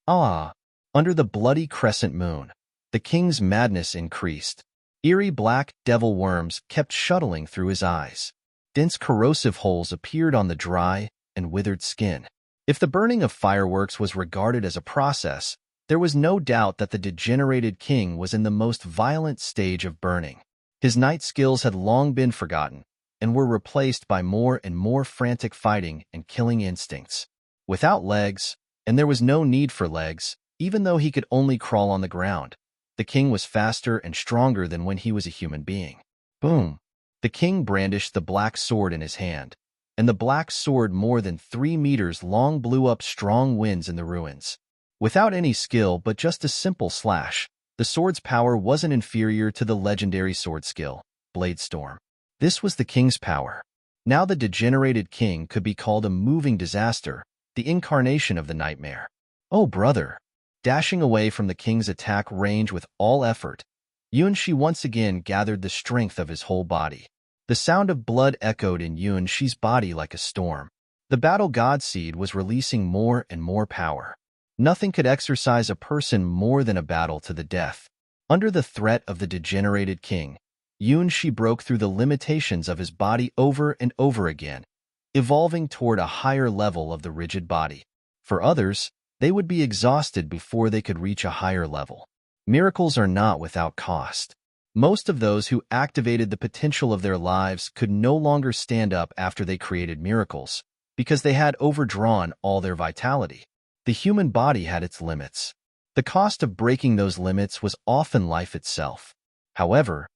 Ah! Under the bloody crescent moon, the king's madness increased. Eerie black devil worms kept shuttling through his eyes. Dense corrosive holes appeared on the dry and withered skin. If the burning of fireworks was regarded as a process, there was no doubt that the degenerated king was in the most violent stage of burning. His night skills had long been forgotten and were replaced by more and more frantic fighting and killing instincts. Without legs, and there was no need for legs, even though he could only crawl on the ground, the king was faster and stronger than when he was a human being. Boom! The king brandished the black sword in his hand, and the black sword more than 3 meters long blew up strong winds in the ruins. Without any skill but just a simple slash, the sword's power wasn't inferior to the legendary sword skill, Blade Storm. This was the king's power. Now the degenerated king could be called a moving disaster, the incarnation of the nightmare. Oh, brother! Dashing away from the king's attack range with all effort, Yuanshi once again gathered the strength of his whole body. The sound of blood echoed in Yuanshi's body like a storm. The battle god seed was releasing more and more power. Nothing could exercise a person more than a battle to the death. Under the threat of the degenerated king, Yuanshi broke through the limitations of his body over and over again, evolving toward a higher level of the rigid body. For others, they would be exhausted before they could reach a higher level. Miracles are not without cost. Most of those who activated the potential of their lives could no longer stand up after they created miracles, because they had overdrawn all their vitality. The human body had its limits. The cost of breaking those limits was often life itself. However,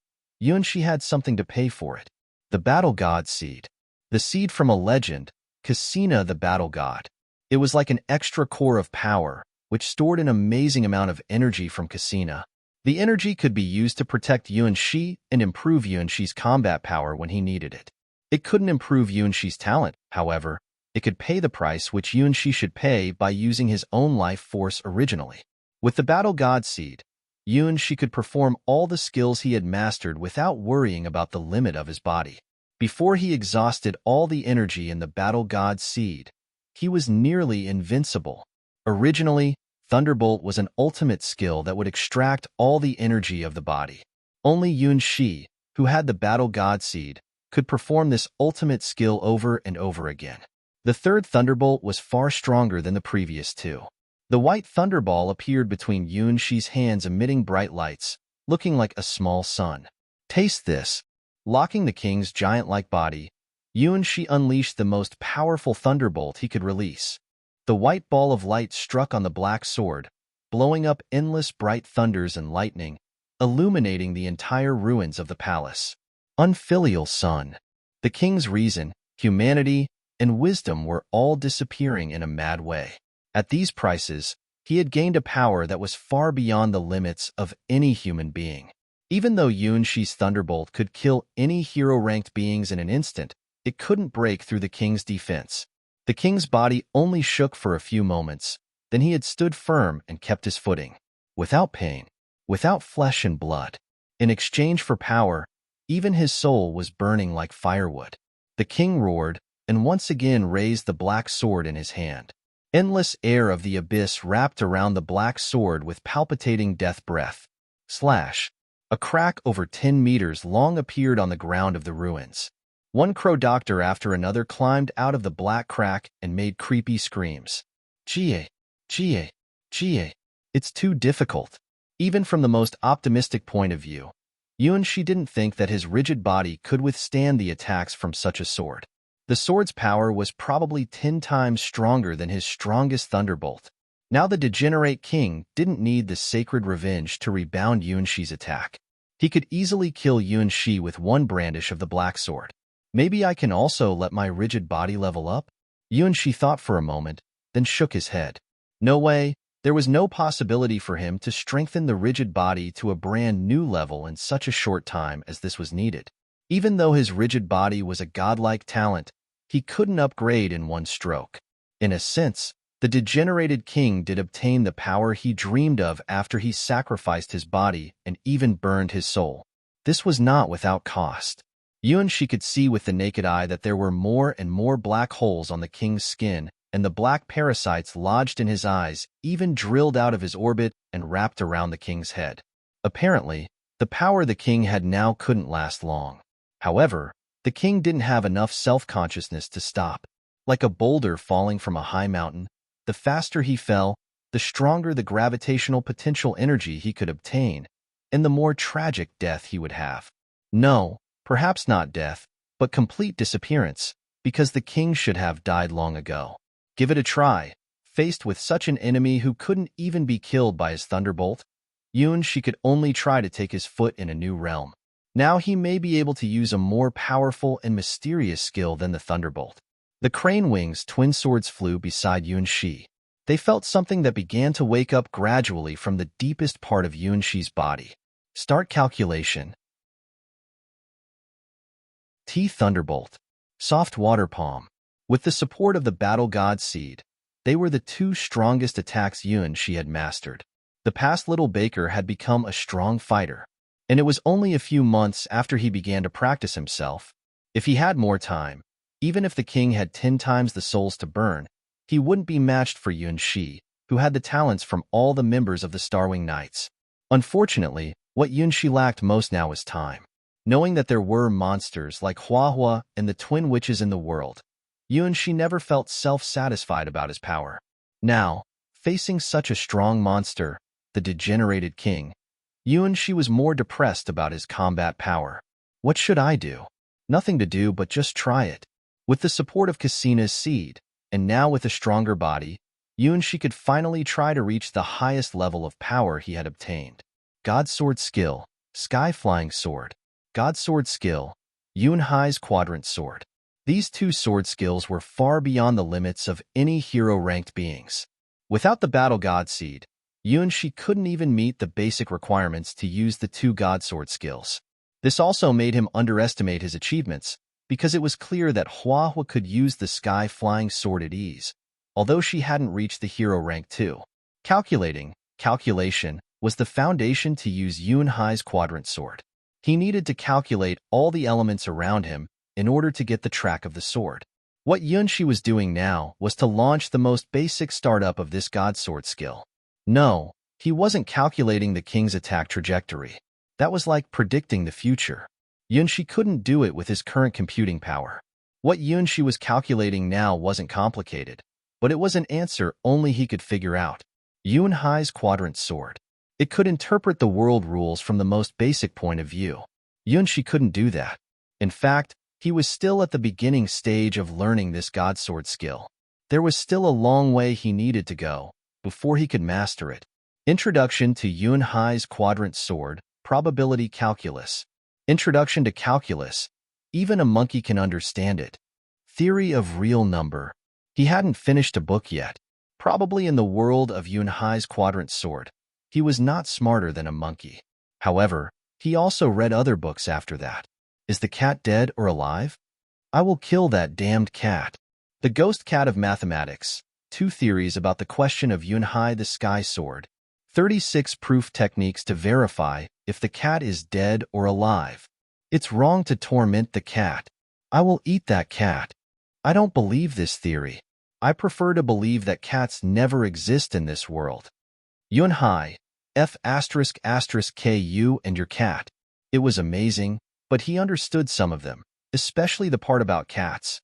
Yuanshi had something to pay for it. The battle god seed. The seed from a legend, Cassina the battle god. It was like an extra core of power, which stored an amazing amount of energy from Cassina. The energy could be used to protect Yuanshi and improve Yuanshi's combat power when he needed it. It couldn't improve Yuanshi's talent, however. It could pay the price which Yuanshi should pay by using his own life force originally. With the battle god seed, Yuanshi could perform all the skills he had mastered without worrying about the limit of his body. Before he exhausted all the energy in the battle god seed, he was nearly invincible. Originally, Thunderbolt was an ultimate skill that would extract all the energy of the body. Only Yuanshi, who had the battle god seed, could perform this ultimate skill over and over again. The third Thunderbolt was far stronger than the previous two. The white Thunderball appeared between Yuanshi's hands, emitting bright lights, looking like a small sun. Taste this. Locking the king's giant-like body, Yuanshi unleashed the most powerful thunderbolt he could release. The white ball of light struck on the black sword, blowing up endless bright thunders and lightning, illuminating the entire ruins of the palace. Unfilial sun. The king's reason, humanity, and wisdom were all disappearing in a mad way. At these prices, he had gained a power that was far beyond the limits of any human being. Even though Yuanshi's thunderbolt could kill any hero-ranked beings in an instant, it couldn't break through the king's defense. The king's body only shook for a few moments, then he had stood firm and kept his footing. Without pain, without flesh and blood. In exchange for power, even his soul was burning like firewood. The king roared, and once again raised the black sword in his hand. Endless air of the abyss wrapped around the black sword with palpitating death breath. Slash! A crack over 10 meters long appeared on the ground of the ruins. One crow doctor after another climbed out of the black crack and made creepy screams. Jie, Jie, Jie. It's too difficult. Even from the most optimistic point of view, Yuanshi didn't think that his rigid body could withstand the attacks from such a sword. The sword's power was probably 10 times stronger than his strongest thunderbolt. Now the degenerate king didn't need the sacred revenge to rebound Yuanshi's attack. He could easily kill Yuanshi with one brandish of the black sword. Maybe I can also let my rigid body level up? Yuanshi thought for a moment, then shook his head. No way, there was no possibility for him to strengthen the rigid body to a brand new level in such a short time as this was needed. Even though his rigid body was a godlike talent, he couldn't upgrade in one stroke. In a sense, the degenerated king did obtain the power he dreamed of after he sacrificed his body and even burned his soul. This was not without cost. Yuanshi could see with the naked eye that there were more and more black holes on the king's skin, and the black parasites lodged in his eyes, even drilled out of his orbit and wrapped around the king's head. Apparently, the power the king had now couldn't last long. However, the king didn't have enough self-consciousness to stop. Like a boulder falling from a high mountain, the faster he fell, the stronger the gravitational potential energy he could obtain, and the more tragic death he would have. No, perhaps not death, but complete disappearance, because the king should have died long ago. Give it a try. Faced with such an enemy who couldn't even be killed by his thunderbolt, Yunshi could only try to take his foot in a new realm. Now he may be able to use a more powerful and mysterious skill than the thunderbolt. The crane wings twin swords flew beside Yunshi. They felt something that began to wake up gradually from the deepest part of Yunshi's body. Start calculation. T Thunderbolt. Soft Water Palm. With the support of the Battle God Seed, they were the two strongest attacks Yunshi had mastered. The past little baker had become a strong fighter, and it was only a few months after he began to practice himself. If he had more time, even if the king had 10 times the souls to burn, he wouldn't be matched for Yunshi, who had the talents from all the members of the Starwing Knights. Unfortunately, what Yunshi lacked most now was time. Knowing that there were monsters like Huahua and the twin witches in the world, Yunshi never felt self-satisfied about his power. Now, facing such a strong monster, the degenerated king, Yunshi was more depressed about his combat power. What should I do? Nothing to do but just try it. With the support of Kasina's seed, and now with a stronger body, Yunshi could finally try to reach the highest level of power he had obtained. God Sword Skill, Sky Flying Sword. God Sword Skill, Yunhai's Quadrant Sword. These two sword skills were far beyond the limits of any hero-ranked beings. Without the Battle God Seed, Yunshi couldn't even meet the basic requirements to use the two God Sword skills. This also made him underestimate his achievements, because it was clear that Huahua could use the Sky Flying Sword at ease, although she hadn't reached the hero rank 2. Calculation was the foundation to use Yunhai's Quadrant Sword. He needed to calculate all the elements around him in order to get the track of the sword. What Yunshi was doing now was to launch the most basic startup of this God Sword skill. No, he wasn't calculating the king's attack trajectory. That was like predicting the future. Yunshi couldn't do it with his current computing power. What Yunshi was calculating now wasn't complicated, but it was an answer only he could figure out. Yunhai's Quadrant Sword. It could interpret the world rules from the most basic point of view. Yunshi couldn't do that. In fact, he was still at the beginning stage of learning this God Sword skill. There was still a long way he needed to go before he could master it. Introduction to Yunhai's Quadrant Sword, Probability Calculus. Introduction to Calculus. Even a monkey can understand it. Theory of Real Number. He hadn't finished a book yet. Probably in the world of Yunhai's Quadrant Sword, he was not smarter than a monkey. However, he also read other books after that. Is the cat dead or alive? I will kill that damned cat. The Ghost Cat of Mathematics. 2 theories about the question of Yunhai the Sky Sword. 36 proof techniques to verify if the cat is dead or alive. It's wrong to torment the cat. I will eat that cat. I don't believe this theory. I prefer to believe that cats never exist in this world. Yunhai, F***ku and your cat. It was amazing, but he understood some of them, especially the part about cats.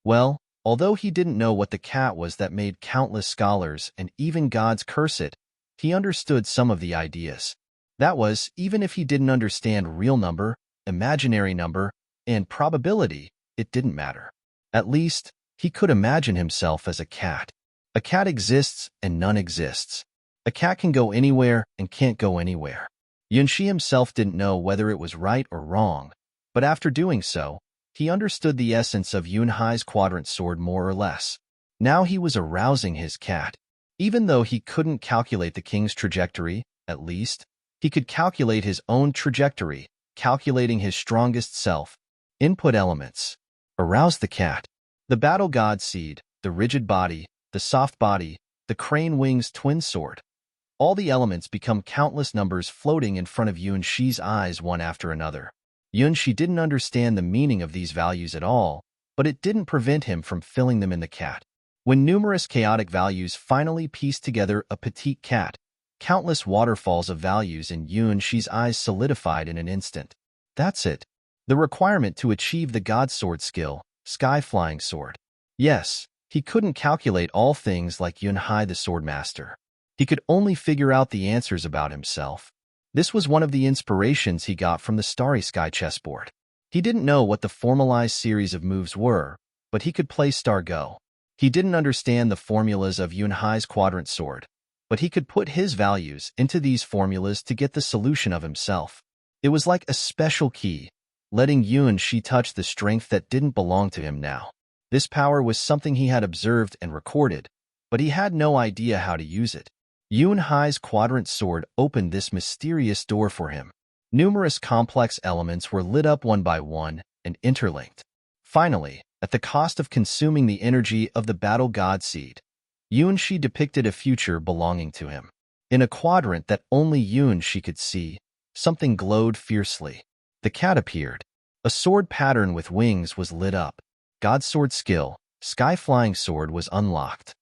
Well, although he didn't know what the cat was that made countless scholars and even gods curse it, he understood some of the ideas. That was, even if he didn't understand real number, imaginary number, and probability, it didn't matter. At least, he could imagine himself as a cat. A cat exists and none exists. A cat can go anywhere and can't go anywhere. Yunshi himself didn't know whether it was right or wrong, but after doing so, he understood the essence of Yunhai's Quadrant Sword more or less. Now he was arousing his cat. Even though he couldn't calculate the king's trajectory, at least, he could calculate his own trajectory, calculating his strongest self. Input elements. Arouse the cat. The Battle God Seed, the rigid body, the soft body, the crane wings twin sword. All the elements become countless numbers floating in front of Yunshi's eyes one after another. Yunshi didn't understand the meaning of these values at all, but it didn't prevent him from filling them in the cat. When numerous chaotic values finally pieced together a petite cat, countless waterfalls of values in Yuan-Shi's eyes solidified in an instant. That's it. The requirement to achieve the God Sword skill, Sky Flying Sword. Yes, he couldn't calculate all things like Yun-Hai the Swordmaster. He could only figure out the answers about himself. This was one of the inspirations he got from the Starry Sky chessboard. He didn't know what the formalized series of moves were, but he could play Star Go. He didn't understand the formulas of Yun-Hai's quadrant sword, but he could put his values into these formulas to get the solution of himself. It was like a special key, letting Yuan-Shi touch the strength that didn't belong to him now. This power was something he had observed and recorded, but he had no idea how to use it. Yun-Hai's quadrant sword opened this mysterious door for him. Numerous complex elements were lit up one by one and interlinked. Finally, at the cost of consuming the energy of the battle god seed, Yuan-Shi depicted a future belonging to him. In a quadrant that only Yuan-Shi could see, something glowed fiercely. The cat appeared. A sword pattern with wings was lit up. God Sword skill, Sky Flying Sword, was unlocked.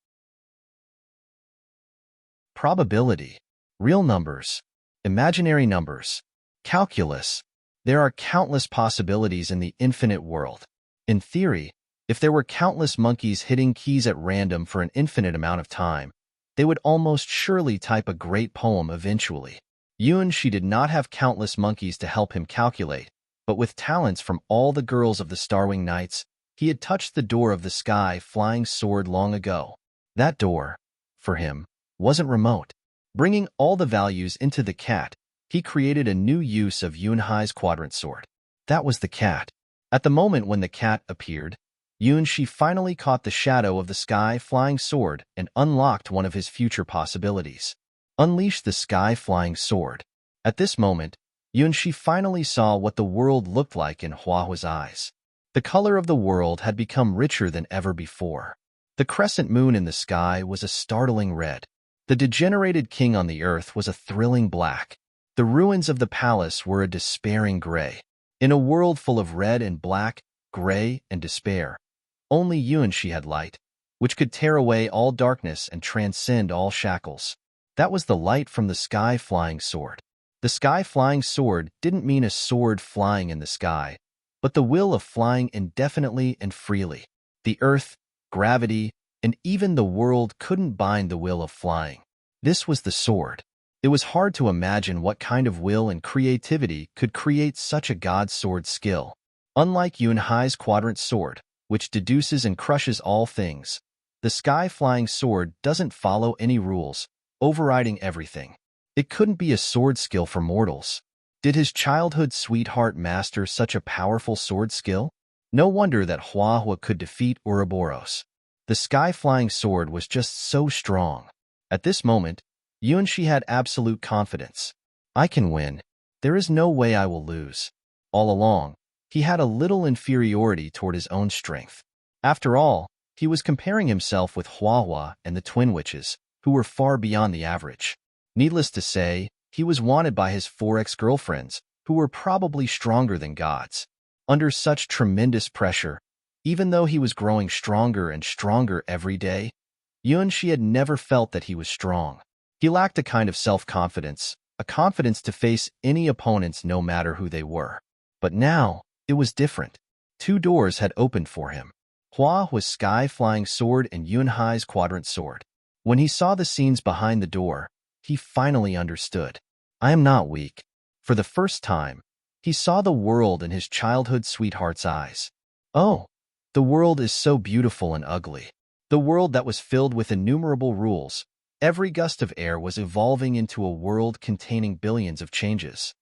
Probability. Real numbers. Imaginary numbers. Calculus. There are countless possibilities in the infinite world. In theory, if there were countless monkeys hitting keys at random for an infinite amount of time, they would almost surely type a great poem eventually. Yuan-Shi did not have countless monkeys to help him calculate, but with talents from all the girls of the Starwing Knights, he had touched the door of the Sky Flying Sword long ago. That door, for him, wasn't remote. Bringing all the values into the cat, he created a new use of Yun-Hai's quadrant sword. That was the cat. At the moment when the cat appeared, Yuan-Shi finally caught the shadow of the Sky Flying Sword and unlocked one of his future possibilities. Unleash the Sky Flying Sword. At this moment, Yuan-Shi finally saw what the world looked like in Huahua's eyes. The color of the world had become richer than ever before. The crescent moon in the sky was a startling red. The degenerated king on the earth was a thrilling black. The ruins of the palace were a despairing gray. In a world full of red and black, gray and despair, only Yuan-Shi had light, which could tear away all darkness and transcend all shackles. That was the light from the Sky Flying Sword. The Sky Flying Sword didn't mean a sword flying in the sky, but the will of flying indefinitely and freely. The earth, gravity, and even the world couldn't bind the will of flying. This was the sword. It was hard to imagine what kind of will and creativity could create such a god sword skill. Unlike Yun-Hai's quadrant sword, which deduces and crushes all things, the Sky Flying Sword doesn't follow any rules, overriding everything. It couldn't be a sword skill for mortals. Did his childhood sweetheart master such a powerful sword skill? No wonder that Huahua could defeat Ouroboros. The Sky Flying Sword was just so strong. At this moment, Yuan-Shi had absolute confidence. I can win. There is no way I will lose. All along, he had a little inferiority toward his own strength. After all, he was comparing himself with Huahua and the Twin Witches, who were far beyond the average. Needless to say, he was wanted by his 4 ex-girlfriends, who were probably stronger than gods. Under such tremendous pressure, even though he was growing stronger and stronger every day, Yuan-Shi had never felt that he was strong. He lacked a kind of self-confidence, a confidence to face any opponents no matter who they were. But now, it was different. 2 doors had opened for him. Huahua's Sky Flying Sword and Yun-Hai's quadrant sword. When he saw the scenes behind the door, he finally understood. I am not weak. For the first time, he saw the world in his childhood sweetheart's eyes. Oh, the world is so beautiful and ugly. The world that was filled with innumerable rules. Every gust of air was evolving into a world containing billions of changes.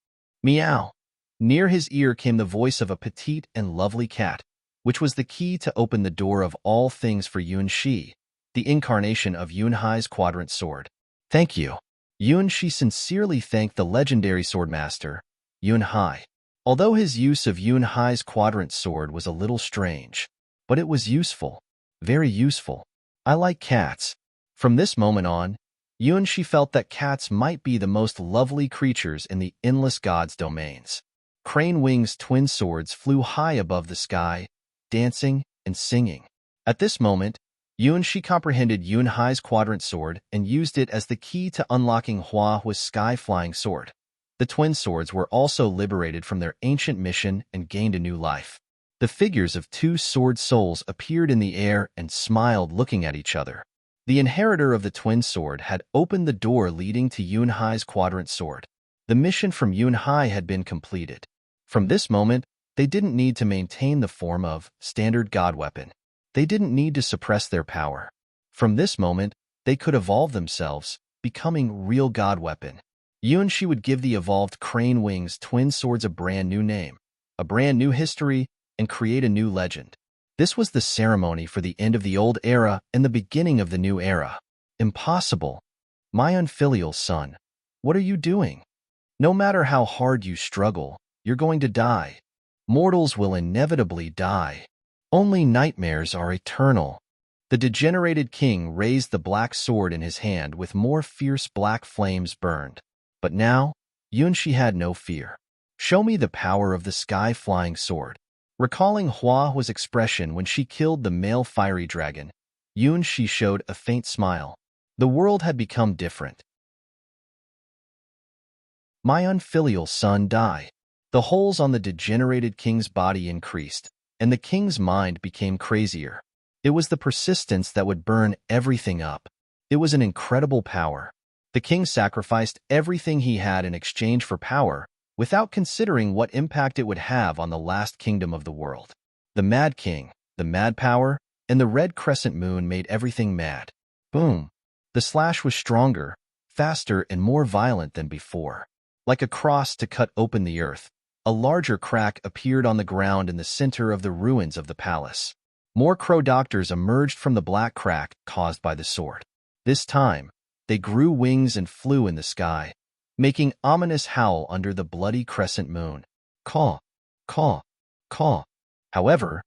Meow. Near his ear came the voice of a petite and lovely cat, which was the key to open the door of all things for Yuan-Shi, the incarnation of Yun-Hai's quadrant sword. Thank you. Yuan-Shi sincerely thanked the legendary swordmaster, Yun-Hai. Although his use of Yun-Hai's quadrant sword was a little strange, but it was useful, very useful. I like cats. From this moment on, Yuan-Shi felt that cats might be the most lovely creatures in the endless gods' domains. Crane Wing's twin swords flew high above the sky, dancing and singing. At this moment, She comprehended Hai's quadrant sword and used it as the key to unlocking Hua's sky-flying sword. The twin swords were also liberated from their ancient mission and gained a new life. The figures of two sword souls appeared in the air and smiled, looking at each other. The inheritor of the twin sword had opened the door leading to Hai's quadrant sword. The mission from Hai had been completed. From this moment, they didn't need to maintain the form of standard god weapon. They didn't need to suppress their power. From this moment, they could evolve themselves, becoming real god weapon. She would give the evolved Crane Wings twin swords a brand new name, a brand new history, and create a new legend. This was the ceremony for the end of the old era and the beginning of the new era. Impossible. My unfilial son, what are you doing? No matter how hard you struggle, you're going to die. Mortals will inevitably die. Only nightmares are eternal. The degenerated king raised the black sword in his hand with more fierce black flames burned. But now, She had no fear. Show me the power of the sky-flying sword. Recalling Hua's expression when she killed the male fiery dragon, She showed a faint smile. The world had become different. My unfilial son, die. The holes on the degenerated king's body increased, and the king's mind became crazier. It was the persistence that would burn everything up. It was an incredible power. The king sacrificed everything he had in exchange for power, without considering what impact it would have on the last kingdom of the world. The Mad King, the Mad Power, and the red crescent moon made everything mad. Boom! The slash was stronger, faster, and more violent than before. Like a cross to cut open the earth, a larger crack appeared on the ground in the center of the ruins of the palace. More crow doctors emerged from the black crack caused by the sword. This time, they grew wings and flew in the sky, making ominous howl under the bloody crescent moon. Caw, caw, caw. However,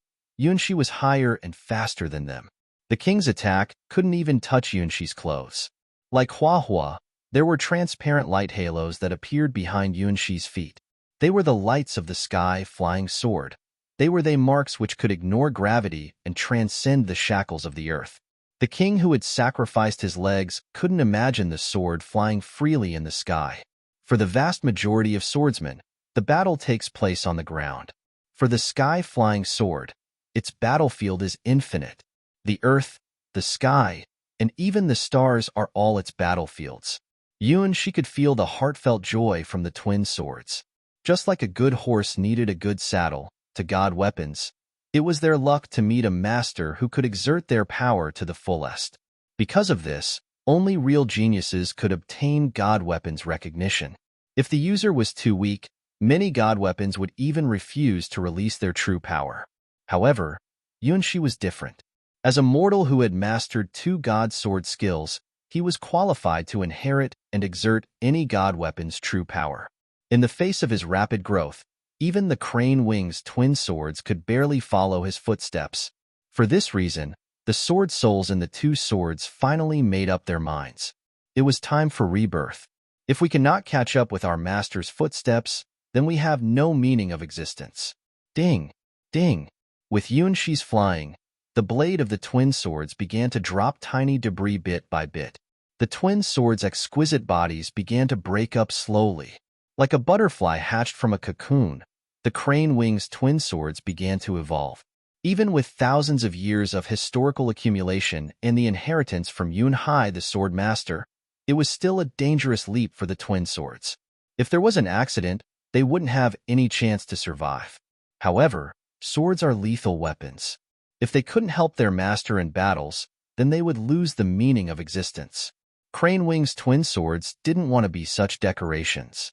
She was higher and faster than them. The king's attack couldn't even touch She's clothes. Like Hua, there were transparent light halos that appeared behind She's feet. They were the lights of the sky-flying sword. They were the marks which could ignore gravity and transcend the shackles of the earth. The king who had sacrificed his legs couldn't imagine the sword flying freely in the sky. For the vast majority of swordsmen, the battle takes place on the ground. For the sky-flying sword, its battlefield is infinite. The earth, the sky, and even the stars are all its battlefields. She could feel the heartfelt joy from the twin swords. Just like a good horse needed a good saddle, to god weapons, it was their luck to meet a master who could exert their power to the fullest. Because of this, only real geniuses could obtain god weapons recognition. If the user was too weak, many god weapons would even refuse to release their true power. However, Shi was different. As a mortal who had mastered 2 god sword skills, he was qualified to inherit and exert any god weapon's true power. In the face of his rapid growth, even the Crane Wings twin swords could barely follow his footsteps. For this reason, the sword souls in the 2 swords finally made up their minds. It was time for rebirth. If we cannot catch up with our master's footsteps, then we have no meaning of existence. Ding! Ding! With Shi's flying, the blade of the twin swords began to drop tiny debris bit by bit. The twin swords' exquisite bodies began to break up slowly. Like a butterfly hatched from a cocoon, the Crane Wings twin swords began to evolve. Even with thousands of years of historical accumulation and the inheritance from Hai the sword master, it was still a dangerous leap for the twin swords. If there was an accident, they wouldn't have any chance to survive. However, swords are lethal weapons. If they couldn't help their master in battles, then they would lose the meaning of existence. Crane Wings twin swords didn't want to be such decorations.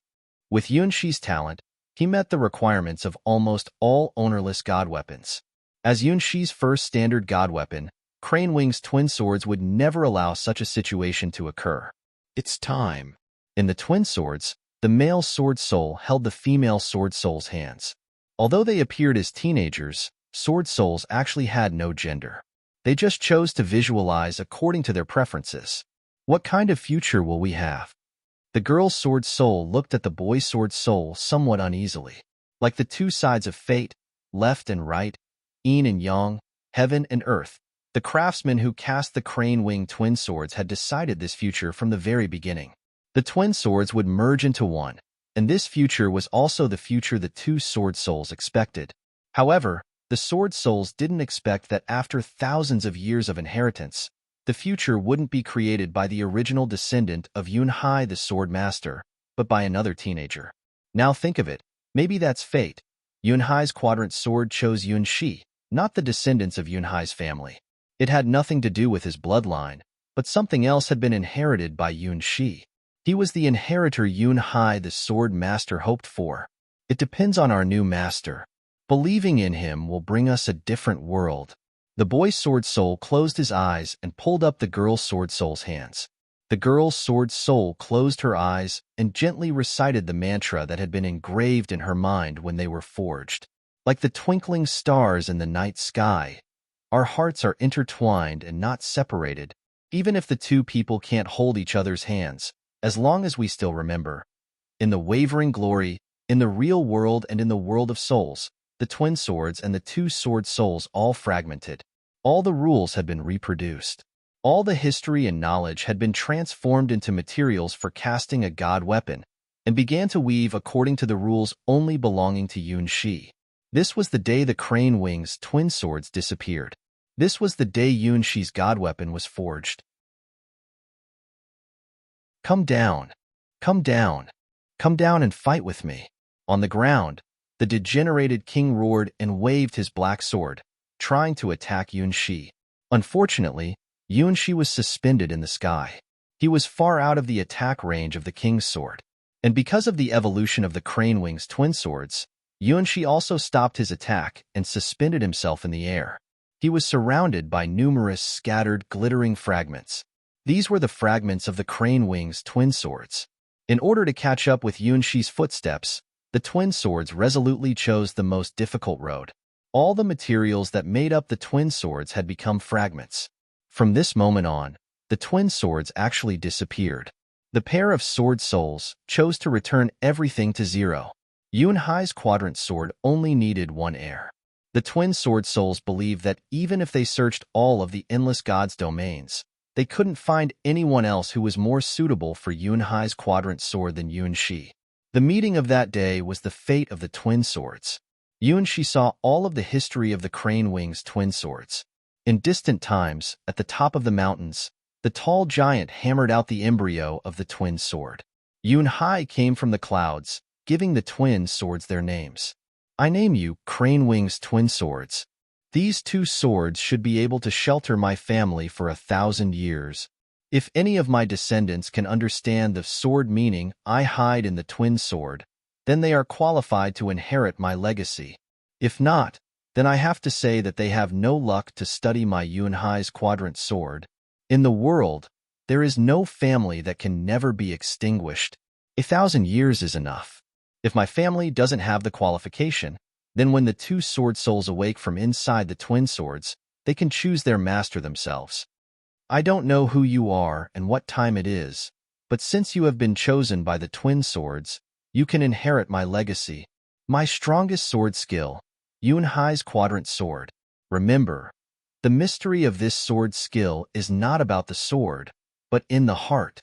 With Shi's talent, he met the requirements of almost all ownerless god weapons. As Shi's first standard god weapon, Crane Wings twin swords would never allow such a situation to occur. It's time. In the twin swords, the male sword soul held the female sword soul's hands. Although they appeared as teenagers, sword souls actually had no gender. They just chose to visualize according to their preferences. What kind of future will we have? The girl's sword soul looked at the boy's sword soul somewhat uneasily. Like the 2 sides of fate, left and right, yin and yang, heaven and earth, The craftsman who cast the crane-winged twin swords had decided this future from the very beginning. The twin swords would merge into one, and this future was also the future the two sword souls expected. However, the sword souls didn't expect that after thousands of years of inheritance, the future wouldn't be created by the original descendant of Yunhai the sword master, but by another teenager. Now think of it, maybe that's fate. Yunhai's quadrant sword chose Yunshi, not the descendants of Yunhai's family. It had nothing to do with his bloodline, but something else had been inherited by Yunshi. He was the inheritor Yunhai the sword master hoped for. It depends on our new master. Believing in him will bring us a different world. The boy's sword soul closed his eyes and pulled up the girl's sword soul's hands. The girl's sword soul closed her eyes and gently recited the mantra that had been engraved in her mind when they were forged. Like the twinkling stars in the night sky, our hearts are intertwined and not separated, even if the two people can't hold each other's hands, as long as we still remember. In the wavering glory, in the real world and in the world of souls, the twin swords and the two sword souls all fragmented. All the rules had been reproduced. All the history and knowledge had been transformed into materials for casting a god weapon, and began to weave according to the rules only belonging to Yunshi. This was the day the crane wings twin swords disappeared. This was the day Yunshi's god weapon was forged. Come down. Come down. Come down and fight with me. On the ground, the degenerated king roared and waved his black sword, trying to attack Yunshi. Unfortunately, Yunshi was suspended in the sky. He was far out of the attack range of the king's sword. And because of the evolution of the crane wings twin swords, Yunshi also stopped his attack and suspended himself in the air. He was surrounded by numerous scattered, glittering fragments. These were the fragments of the crane wings twin swords. In order to catch up with Yunshi's footsteps, the twin swords resolutely chose the most difficult road. All the materials that made up the twin swords had become fragments. From this moment on, the twin swords actually disappeared. The pair of sword souls chose to return everything to zero. Yunhai's quadrant sword only needed one heir. The twin sword souls believed that even if they searched all of the endless gods' domains, they couldn't find anyone else who was more suitable for Yunhai's quadrant sword than Yunshi. The meeting of that day was the fate of the twin swords. Yunshi saw all of the history of the crane wings twin swords. In distant times, at the top of the mountains, the tall giant hammered out the embryo of the twin sword. Yunhai came from the clouds, giving the twin swords their names. I name you crane wings twin swords. These two swords should be able to shelter my family for 1,000 years. If any of my descendants can understand the sword meaning I hide in the twin sword, then they are qualified to inherit my legacy. If not, then I have to say that they have no luck to study my Yunhai's quadrant sword. In the world, there is no family that can never be extinguished. 1,000 years is enough. If my family doesn't have the qualification, then when the two sword souls awake from inside the twin swords, they can choose their master themselves. I don't know who you are and what time it is, but since you have been chosen by the twin swords, you can inherit my legacy. My strongest sword skill, Yunhai's quadrant sword. Remember, the mystery of this sword skill is not about the sword, but in the heart.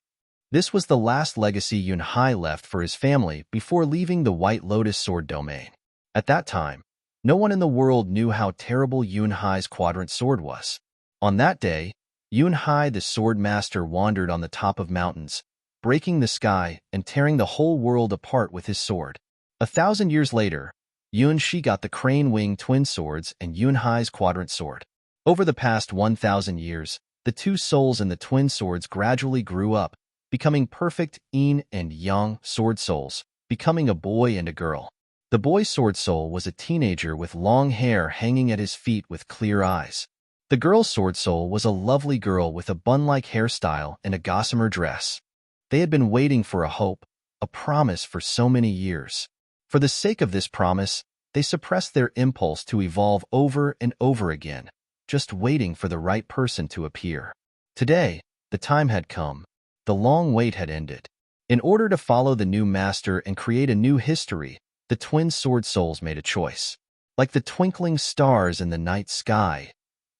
This was the last legacy Yunhai left for his family before leaving the White Lotus sword domain. At that time, no one in the world knew how terrible Yunhai's quadrant sword was. On that day, Yunhai the sword master wandered on the top of mountains, breaking the sky and tearing the whole world apart with his sword. 1,000 years later, Yunshi got the crane wing twin swords and Yunhai's quadrant sword. Over the past 1,000 years, the two souls in the twin swords gradually grew up, becoming perfect yin and yang sword souls, becoming a boy and a girl. The boy's sword soul was a teenager with long hair hanging at his feet with clear eyes. The girl's sword soul was a lovely girl with a bun-like hairstyle and a gossamer dress. They had been waiting for a hope, a promise for so many years. For the sake of this promise, they suppressed their impulse to evolve over and over again, just waiting for the right person to appear. Today, the time had come. The long wait had ended. In order to follow the new master and create a new history, the twin sword souls made a choice. Like the twinkling stars in the night sky,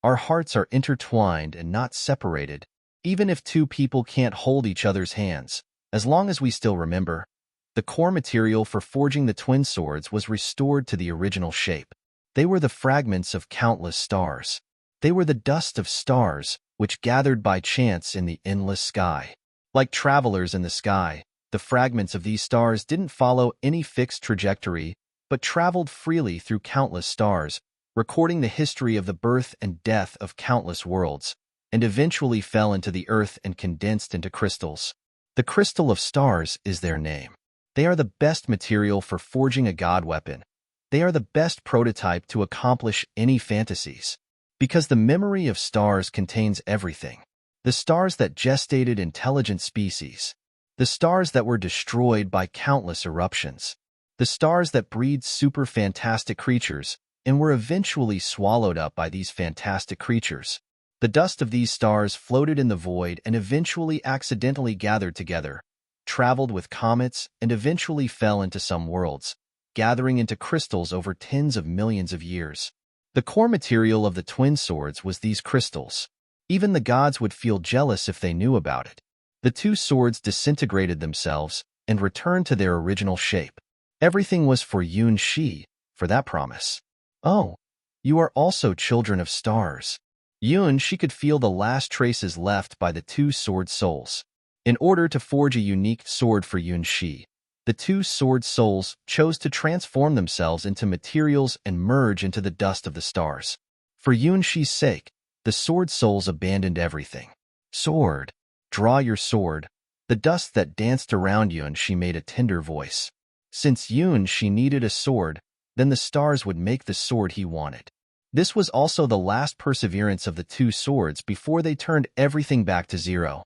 Our hearts are intertwined and not separated, even if two people can't hold each other's hands. As long as we still remember, the core material for forging the twin swords was restored to the original shape. They were the fragments of countless stars. They were the dust of stars, which gathered by chance in the endless sky. Like travelers in the sky, the fragments of these stars didn't follow any fixed trajectory, but traveled freely through countless stars, recording the history of the birth and death of countless worlds, and eventually fell into the earth and condensed into crystals. The crystal of stars is their name. They are the best material for forging a god weapon. They are the best prototype to accomplish any fantasies. Because the memory of stars contains everything. The stars that gestated intelligent species. The stars that were destroyed by countless eruptions. The stars that breed super fantastic creatures and were eventually swallowed up by these fantastic creatures. The dust of these stars floated in the void and eventually accidentally gathered together, traveled with comets, and eventually fell into some worlds, gathering into crystals over tens of millions of years. The core material of the twin swords was these crystals. Even the gods would feel jealous if they knew about it. The two swords disintegrated themselves and returned to their original shape. Everything was for Yun Shi, for that promise. Oh, you are also children of stars. Yun Shi could feel the last traces left by the two sword souls. In order to forge a unique sword for Yun Shi, the two sword souls chose to transform themselves into materials and merge into the dust of the stars. For Yun Shi's sake, the sword souls abandoned everything. Sword, draw your sword. The dust that danced around Yun Shi made a tender voice. Since Yun Shi needed a sword, then the stars would make the sword he wanted. This was also the last perseverance of the two swords before they turned everything back to zero.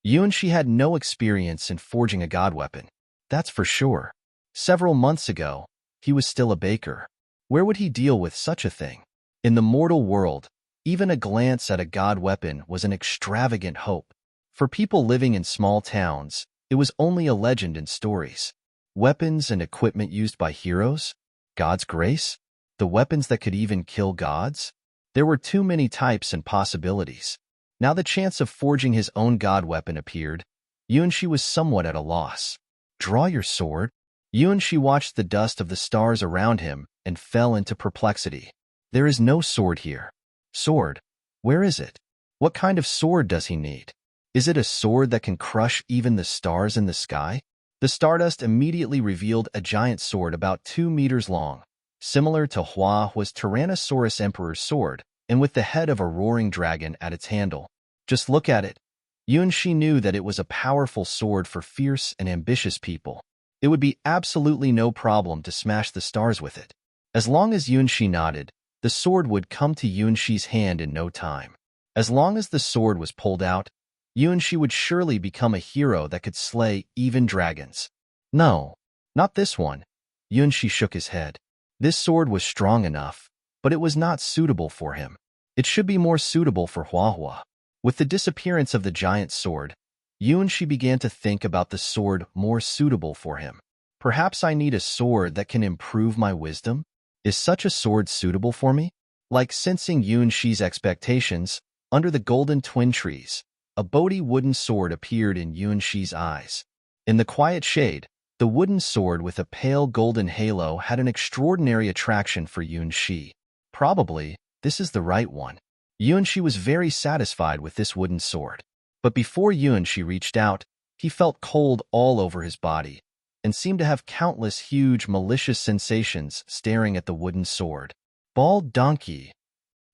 Yun Shi had no experience in forging a god weapon. That's for sure. Several months ago, he was still a baker. Where would he deal with such a thing? In the mortal world, even a glance at a god weapon was an extravagant hope. For people living in small towns, it was only a legend in stories. Weapons and equipment used by heroes? God's grace? The weapons that could even kill gods? There were too many types and possibilities. Now the chance of forging his own god weapon appeared. Yun Shi was somewhat at a loss. Draw your sword. Yun Shi watched the dust of the stars around him and fell into perplexity. There is no sword here. Sword? Where is it? What kind of sword does he need? Is it a sword that can crush even the stars in the sky? The stardust immediately revealed a giant sword about 2 meters long. Similar to Hua's Tyrannosaurus Emperor's sword, and with the head of a roaring dragon at its handle. Just look at it. Yun Shi knew that it was a powerful sword for fierce and ambitious people. It would be absolutely no problem to smash the stars with it. As long as Yun Shi nodded, the sword would come to Yun Shi's hand in no time. As long as the sword was pulled out, Yun Shi would surely become a hero that could slay even dragons. No, not this one. Yun Shi shook his head. This sword was strong enough, but it was not suitable for him. It should be more suitable for Hua. With the disappearance of the giant sword, Yun Shi began to think about the sword more suitable for him. Perhaps I need a sword that can improve my wisdom? Is such a sword suitable for me? Like sensing Yun Shi's expectations, under the golden twin trees, a Bodhi wooden sword appeared in Yun Shi's eyes. In the quiet shade, the wooden sword with a pale golden halo had an extraordinary attraction for Yun Shi. Probably, this is the right one. Yun Shi was very satisfied with this wooden sword. But before Yun Shi reached out, he felt cold all over his body, and seemed to have countless huge malicious sensations staring at the wooden sword. Bald donkey,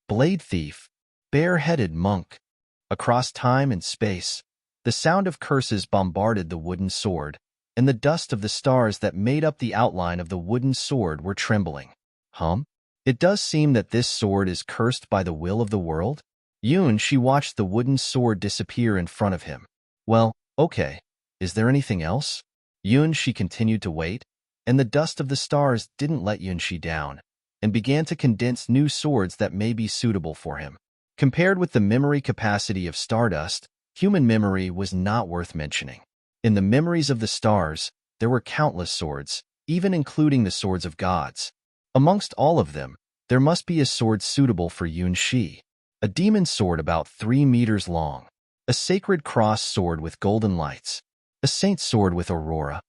blade thief, bare-headed monk. Across time and space, the sound of curses bombarded the wooden sword, and the dust of the stars that made up the outline of the wooden sword were trembling. It does seem that this sword is cursed by the will of the world? Yun Shi watched the wooden sword disappear in front of him. Well, okay. Is there anything else? Yun Shi continued to wait, and the dust of the stars didn't let Yun Shi down, and began to condense new swords that may be suitable for him. Compared with the memory capacity of stardust, human memory was not worth mentioning. In the memories of the stars, there were countless swords, even including the swords of gods. Amongst all of them, There must be a sword suitable for Yunxi. A demon sword about 3 meters long. A sacred cross sword with golden lights. A saint sword with aurora.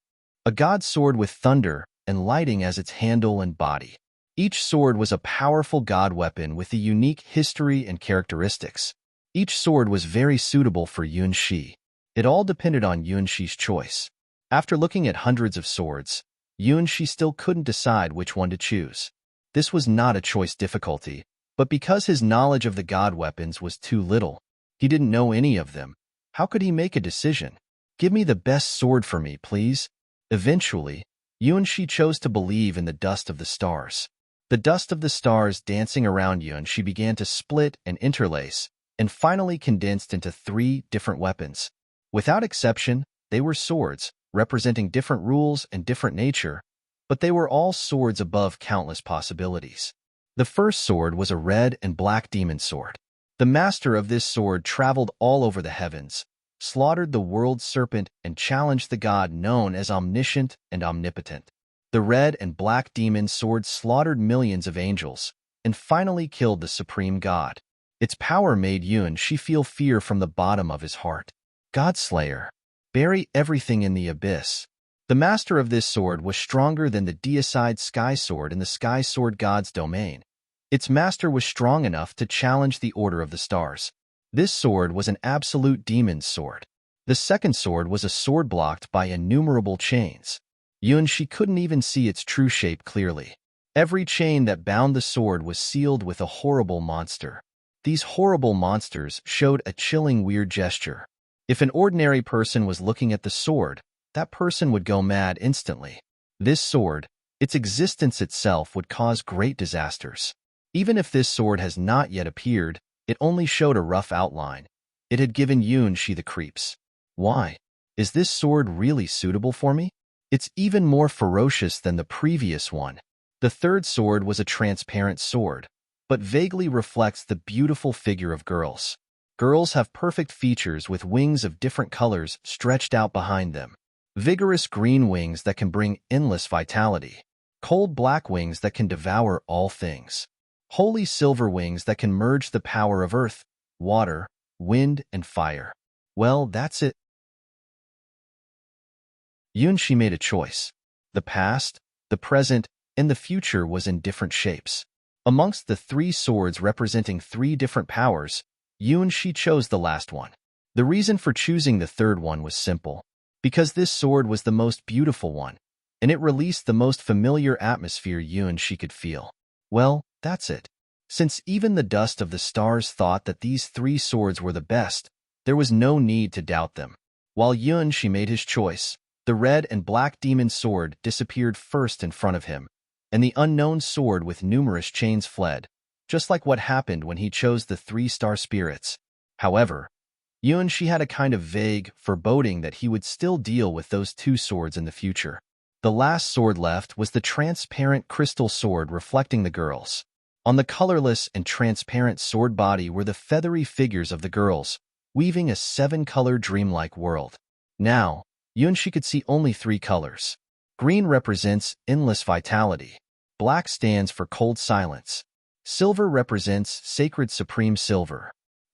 A god sword with thunder and lighting as its handle and body. Each sword was a powerful god weapon with a unique history and characteristics. Each sword was very suitable for Yunxi. It all depended on Yunxi's choice. After looking at hundreds of swords, Yunxi still couldn't decide which one to choose. This was not a choice difficulty, but because his knowledge of the god weapons was too little, he didn't know any of them. How could he make a decision? Give me the best sword for me, please. Eventually, Yunxi chose to believe in the dust of the stars. The dust of the stars dancing around Yunxi began to split and interlace, and finally condensed into 3 different weapons. Without exception, they were swords, representing different rules and different nature, but they were all swords above countless possibilities. The first sword was a red and black demon sword. The master of this sword traveled all over the heavens, slaughtered the world serpent, and challenged the god known as omniscient and omnipotent. The red and black demon sword slaughtered millions of angels, and finally killed the supreme god. Its power made Yunxi feel fear from the bottom of his heart. Godslayer. Bury everything in the abyss. The master of this sword was stronger than the deicide sky sword in the sky sword god's domain. Its master was strong enough to challenge the order of the stars. This sword was an absolute demon's sword. The second sword was a sword blocked by innumerable chains. Yunxi couldn't even see its true shape clearly. Every chain that bound the sword was sealed with a horrible monster. These horrible monsters showed a chilling weird gesture. If an ordinary person was looking at the sword, that person would go mad instantly. This sword, its existence itself would cause great disasters. Even if this sword has not yet appeared, it only showed a rough outline. It had given Yunxi the creeps. Why? Is this sword really suitable for me? It's even more ferocious than the previous one. The third sword was a transparent sword, but vaguely reflects the beautiful figure of girls. Girls have perfect features with wings of different colors stretched out behind them. Vigorous green wings that can bring endless vitality. Cold black wings that can devour all things. Holy silver wings that can merge the power of earth, water, wind, and fire. Well, that's it. Yunxi made a choice. The past, the present, and the future was in different shapes. Amongst the 3 swords representing 3 different powers, Yunxi chose the last one. The reason for choosing the third one was simple. Because this sword was the most beautiful one, and it released the most familiar atmosphere Yunxi could feel. Well, that's it. Since even the dust of the stars thought that these 3 swords were the best, there was no need to doubt them. While Yunxi made his choice, the red and black demon sword disappeared first in front of him, and the unknown sword with numerous chains fled, just like what happened when he chose the 3-star spirits. However, Yunxi had a kind of vague foreboding that he would still deal with those 2 swords in the future. The last sword left was the transparent crystal sword reflecting the girls. On the colorless and transparent sword body were the feathery figures of the girls, weaving a 7-color dreamlike world. Now, Yunxi could see only 3 colors. Green represents endless vitality. Black stands for cold silence. Silver represents sacred supreme silver.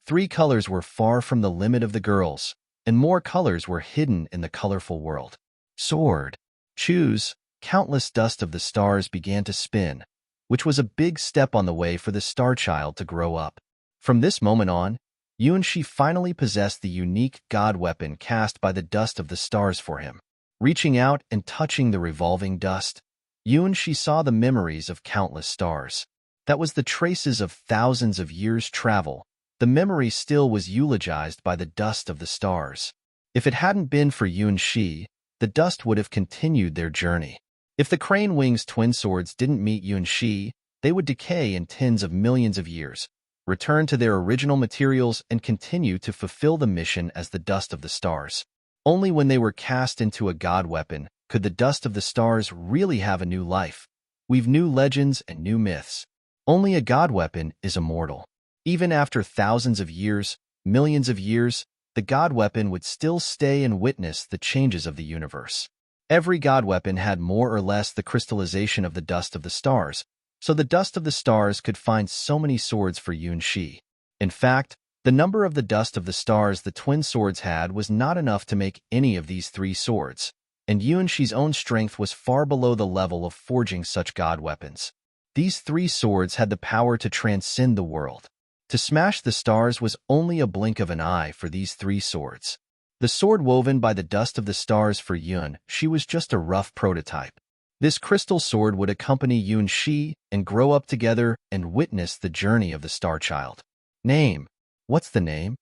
3 colors were far from the limit of the girls, and more colors were hidden in the colorful world. Sword. Choose. Countless dust of the stars began to spin, which was a big step on the way for the star child to grow up. From this moment on, Yunxi finally possessed the unique god weapon cast by the dust of the stars for him. Reaching out and touching the revolving dust, Yunxi saw the memories of countless stars. That was the traces of thousands of years' travel. The memory still was eulogized by the dust of the stars. If it hadn't been for Yunxi, the dust would have continued their journey. If the Crane Wings twin swords didn't meet Yunxi, they would decay in tens of millions of years, return to their original materials, and continue to fulfill the mission as the dust of the stars. Only when they were cast into a god weapon could the dust of the stars really have a new life, weave new legends and new myths. Only a god weapon is immortal. Even after thousands of years, millions of years, the god weapon would still stay and witness the changes of the universe. Every god weapon had more or less the crystallization of the dust of the stars, so the dust of the stars could find so many swords for Yunxi. In fact, the number of the dust of the stars the twin swords had was not enough to make any of these 3 swords, and Yunxi's own strength was far below the level of forging such god weapons. These 3 swords had the power to transcend the world. To smash the stars was only a blink of an eye for these 3 swords. The sword woven by the dust of the stars for Yun, she was just a rough prototype. This crystal sword would accompany Yun Shi and grow up together and witness the journey of the Star Child. Name. What's the name?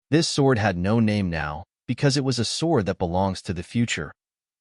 This sword had no name now, because it was a sword that belongs to the future.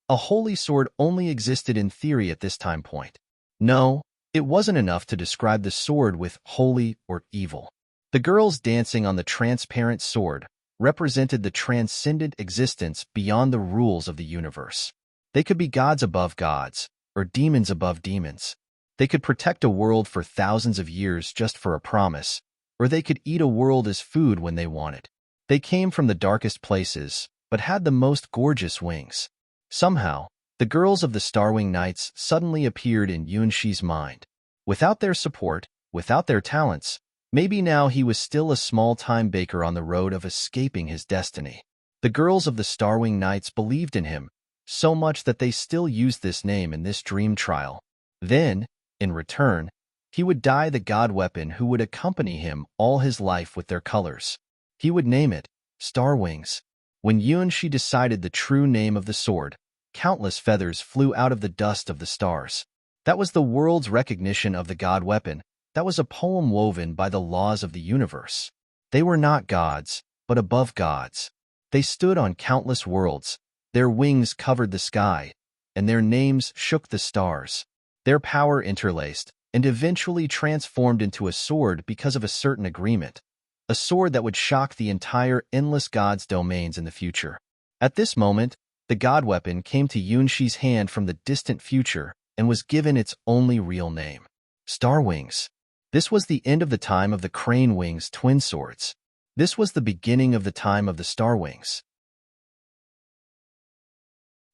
A holy sword only existed in theory at this time point. No, it wasn't enough to describe the sword with holy or evil. The girls dancing on the transparent sword represented the transcendent existence beyond the rules of the universe. They could be gods above gods, or demons above demons. They could protect a world for thousands of years just for a promise, or they could eat a world as food when they wanted. They came from the darkest places, but had the most gorgeous wings. Somehow, the girls of the Starwing Knights suddenly appeared in Yunshi's mind. Without their support, without their talents, maybe now he was still a small-time baker on the road of escaping his destiny. The girls of the Starwing Knights believed in him, so much that they still used this name in this dream trial. Then, in return, he would dye the god weapon who would accompany him all his life with their colors. He would name it Star Wings. When Yunshi decided the true name of the sword, countless feathers flew out of the dust of the stars. That was the world's recognition of the god weapon. That was a poem woven by the laws of the universe. They were not gods, but above gods. They stood on countless worlds. Their wings covered the sky, and their names shook the stars. Their power interlaced and eventually transformed into a sword because of a certain agreement. A sword that would shock the entire endless gods' domains in the future. At this moment, the god weapon came to Yunshi's hand from the distant future and was given its only real name. Star Wings. This was the end of the time of the Crane Wings twin swords. This was the beginning of the time of the Star Wings.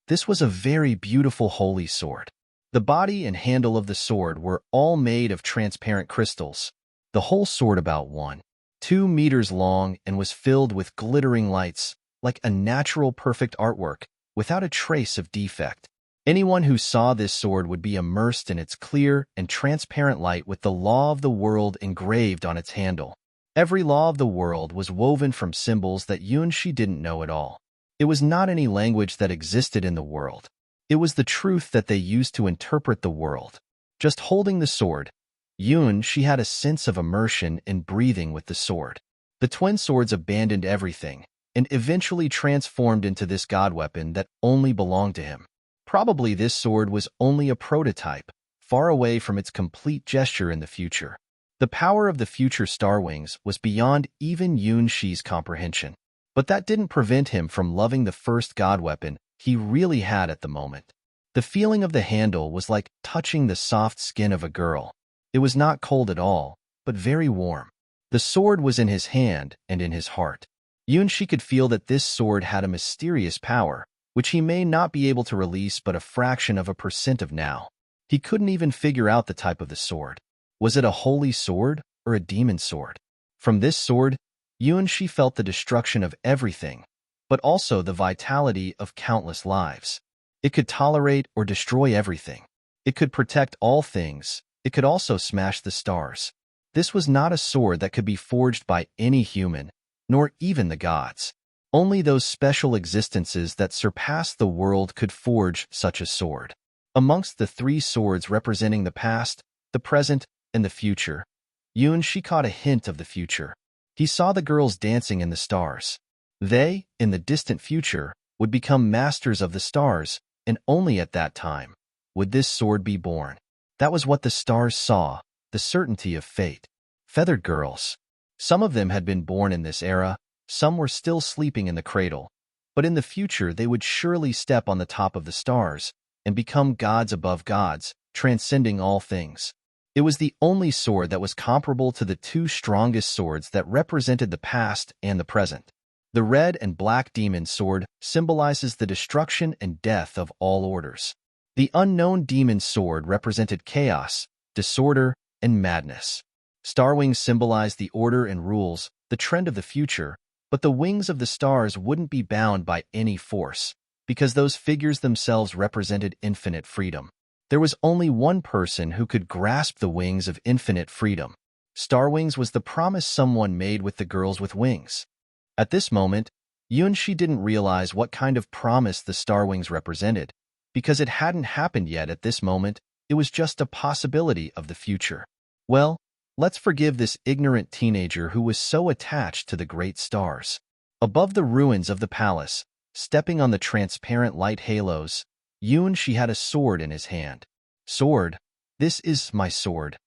This was a very beautiful holy sword. The body and handle of the sword were all made of transparent crystals. The whole sword about 1.2 meters long and was filled with glittering lights, like a natural perfect artwork, without a trace of defect. Anyone who saw this sword would be immersed in its clear and transparent light with the law of the world engraved on its handle. Every law of the world was woven from symbols that Yunshi didn't know at all. It was not any language that existed in the world. It was the truth that they used to interpret the world. Just holding the sword, Yunshi had a sense of immersion in breathing with the sword. The twin swords abandoned everything and eventually transformed into this god weapon that only belonged to him. Probably this sword was only a prototype, far away from its complete gesture in the future. The power of the future Star Wings was beyond even Yunshi's comprehension. But that didn't prevent him from loving the first god weapon he really had at the moment. The feeling of the handle was like touching the soft skin of a girl. It was not cold at all, but very warm. The sword was in his hand and in his heart. Yunshi could feel that this sword had a mysterious power, which he may not be able to release but a fraction of a percent of now. He couldn't even figure out the type of the sword. Was it a holy sword or a demon sword? From this sword, Yunshi felt the destruction of everything, but also the vitality of countless lives. It could tolerate or destroy everything. It could protect all things. It could also smash the stars. This was not a sword that could be forged by any human, nor even the gods. Only those special existences that surpassed the world could forge such a sword. Amongst the 3 swords representing the past, the present, and the future, Yunshi caught a hint of the future. He saw the girls dancing in the stars. They, in the distant future, would become masters of the stars, and only at that time would this sword be born. That was what the stars saw, the certainty of fate. Feathered girls. Some of them had been born in this era, some were still sleeping in the cradle, but in the future they would surely step on the top of the stars and become gods above gods, transcending all things. It was the only sword that was comparable to the 2 strongest swords that represented the past and the present. The red and black demon sword symbolizes the destruction and death of all orders. The unknown demon sword represented chaos, disorder, and madness. Star wings symbolized the order and rules, the trend of the future, but the wings of the stars wouldn't be bound by any force, because those figures themselves represented infinite freedom. There was only one person who could grasp the wings of infinite freedom. Star Wings was the promise someone made with the girls with wings. At this moment, Yunshi didn't realize what kind of promise the Star Wings represented, because it hadn't happened yet at this moment. It was just a possibility of the future. Well, let's forgive this ignorant teenager who was so attached to the great stars. Above the ruins of the palace, stepping on the transparent light halos, Yunshi had a sword in his hand. Sword? This is my sword.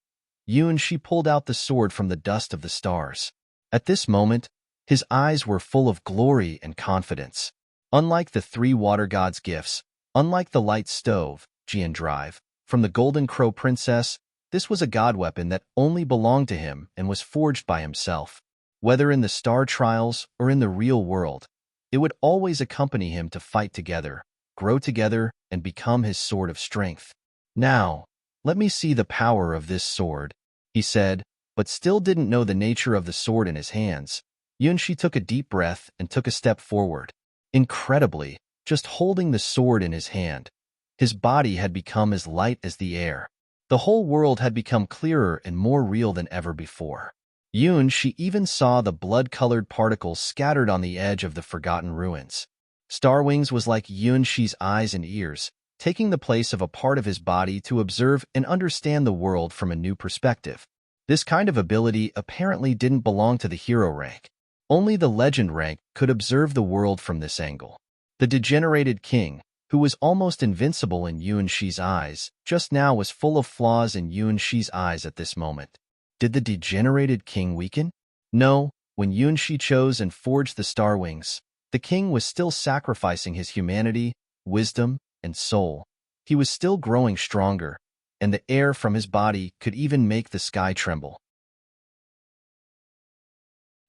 Yunshi pulled out the sword from the dust of the stars. At this moment, his eyes were full of glory and confidence. Unlike the three water gods' gifts, unlike the light stove, Jian Drive, from the Golden Crow Princess, this was a god weapon that only belonged to him and was forged by himself. Whether in the star trials or in the real world, it would always accompany him to fight together, grow together, and become his sword of strength. Now, let me see the power of this sword, he said, but still didn't know the nature of the sword in his hands. Yunshi took a deep breath and took a step forward. Incredibly, just holding the sword in his hand, his body had become as light as the air. The whole world had become clearer and more real than ever before. Yunshi even saw the blood-colored particles scattered on the edge of the forgotten ruins. Star Wings was like Yunshi's eyes and ears, taking the place of a part of his body to observe and understand the world from a new perspective. This kind of ability apparently didn't belong to the hero rank. Only the legend rank could observe the world from this angle. The degenerated king, who was almost invincible in Yunshi's eyes, just now was full of flaws in Yunshi's eyes at this moment. Did the degenerated king weaken? No, when Yunshi chose and forged the Star Wings, the king was still sacrificing his humanity, wisdom, and soul. He was still growing stronger, and the air from his body could even make the sky tremble.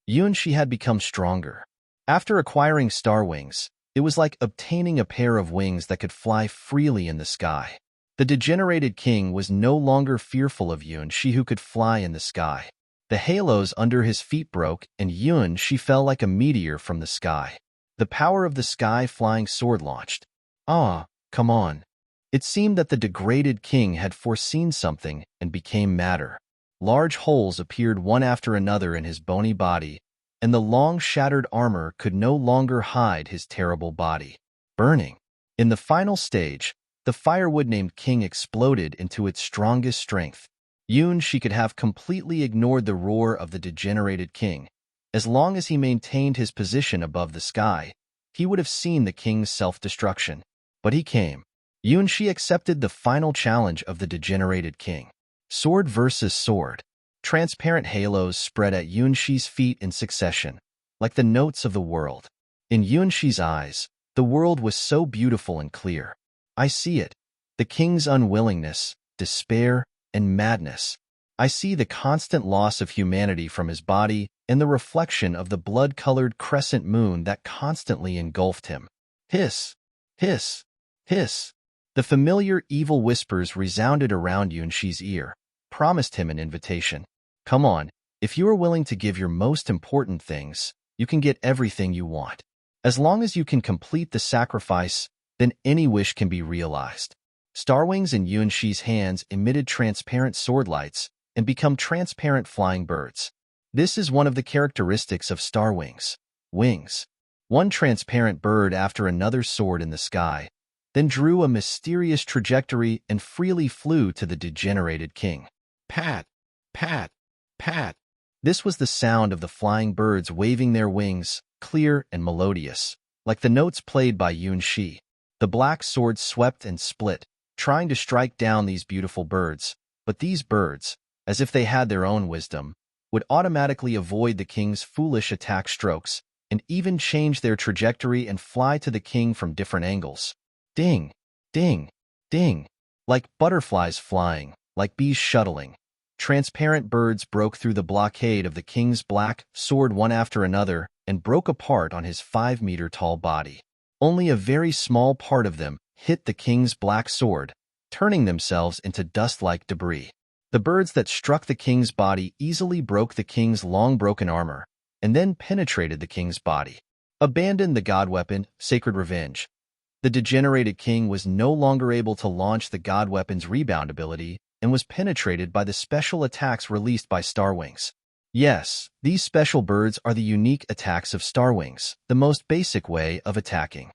Yunshi had become stronger. After acquiring Star Wings, it was like obtaining a pair of wings that could fly freely in the sky. The degenerated king was no longer fearful of Yunshi, who could fly in the sky. The halos under his feet broke, and Yunshi fell like a meteor from the sky. The power of the sky-flying sword launched. Ah, come on. It seemed that the degraded king had foreseen something and became madder. Large holes appeared one after another in his bony body, and the long shattered armor could no longer hide his terrible body. Burning. In the final stage, the firewood named King exploded into its strongest strength. Yunshi could have completely ignored the roar of the degenerated king. As long as he maintained his position above the sky, he would have seen the king's self-destruction. But he came. Yunshi accepted the final challenge of the degenerated king. Sword versus sword. Transparent halos spread at Yunshi's feet in succession, like the notes of the world. In Yunshi's eyes, the world was so beautiful and clear. I see it. The king's unwillingness, despair, and madness. I see the constant loss of humanity from his body and the reflection of the blood-colored crescent moon that constantly engulfed him. Hiss! Hiss! Hiss! The familiar evil whispers resounded around Yunshi's ear, promised him an invitation. Come on, if you are willing to give your most important things, you can get everything you want. As long as you can complete the sacrifice, then any wish can be realized. Star Wings in Yunshi's hands emitted transparent sword lights and become transparent flying birds. This is one of the characteristics of Star Wings. Wings. One transparent bird after another soared in the sky, then drew a mysterious trajectory and freely flew to the degenerated king. Pat! Pat! Pat! This was the sound of the flying birds waving their wings, clear and melodious, like the notes played by Yunshi. The black sword swept and split, trying to strike down these beautiful birds, but these birds, as if they had their own wisdom, would automatically avoid the king's foolish attack strokes and even change their trajectory and fly to the king from different angles. Ding! Ding! Ding! Like butterflies flying, like bees shuttling, transparent birds broke through the blockade of the king's black sword one after another and broke apart on his 5-meter-tall body. Only a very small part of them hit the king's black sword, turning themselves into dust-like debris. The birds that struck the king's body easily broke the king's long-broken armor, and then penetrated the king's body. Abandoned the god weapon, Sacred Revenge. The degenerated king was no longer able to launch the god weapon's rebound ability and was penetrated by the special attacks released by Starwings. Yes, these special birds are the unique attacks of Starwings, the most basic way of attacking.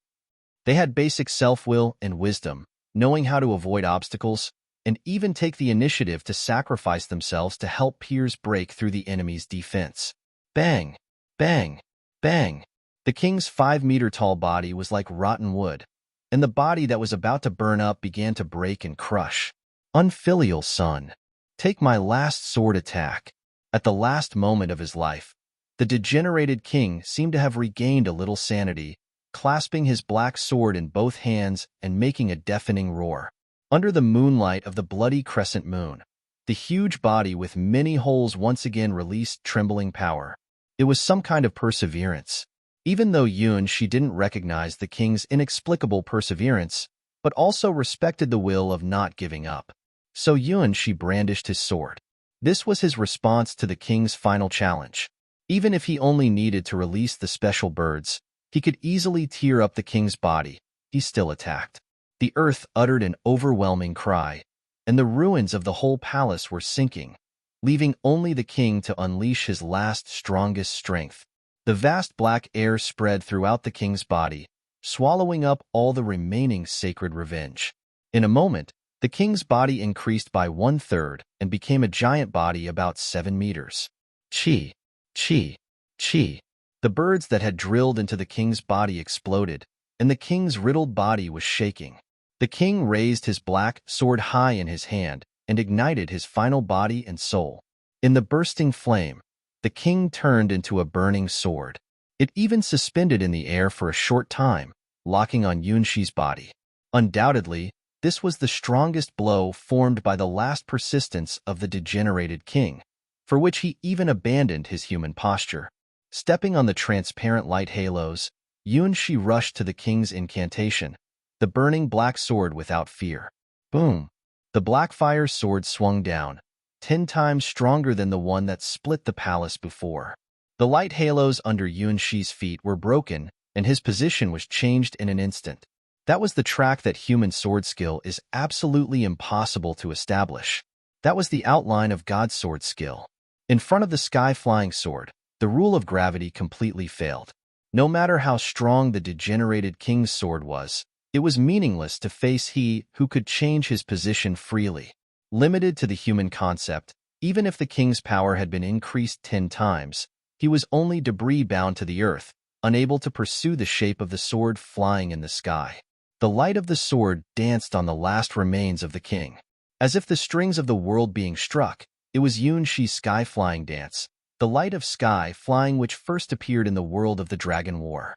They had basic self-will and wisdom, knowing how to avoid obstacles, and even take the initiative to sacrifice themselves to help peers break through the enemy's defense. Bang! Bang! Bang! The king's 5-meter-tall body was like rotten wood, and the body that was about to burn up began to break and crush. Unfilial son, take my last sword attack. At the last moment of his life, the degenerated king seemed to have regained a little sanity, clasping his black sword in both hands and making a deafening roar. Under the moonlight of the bloody crescent moon, the huge body with many holes once again released trembling power. It was some kind of perseverance. Even though she didn't recognize the king's inexplicable perseverance, but also respected the will of not giving up. So she brandished his sword. This was his response to the king's final challenge. Even if he only needed to release the special birds, he could easily tear up the king's body. He still attacked. The earth uttered an overwhelming cry, and the ruins of the whole palace were sinking, leaving only the king to unleash his last strongest strength. The vast black air spread throughout the king's body, swallowing up all the remaining sacred revenge. In a moment, the king's body increased by 1/3 and became a giant body about 7 meters. Chi, chi, chi. The birds that had drilled into the king's body exploded, and the king's riddled body was shaking. The king raised his black sword high in his hand and ignited his final body and soul. In the bursting flame, the king turned into a burning sword. It even suspended in the air for a short time, locking on Yunshi's body. Undoubtedly, this was the strongest blow formed by the last persistence of the degenerated king, for which he even abandoned his human posture. Stepping on the transparent light halos, Yunshi rushed to the king's incantation, the burning black sword without fear. Boom! The black fire sword swung down, 10 times stronger than the one that split the palace before. The light halos under Yunshi's feet were broken, and his position was changed in an instant. That was the track that human sword skill is absolutely impossible to establish. That was the outline of God's sword skill. In front of the sky-flying sword, the rule of gravity completely failed. No matter how strong the degenerated king's sword was, it was meaningless to face he who could change his position freely. Limited to the human concept, even if the king's power had been increased 10 times, he was only debris bound to the earth, unable to pursue the shape of the sword flying in the sky. The light of the sword danced on the last remains of the king. As if the strings of the world being struck, it was Yunshi's sky-flying dance, the light of sky flying which first appeared in the world of the Dragon War.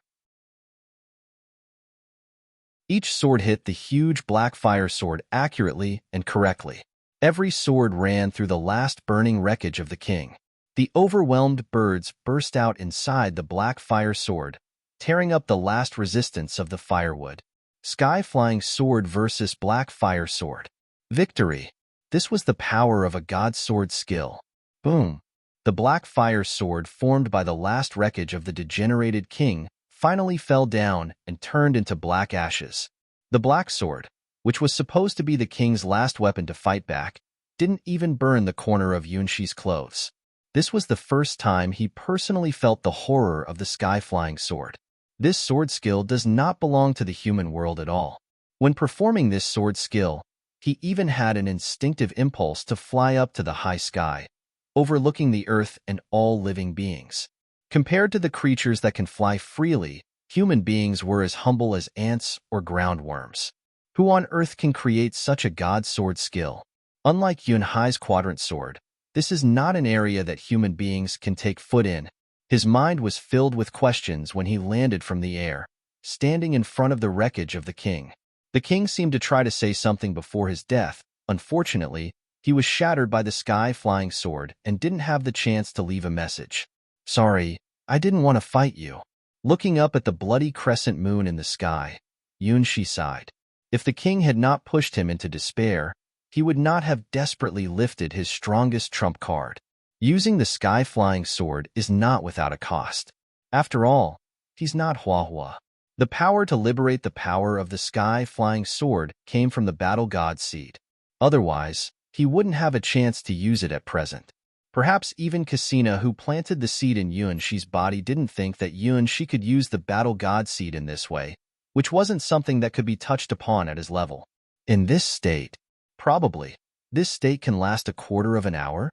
Each sword hit the huge black fire sword accurately and correctly. Every sword ran through the last burning wreckage of the king. The overwhelmed birds burst out inside the black fire sword, tearing up the last resistance of the firewood. Sky-flying sword versus black fire sword. Victory! This was the power of a god sword skill. Boom! The black fire sword formed by the last wreckage of the degenerated king finally fell down and turned into black ashes. The black sword, which was supposed to be the king's last weapon to fight back, didn't even burn the corner of Yunshi's clothes. This was the first time he personally felt the horror of the sky-flying sword. This sword skill does not belong to the human world at all. When performing this sword skill, he even had an instinctive impulse to fly up to the high sky, overlooking the earth and all living beings. Compared to the creatures that can fly freely, human beings were as humble as ants or ground worms. Who on earth can create such a god sword skill? Unlike Yunhai's quadrant sword, this is not an area that human beings can take foot in. His mind was filled with questions when he landed from the air, standing in front of the wreckage of the king. The king seemed to try to say something before his death. Unfortunately, he was shattered by the sky-flying sword and didn't have the chance to leave a message. Sorry, I didn't want to fight you. Looking up at the bloody crescent moon in the sky, Yunshi sighed. If the king had not pushed him into despair, he would not have desperately lifted his strongest trump card. Using the sky-flying sword is not without a cost. After all, he's not Hua. The power to liberate the power of the sky-flying sword came from the battle god seed. Otherwise, he wouldn't have a chance to use it at present. Perhaps even Cassina, who planted the seed in Yuan-Shi's body, didn't think that Yuan-Shi could use the battle god seed in this way, which wasn't something that could be touched upon at his level. In this state, probably, this state can last a quarter of an hour?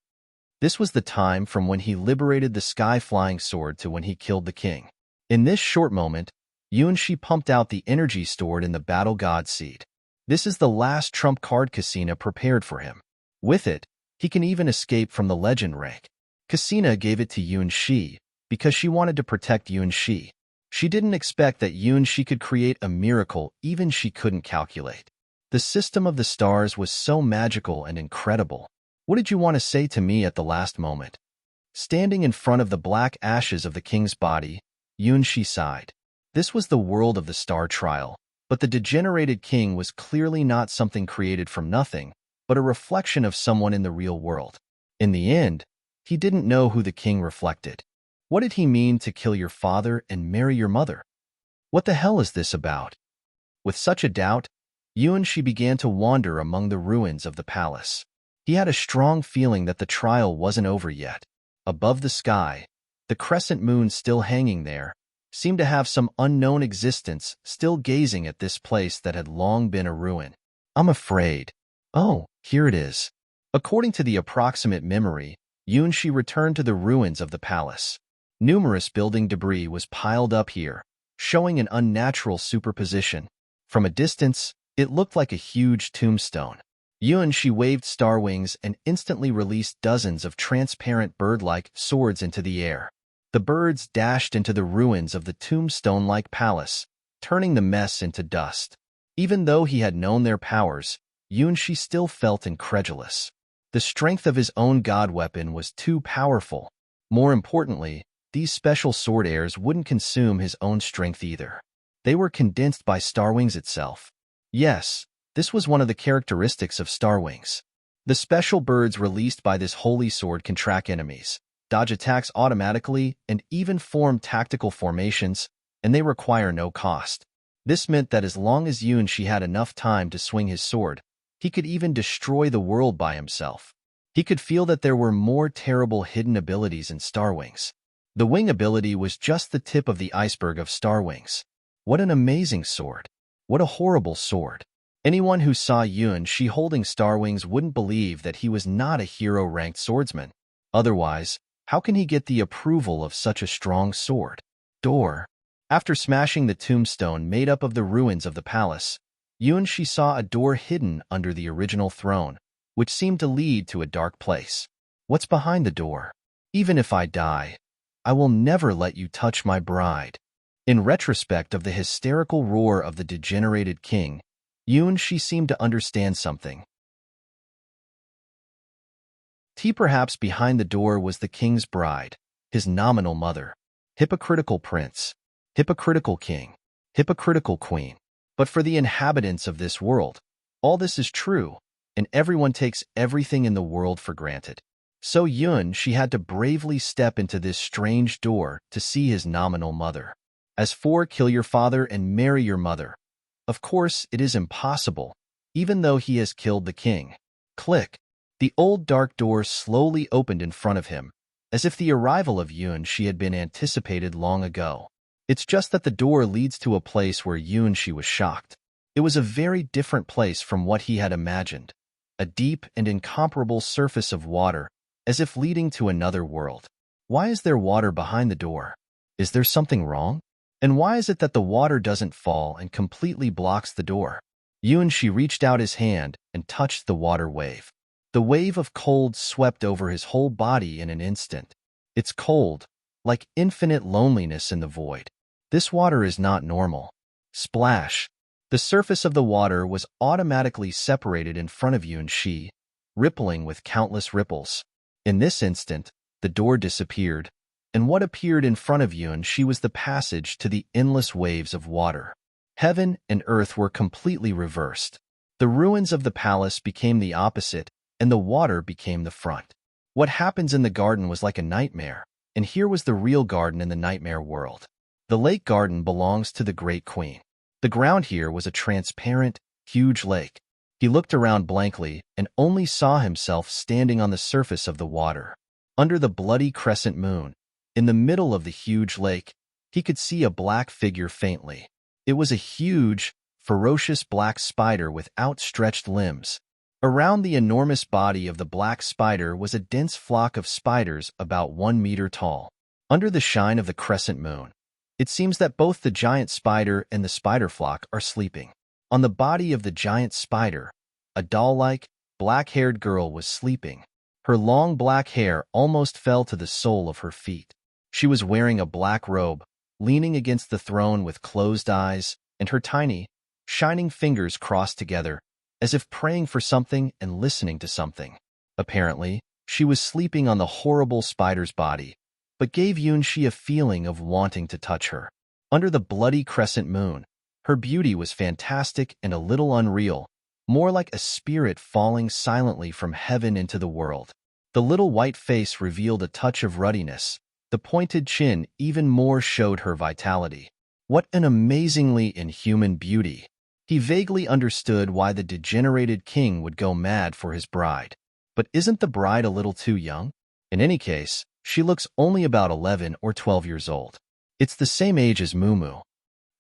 This was the time from when he liberated the sky-flying sword to when he killed the king. In this short moment, Yuan-Shi pumped out the energy stored in the battle god seed. This is the last trump card Cassina prepared for him. With it, he can even escape from the legend rank. Cassina gave it to Yuan-Shi because she wanted to protect Yuan-Shi. She didn't expect that Yuan-Shi could create a miracle even she couldn't calculate. The system of the stars was so magical and incredible. What did you want to say to me at the last moment? Standing in front of the black ashes of the king's body, Yuan-Shi sighed. This was the world of the star trial, but the degenerated king was clearly not something created from nothing, but a reflection of someone in the real world. In the end, he didn't know who the king reflected. What did he mean to kill your father and marry your mother? What the hell is this about? With such a doubt, Yuan-Shi began to wander among the ruins of the palace. He had a strong feeling that the trial wasn't over yet. Above the sky, the crescent moon still hanging there, seemed to have some unknown existence still gazing at this place that had long been a ruin. I'm afraid. Oh, here it is. According to the approximate memory, Yuan-Shi returned to the ruins of the palace. Numerous building debris was piled up here, showing an unnatural superposition. From a distance, it looked like a huge tombstone. Yuan-Shi waved star wings and instantly released dozens of transparent bird-like swords into the air. The birds dashed into the ruins of the tombstone-like palace, turning the mess into dust. Even though he had known their powers, Yuan-Shi still felt incredulous. The strength of his own god weapon was too powerful. More importantly, these special sword airs wouldn't consume his own strength either. They were condensed by Star Wings itself. Yes, this was one of the characteristics of Star Wings. The special birds released by this holy sword can track enemies, dodge attacks automatically, and even form tactical formations, and they require no cost. This meant that as long as Yuan-Shi had enough time to swing his sword, he could even destroy the world by himself. He could feel that there were more terrible hidden abilities in Star Wings. The wing ability was just the tip of the iceberg of Star Wings. What an amazing sword. What a horrible sword. Anyone who saw Yuan-Shi holding Star Wings wouldn't believe that he was not a hero-ranked swordsman. Otherwise, how can he get the approval of such a strong sword? Door. After smashing the tombstone made up of the ruins of the palace, Yuan-Shi saw a door hidden under the original throne, which seemed to lead to a dark place. What's behind the door? Even if I die, I will never let you touch my bride. In retrospect of the hysterical roar of the degenerated king, Yuan-Shi seemed to understand something. Perhaps behind the door was the king's bride, his nominal mother. Hypocritical prince, hypocritical king, hypocritical queen. But for the inhabitants of this world, all this is true, and everyone takes everything in the world for granted. So Yuan-Shi had to bravely step into this strange door to see his nominal mother. As for kill your father and marry your mother, of course it is impossible, even though he has killed the king. Click. The old dark door slowly opened in front of him, as if the arrival of Yuan-Shi had been anticipated long ago. It's just that the door leads to a place where Yuan-Shi was shocked. It was a very different place from what he had imagined. A deep and incomparable surface of water, as if leading to another world. Why is there water behind the door? Is there something wrong? And why is it that the water doesn't fall and completely blocks the door? Yuan-Shi reached out his hand and touched the water wave. The wave of cold swept over his whole body in an instant. It's cold, like infinite loneliness in the void. This water is not normal. Splash. The surface of the water was automatically separated in front of Yuan-Shi, rippling with countless ripples. In this instant, the door disappeared, and what appeared in front of Yuan-Shi was the passage to the endless waves of water. Heaven and earth were completely reversed. The ruins of the palace became the opposite, and the water became the front. What happens in the garden was like a nightmare, and here was the real garden in the nightmare world. The lake garden belongs to the Great Queen. The ground here was a transparent, huge lake. He looked around blankly and only saw himself standing on the surface of the water. Under the bloody crescent moon, in the middle of the huge lake, he could see a black figure faintly. It was a huge, ferocious black spider with outstretched limbs. Around the enormous body of the black spider was a dense flock of spiders about 1 meter tall. Under the shine of the crescent moon, it seems that both the giant spider and the spider flock are sleeping. On the body of the giant spider, a doll-like, black-haired girl was sleeping. Her long black hair almost fell to the sole of her feet. She was wearing a black robe, leaning against the throne with closed eyes, and her tiny, shining fingers crossed together, as if praying for something and listening to something. Apparently, she was sleeping on the horrible spider's body, but gave Yunxi a feeling of wanting to touch her. Under the bloody crescent moon, her beauty was fantastic and a little unreal, more like a spirit falling silently from heaven into the world. The little white face revealed a touch of ruddiness. The pointed chin even more showed her vitality. What an amazingly inhuman beauty! He vaguely understood why the degenerated king would go mad for his bride. But isn't the bride a little too young? In any case, she looks only about 11 or 12 years old. It's the same age as Mumu.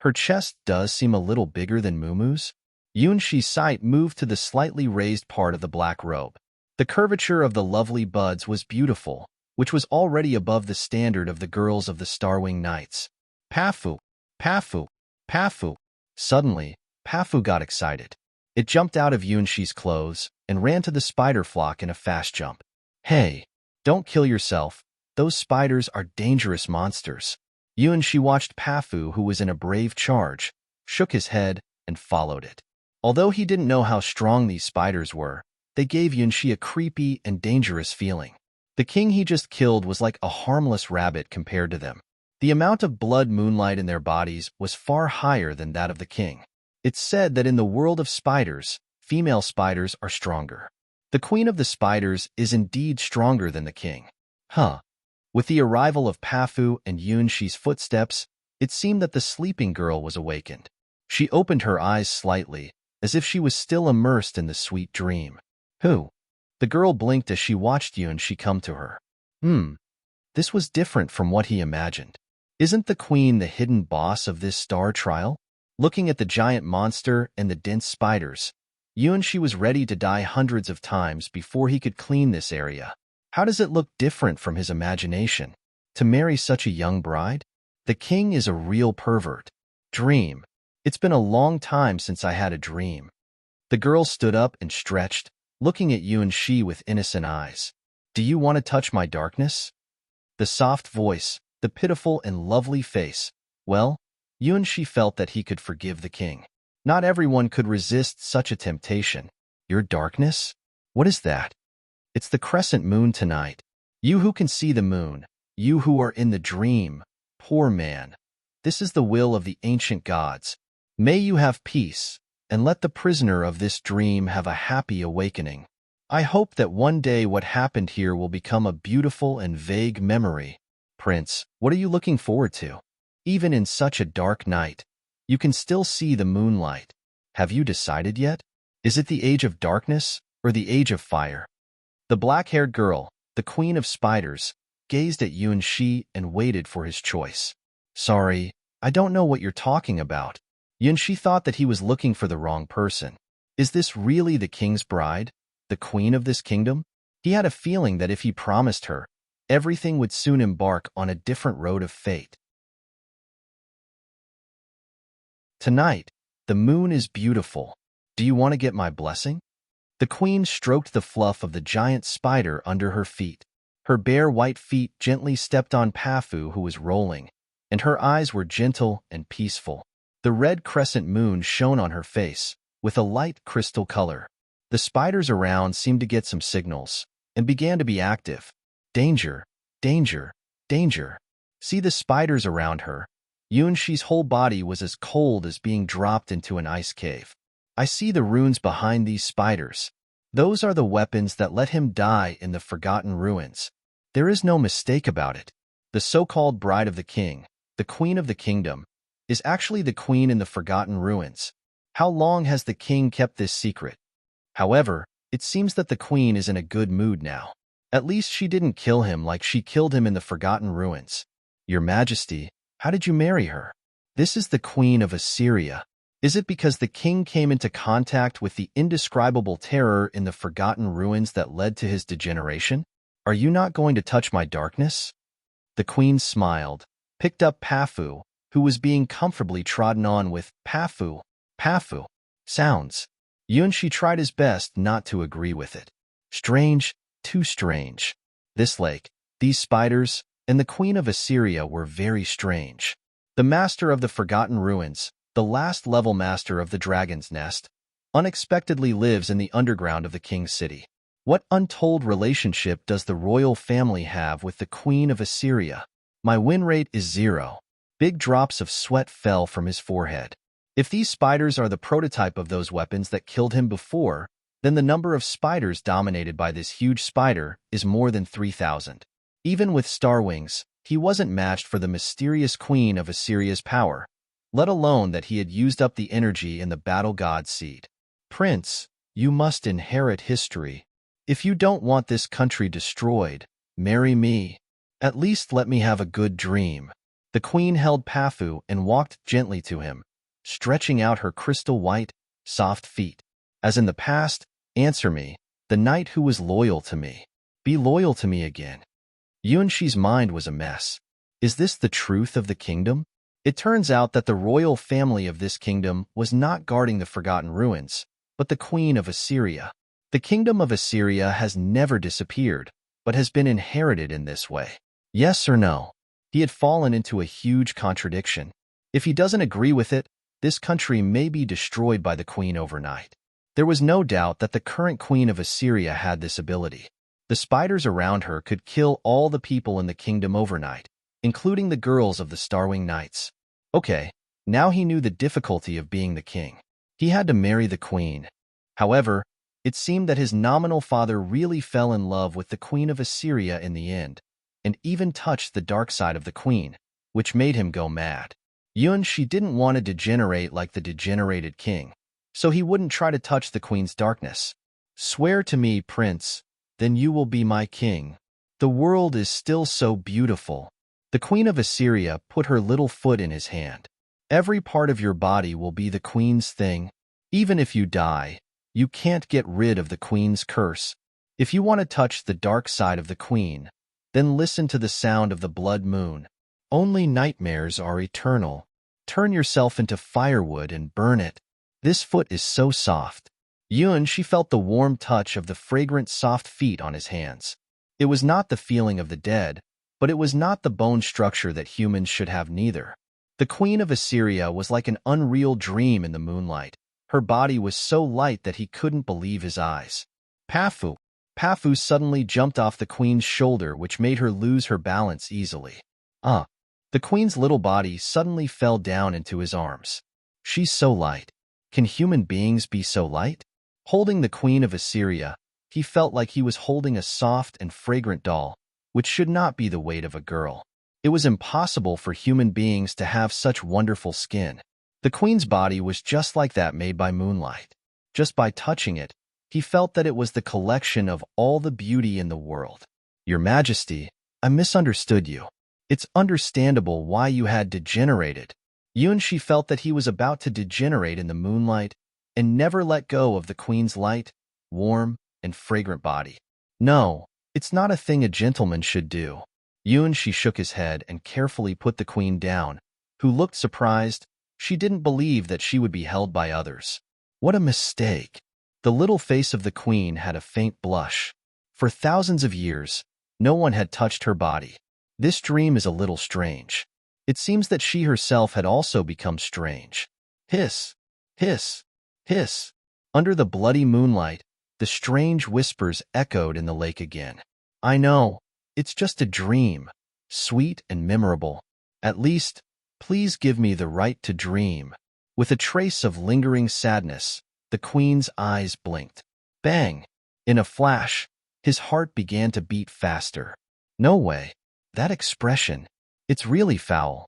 Her chest does seem a little bigger than Mumu's. Yunxi's sight moved to the slightly raised part of the black robe. The curvature of the lovely buds was beautiful, which was already above the standard of the girls of the Starwing Knights. Pafu! Pafu! Pafu! Suddenly, Pafu got excited. It jumped out of Yunxi's clothes and ran to the spider flock in a fast jump. Hey, don't kill yourself. Those spiders are dangerous monsters. Yunxi watched Pafu, who was in a brave charge, shook his head, and followed it. Although he didn't know how strong these spiders were, they gave Yunxi a creepy and dangerous feeling. The king he just killed was like a harmless rabbit compared to them. The amount of blood moonlight in their bodies was far higher than that of the king. It's said that in the world of spiders, female spiders are stronger. The queen of the spiders is indeed stronger than the king. Huh. With the arrival of Pafu and Yunxi's footsteps, it seemed that the sleeping girl was awakened. She opened her eyes slightly, as if she was still immersed in the sweet dream. Who? The girl blinked as she watched Yunxi come to her. This was different from what he imagined. Isn't the queen the hidden boss of this star trial? Looking at the giant monster and the dense spiders, Yunxi was ready to die hundreds of times before he could clean this area. How does it look different from his imagination? To marry such a young bride? The king is a real pervert. Dream. It's been a long time since I had a dream. The girl stood up and stretched, looking at Yunxi with innocent eyes. Do you want to touch my darkness? The soft voice, the pitiful and lovely face. Well, Yunxi felt that he could forgive the king. Not everyone could resist such a temptation. Your darkness? What is that? It's the crescent moon tonight. You who can see the moon, you who are in the dream, poor man. This is the will of the ancient gods. May you have peace, and let the prisoner of this dream have a happy awakening. I hope that one day what happened here will become a beautiful and vague memory. Prince, what are you looking forward to? Even in such a dark night, you can still see the moonlight. Have you decided yet? Is it the age of darkness or the age of fire? The black-haired girl, the queen of spiders, gazed at Yunxi and waited for his choice. Sorry, I don't know what you're talking about. Yunxi thought that he was looking for the wrong person. Is this really the king's bride, the queen of this kingdom? He had a feeling that if he promised her, everything would soon embark on a different road of fate. Tonight, the moon is beautiful. Do you want to get my blessing? The queen stroked the fluff of the giant spider under her feet. Her bare white feet gently stepped on Pafu, who was rolling, and her eyes were gentle and peaceful. The red crescent moon shone on her face, with a light crystal color. The spiders around seemed to get some signals, and began to be active. Danger, danger, danger. See the spiders around her. Yunxi's whole body was as cold as being dropped into an ice cave. I see the runes behind these spiders. Those are the weapons that let him die in the forgotten ruins. There is no mistake about it. The so-called bride of the king, the queen of the kingdom, is actually the queen in the forgotten ruins. How long has the king kept this secret? However, it seems that the queen is in a good mood now. At least she didn't kill him like she killed him in the forgotten ruins. Your Majesty, how did you marry her? This is the queen of Assyria. Is it because the king came into contact with the indescribable terror in the forgotten ruins that led to his degeneration? Are you not going to touch my darkness? The queen smiled, picked up Pafu, who was being comfortably trodden on with Pafu, Pafu sounds. Yunshi tried his best not to agree with it. Strange, too strange. This lake, these spiders, and the queen of Assyria were very strange. The master of the forgotten ruins, the last level master of the dragon's nest, unexpectedly lives in the underground of the king's city. What untold relationship does the royal family have with the queen of Assyria? My win rate is 0. Big drops of sweat fell from his forehead. If these spiders are the prototype of those weapons that killed him before, then the number of spiders dominated by this huge spider is more than 3,000. Even with star wings, he wasn't matched for the mysterious queen of Assyria's power, let alone that he had used up the energy in the battle god seed. Prince, you must inherit history. If you don't want this country destroyed, marry me. At least let me have a good dream. The queen held Pafu and walked gently to him, stretching out her crystal-white, soft feet. As in the past, answer me, the knight who was loyal to me. Be loyal to me again. Yunshi's mind was a mess. Is this the truth of the kingdom? It turns out that the royal family of this kingdom was not guarding the forgotten ruins, but the queen of Assyria. The kingdom of Assyria has never disappeared, but has been inherited in this way. Yes or no? He had fallen into a huge contradiction. If he doesn't agree with it, this country may be destroyed by the queen overnight. There was no doubt that the current queen of Assyria had this ability. The spiders around her could kill all the people in the kingdom overnight, including the girls of the Starwing Knights. Okay, now he knew the difficulty of being the king. He had to marry the queen. However, it seemed that his nominal father really fell in love with the queen of Assyria in the end, and even touched the dark side of the queen, which made him go mad. Yunshi didn't want to degenerate like the degenerated king, so he wouldn't try to touch the queen's darkness. Swear to me, prince, then you will be my king. The world is still so beautiful. The queen of Assyria put her little foot in his hand. Every part of your body will be the queen's thing. Even if you die, you can't get rid of the queen's curse. If you want to touch the dark side of the queen, then listen to the sound of the blood moon. Only nightmares are eternal. Turn yourself into firewood and burn it. This foot is so soft. She felt the warm touch of the fragrant soft feet on his hands. It was not the feeling of the dead, but it was not the bone structure that humans should have neither. The queen of Assyria was like an unreal dream in the moonlight. Her body was so light that he couldn't believe his eyes. Pafu suddenly jumped off the queen's shoulder, which made her lose her balance easily. The queen's little body suddenly fell down into his arms. She's so light. Can human beings be so light? Holding the queen of Assyria, he felt like he was holding a soft and fragrant doll, which should not be the weight of a girl. It was impossible for human beings to have such wonderful skin. The queen's body was just like that, made by moonlight. Just by touching it, he felt that it was the collection of all the beauty in the world. Your Majesty, I misunderstood you. It's understandable why you had degenerated. Yunshi felt that he was about to degenerate in the moonlight and never let go of the queen's light, warm, and fragrant body. No, it's not a thing a gentleman should do. Yunshi shook his head and carefully put the queen down, who looked surprised. She didn't believe that she would be held by others. What a mistake! The little face of the queen had a faint blush. For thousands of years, no one had touched her body. This dream is a little strange. It seems that she herself had also become strange. Hiss, hiss, hiss. Under the bloody moonlight, the strange whispers echoed in the lake again. I know, it's just a dream, sweet and memorable. At least, please give me the right to dream. With a trace of lingering sadness, the queen's eyes blinked. Bang! In a flash, his heart began to beat faster. No way. That expression. It's really foul.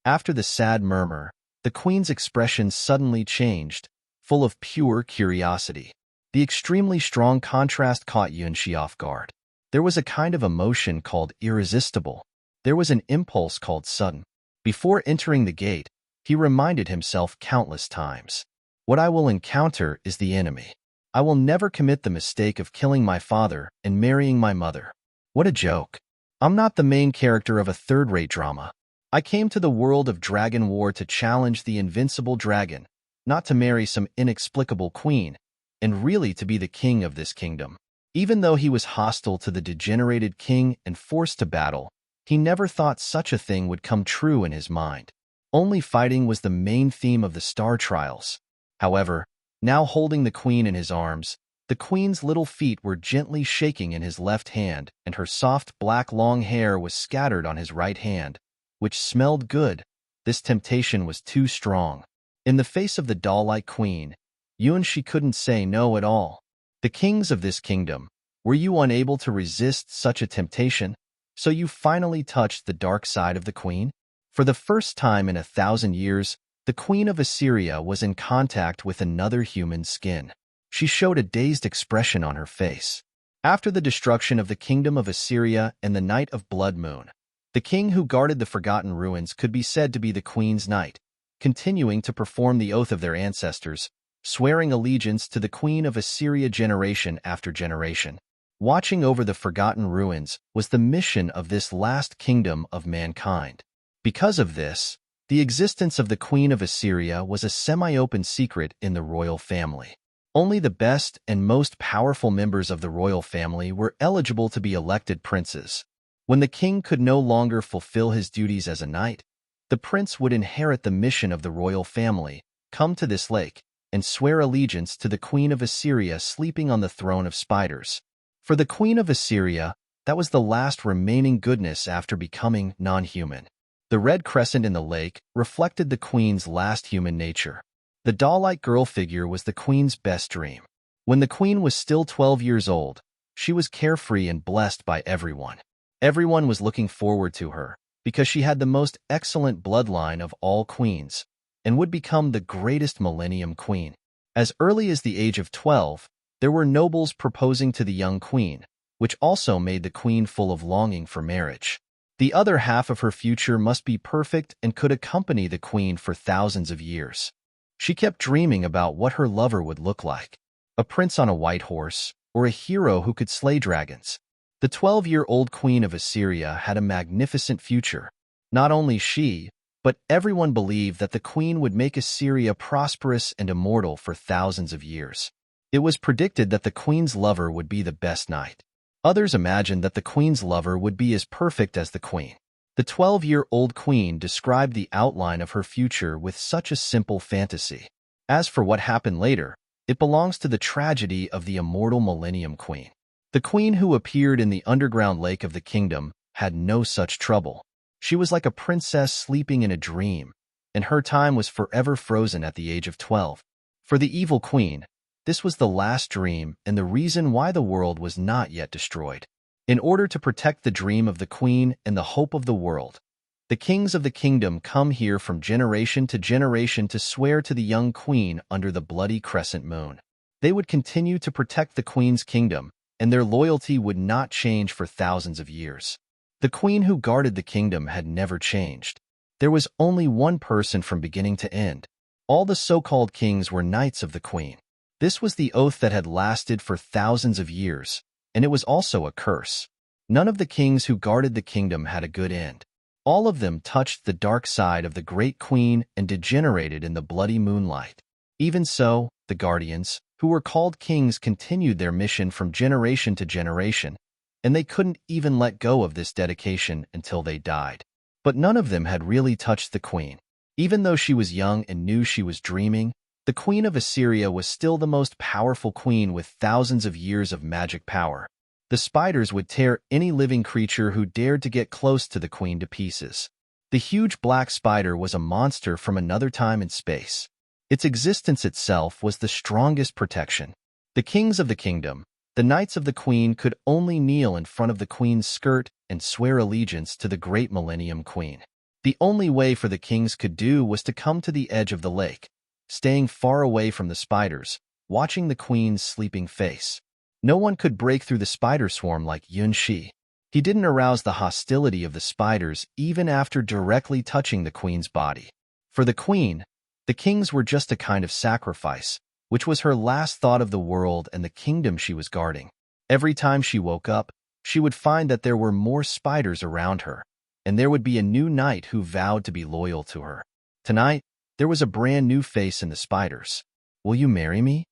After the sad murmur, the queen's expression suddenly changed, full of pure curiosity. The extremely strong contrast caught Yunxi off guard. There was a kind of emotion called irresistible. There was an impulse called sudden. Before entering the gate, he reminded himself countless times. What I will encounter is the enemy. I will never commit the mistake of killing my father and marrying my mother. What a joke. I'm not the main character of a third-rate drama. I came to the world of Dragon War to challenge the invincible dragon, not to marry some inexplicable queen, and really to be the king of this kingdom. Even though he was hostile to the degenerated king and forced to battle, he never thought such a thing would come true in his mind. Only fighting was the main theme of the Star Trials. However, now holding the queen in his arms, the queen's little feet were gently shaking in his left hand, and her soft black long hair was scattered on his right hand, which smelled good. This temptation was too strong. In the face of the doll-like queen, Yunxi couldn't say no at all. The kings of this kingdom, were you unable to resist such a temptation? So you finally touched the dark side of the queen? For the first time in 1,000 years, the queen of Assyria was in contact with another human skin. She showed a dazed expression on her face. After the destruction of the kingdom of Assyria and the night of blood moon, the king who guarded the forgotten ruins could be said to be the queen's knight, continuing to perform the oath of their ancestors, swearing allegiance to the queen of Assyria generation after generation. Watching over the forgotten ruins was the mission of this last kingdom of mankind. Because of this, the existence of the queen of Assyria was a semi-open secret in the royal family. Only the best and most powerful members of the royal family were eligible to be elected princes. When the king could no longer fulfill his duties as a knight, the prince would inherit the mission of the royal family, come to this lake, and swear allegiance to the queen of Assyria sleeping on the throne of spiders. For the queen of Assyria, that was the last remaining goodness after becoming non-human. The red crescent in the lake reflected the queen's last human nature. The doll-like girl figure was the queen's best dream. When the queen was still 12 years old, she was carefree and blessed by everyone. Everyone was looking forward to her, because she had the most excellent bloodline of all queens, and would become the greatest millennium queen. As early as the age of 12, there were nobles proposing to the young queen, which also made the queen full of longing for marriage. The other half of her future must be perfect and could accompany the queen for thousands of years. She kept dreaming about what her lover would look like. A prince on a white horse, or a hero who could slay dragons. The 12-year-old queen of Assyria had a magnificent future. Not only she, but everyone believed that the queen would make Assyria prosperous and immortal for thousands of years. It was predicted that the queen's lover would be the best knight. Others imagined that the queen's lover would be as perfect as the queen. The 12-year-old queen described the outline of her future with such a simple fantasy. As for what happened later, it belongs to the tragedy of the immortal Millennium Queen. The queen who appeared in the underground lake of the kingdom had no such trouble. She was like a princess sleeping in a dream, and her time was forever frozen at the age of 12. For the evil queen, this was the last dream and the reason why the world was not yet destroyed. In order to protect the dream of the queen and the hope of the world, the kings of the kingdom come here from generation to generation to swear to the young queen under the bloody crescent moon. They would continue to protect the queen's kingdom, and their loyalty would not change for thousands of years. The queen who guarded the kingdom had never changed. There was only one person from beginning to end. All the so-called kings were knights of the queen. This was the oath that had lasted for thousands of years, and it was also a curse. None of the kings who guarded the kingdom had a good end. All of them touched the dark side of the great queen and degenerated in the bloody moonlight. Even so, the guardians, who were called kings, continued their mission from generation to generation, and they couldn't even let go of this dedication until they died. But none of them had really touched the queen. Even though she was young and knew she was dreaming, the queen of Assyria was still the most powerful queen with thousands of years of magic power. The spiders would tear any living creature who dared to get close to the queen to pieces. The huge black spider was a monster from another time and space. Its existence itself was the strongest protection. The kings of the kingdom, the knights of the queen, could only kneel in front of the queen's skirt and swear allegiance to the great Millennium Queen. The only way for the kings could do was to come to the edge of the lake, staying far away from the spiders, watching the queen's sleeping face. No one could break through the spider swarm like Yunshi. He didn't arouse the hostility of the spiders even after directly touching the queen's body. For the queen, the kings were just a kind of sacrifice, which was her last thought of the world and the kingdom she was guarding. Every time she woke up, she would find that there were more spiders around her, and there would be a new knight who vowed to be loyal to her. Tonight, there was a brand new face in the spiders. "Will you marry me?"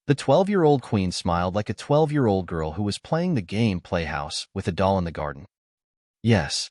The 12-year-old queen smiled like a 12-year-old girl who was playing the game Playhouse with a doll in the garden. "Yes."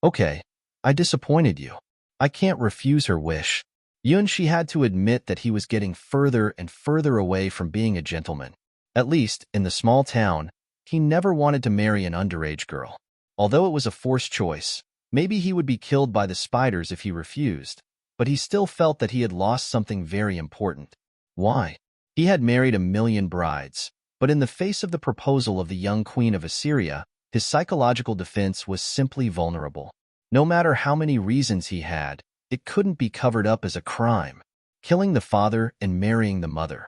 "Okay, I disappointed you. I can't refuse her wish." Yunshi had to admit that he was getting further and further away from being a gentleman. At least, in the small town, he never wanted to marry an underage girl. Although it was a forced choice, maybe he would be killed by the spiders if he refused, but he still felt that he had lost something very important. Why? He had married 1,000,000 brides, but in the face of the proposal of the young queen of Assyria, his psychological defense was simply vulnerable. No matter how many reasons he had, it couldn't be covered up as a crime. Killing the father and marrying the mother.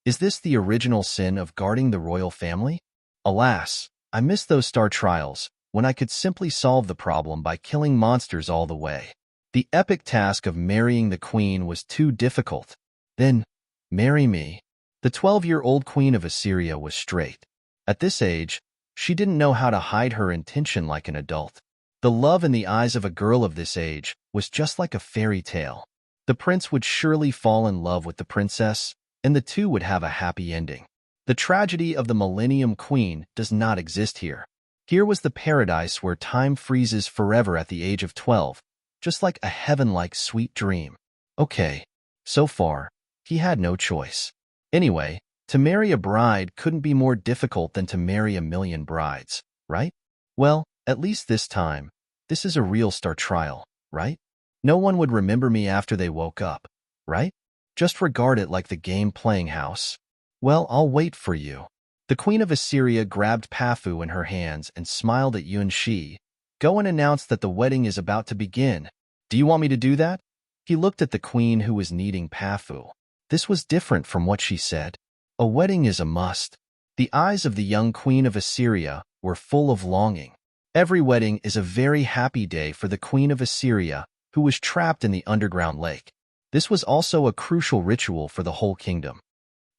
Is this the original sin of guarding the royal family? Alas, I miss those star trials, when I could simply solve the problem by killing monsters all the way. The epic task of marrying the queen was too difficult. Then, marry me. The 12-year-old queen of Assyria was straight. At this age, she didn't know how to hide her intention like an adult. The love in the eyes of a girl of this age was just like a fairy tale. The prince would surely fall in love with the princess, and the two would have a happy ending. The tragedy of the Millennium Queen does not exist here. Here was the paradise where time freezes forever at the age of 12, just like a heaven-like sweet dream. Okay, so far, he had no choice. Anyway, to marry a bride couldn't be more difficult than to marry 1,000,000 brides, right? Well, at least this time, this is a real star trial, right? No one would remember me after they woke up, right? Just regard it like the game playing house. Well, I'll wait for you. The queen of Assyria grabbed Pafu in her hands and smiled at Yunshi. Go and announce that the wedding is about to begin. Do you want me to do that? He looked at the queen who was kneading Pafu. This was different from what she said. A wedding is a must. The eyes of the young queen of Assyria were full of longing. Every wedding is a very happy day for the queen of Assyria, who was trapped in the underground lake. This was also a crucial ritual for the whole kingdom.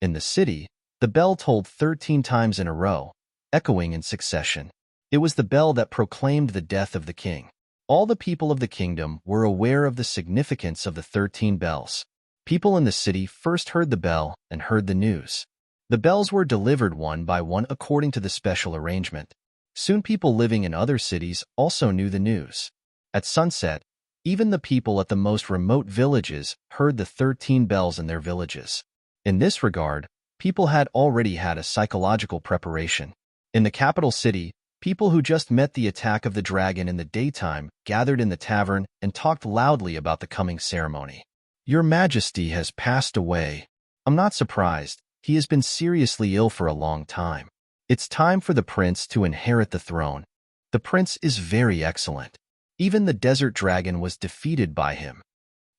In the city, the bell tolled 13 times in a row, echoing in succession. It was the bell that proclaimed the death of the king. All the people of the kingdom were aware of the significance of the 13 bells. People in the city first heard the bell and heard the news. The bells were delivered one by one according to the special arrangement. Soon people living in other cities also knew the news. At sunset, even the people at the most remote villages heard the 13 bells in their villages. In this regard, people had already had a psychological preparation. In the capital city, people who just met the attack of the dragon in the daytime gathered in the tavern and talked loudly about the coming ceremony. "Your Majesty has passed away. I'm not surprised. He has been seriously ill for a long time. It's time for the prince to inherit the throne. The prince is very excellent. Even the desert dragon was defeated by him.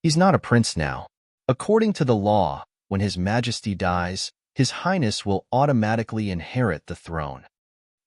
He's not a prince now. According to the law, when His Majesty dies, His Highness will automatically inherit the throne.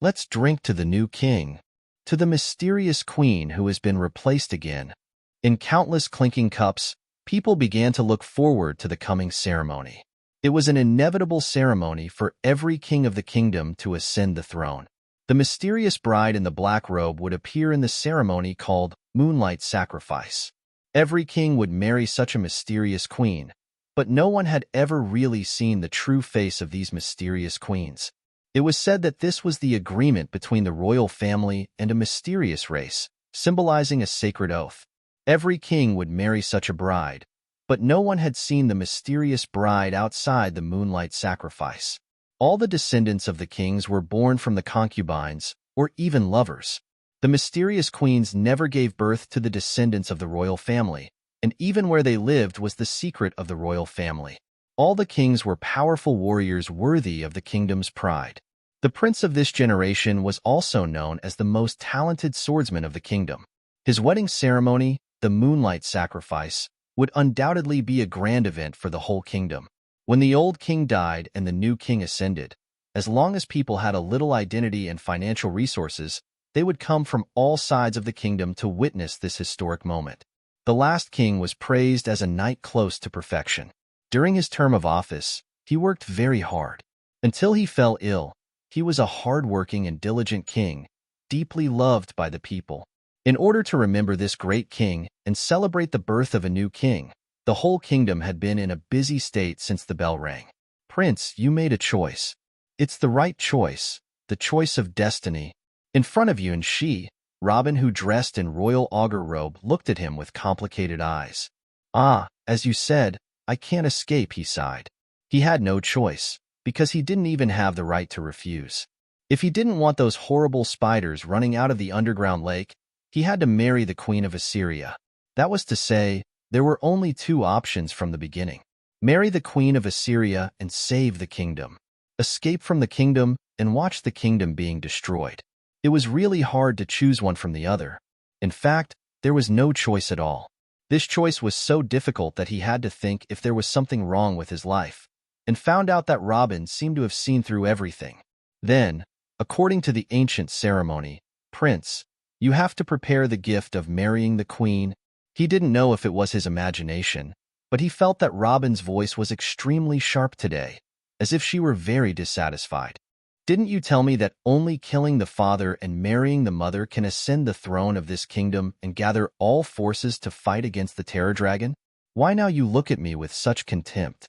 Let's drink to the new king, to the mysterious queen who has been replaced again." In countless clinking cups, people began to look forward to the coming ceremony. It was an inevitable ceremony for every king of the kingdom to ascend the throne. The mysterious bride in the black robe would appear in the ceremony called Moonlight Sacrifice. Every king would marry such a mysterious queen, but no one had ever really seen the true face of these mysterious queens. It was said that this was the agreement between the royal family and a mysterious race, symbolizing a sacred oath. Every king would marry such a bride, but no one had seen the mysterious bride outside the Moonlight Sacrifice. All the descendants of the kings were born from the concubines, or even lovers. The mysterious queens never gave birth to the descendants of the royal family, and even where they lived was the secret of the royal family. All the kings were powerful warriors worthy of the kingdom's pride. The prince of this generation was also known as the most talented swordsman of the kingdom. His wedding ceremony, the moonlight sacrifice, would undoubtedly be a grand event for the whole kingdom. When the old king died and the new king ascended, as long as people had a little identity and financial resources, they would come from all sides of the kingdom to witness this historic moment. The last king was praised as a knight close to perfection. During his term of office, he worked very hard. Until he fell ill, he was a hard-working and diligent king, deeply loved by the people. In order to remember this great king and celebrate the birth of a new king, the whole kingdom had been in a busy state since the bell rang. Prince, you made a choice. It's the right choice, the choice of destiny. In front of you and she, Robin, who dressed in royal augur robe, looked at him with complicated eyes. Ah, as you said, I can't escape, he sighed. He had no choice, because he didn't even have the right to refuse. If he didn't want those horrible spiders running out of the underground lake, he had to marry the Queen of Assyria. That was to say, there were only two options from the beginning. Marry the Queen of Assyria and save the kingdom. Escape from the kingdom and watch the kingdom being destroyed. It was really hard to choose one from the other. In fact, there was no choice at all. This choice was so difficult that he had to think if there was something wrong with his life, and found out that Robin seemed to have seen through everything. Then, according to the ancient ceremony, Prince, you have to prepare the gift of marrying the queen. He didn't know if it was his imagination, but he felt that Robin's voice was extremely sharp today, as if she were very dissatisfied. Didn't you tell me that only killing the father and marrying the mother can ascend the throne of this kingdom and gather all forces to fight against the terror dragon? Why now you look at me with such contempt?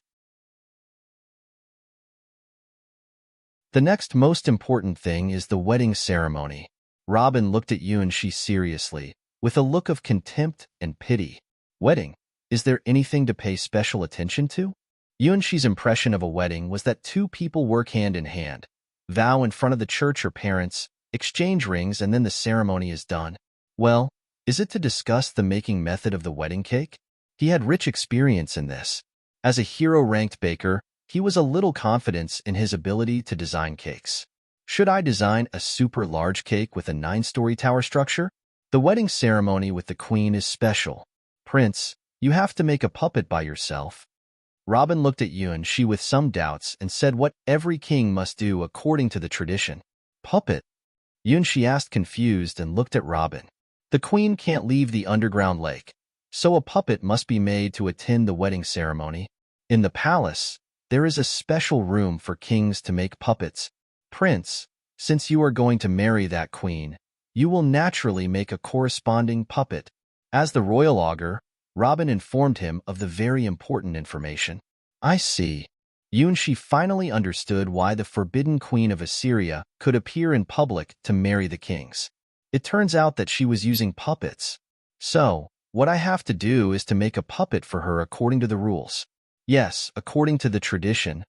The next most important thing is the wedding ceremony. Robin looked at Yuan-shi seriously, with a look of contempt and pity. Wedding? Is there anything to pay special attention to? Yuan-shi's impression of a wedding was that two people work hand in hand, vow in front of the church or parents, exchange rings, and then the ceremony is done. Well, is it to discuss the making method of the wedding cake? He had rich experience in this. As a hero-ranked baker, he was a little confident in his ability to design cakes. Should I design a super large cake with a 9-story tower structure? The wedding ceremony with the queen is special. Prince, you have to make a puppet by yourself. Robin looked at Yuan-shi with some doubts and said what every king must do according to the tradition. Puppet? Yuan-shi asked, confused, and looked at Robin. The queen can't leave the underground lake, so a puppet must be made to attend the wedding ceremony. In the palace, there is a special room for kings to make puppets. Prince, since you are going to marry that queen, you will naturally make a corresponding puppet. As the royal augur, Robin informed him of the very important information. I see. Yuan-shi finally understood why the forbidden queen of Assyria could appear in public to marry the kings. It turns out that she was using puppets. So, what I have to do is to make a puppet for her according to the rules. Yes, according to the tradition.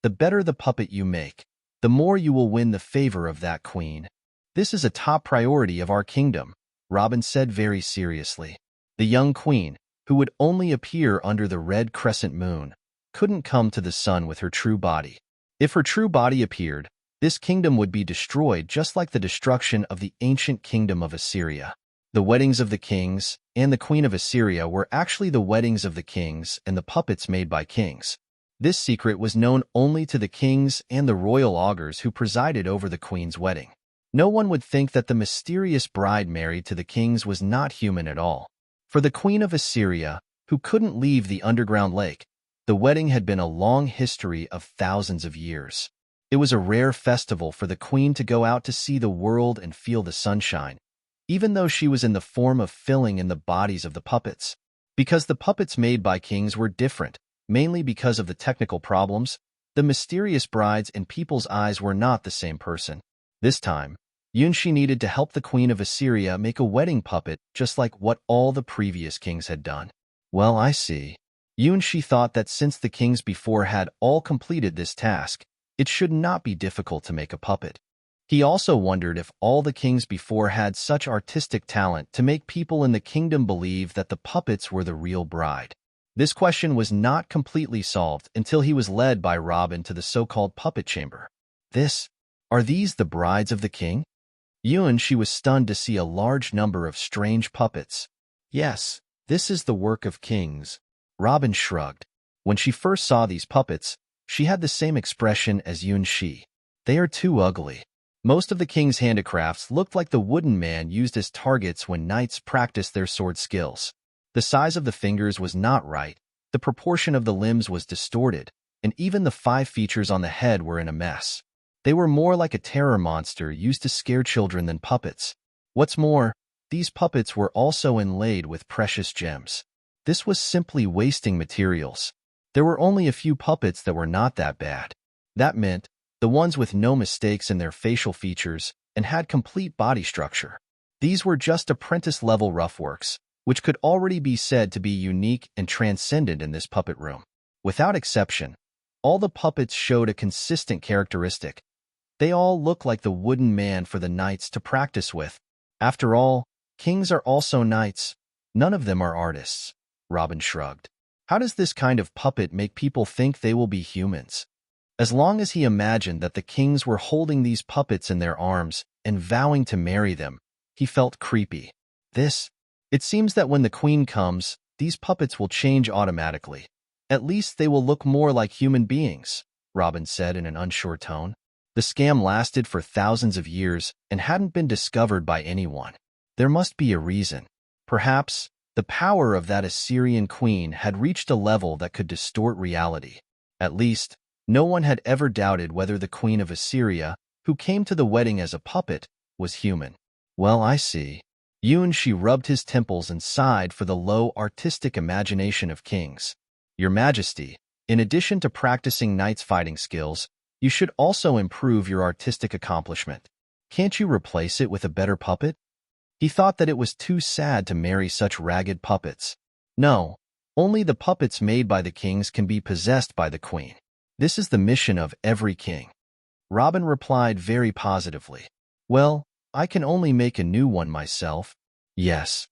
The better the puppet you make, the more you will win the favor of that queen. This is a top priority of our kingdom, Robin said very seriously. The young queen, who would only appear under the red crescent moon, couldn't come to the sun with her true body. If her true body appeared, this kingdom would be destroyed just like the destruction of the ancient kingdom of Assyria. The weddings of the kings and the queen of Assyria were actually the weddings of the kings and the puppets made by kings. This secret was known only to the kings and the royal augurs who presided over the queen's wedding. No one would think that the mysterious bride married to the kings was not human at all. For the queen of Assyria, who couldn't leave the underground lake, the wedding had been a long history of thousands of years. It was a rare festival for the queen to go out to see the world and feel the sunshine, even though she was in the form of filling in the bodies of the puppets. Because the puppets made by kings were different, mainly because of the technical problems, the mysterious brides in people's eyes were not the same person. This time, Yuan-shi needed to help the queen of Assyria make a wedding puppet just like what all the previous kings had done. Well, I see. Yuan-shi thought that since the kings before had all completed this task, it should not be difficult to make a puppet. He also wondered if all the kings before had such artistic talent to make people in the kingdom believe that the puppets were the real bride. This question was not completely solved until he was led by Robin to the so-called puppet chamber. Are these the brides of the king? She was stunned to see a large number of strange puppets. Yes, this is the work of kings. Robin shrugged. When she first saw these puppets, she had the same expression as Yun-shi. They are too ugly. Most of the king's handicrafts looked like the wooden man used as targets when knights practiced their sword skills. The size of the fingers was not right, the proportion of the limbs was distorted, and even the 5 features on the head were in a mess. They were more like a terror monster used to scare children than puppets. What's more, these puppets were also inlaid with precious gems. This was simply wasting materials. There were only a few puppets that were not that bad. That meant the ones with no mistakes in their facial features and had complete body structure. These were just apprentice-level roughworks, which could already be said to be unique and transcendent in this puppet room. Without exception, all the puppets showed a consistent characteristic. They all looked like the wooden man for the knights to practice with. After all, kings are also knights. None of them are artists. Robin shrugged. How does this kind of puppet make people think they will be humans? As long as he imagined that the kings were holding these puppets in their arms and vowing to marry them, he felt creepy. It seems that when the queen comes, these puppets will change automatically. At least they will look more like human beings, Robin said in an unsure tone. The scam lasted for thousands of years and hadn't been discovered by anyone. There must be a reason. Perhaps the power of that Assyrian queen had reached a level that could distort reality. At least, no one had ever doubted whether the queen of Assyria, who came to the wedding as a puppet, was human. Well, I see. She rubbed his temples and sighed for the low artistic imagination of kings. Your Majesty, in addition to practicing knights' fighting skills, you should also improve your artistic accomplishment. Can't you replace it with a better puppet? He thought that it was too sad to marry such ragged puppets. No, only the puppets made by the kings can be possessed by the queen. This is the mission of every king. Robin replied very positively. Well, I can only make a new one myself. Yes.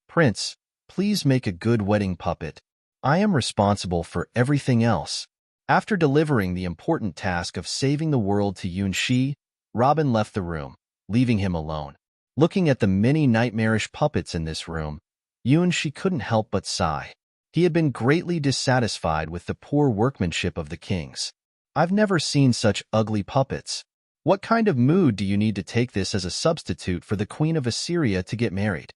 Prince, please make a good wedding puppet. I am responsible for everything else. After delivering the important task of saving the world to Yun-shi, Robin left the room, leaving him alone. Looking at the many nightmarish puppets in this room, Yun-shi couldn't help but sigh. He had been greatly dissatisfied with the poor workmanship of the kings. I've never seen such ugly puppets. What kind of mood do you need to take this as a substitute for the Queen of Assyria to get married?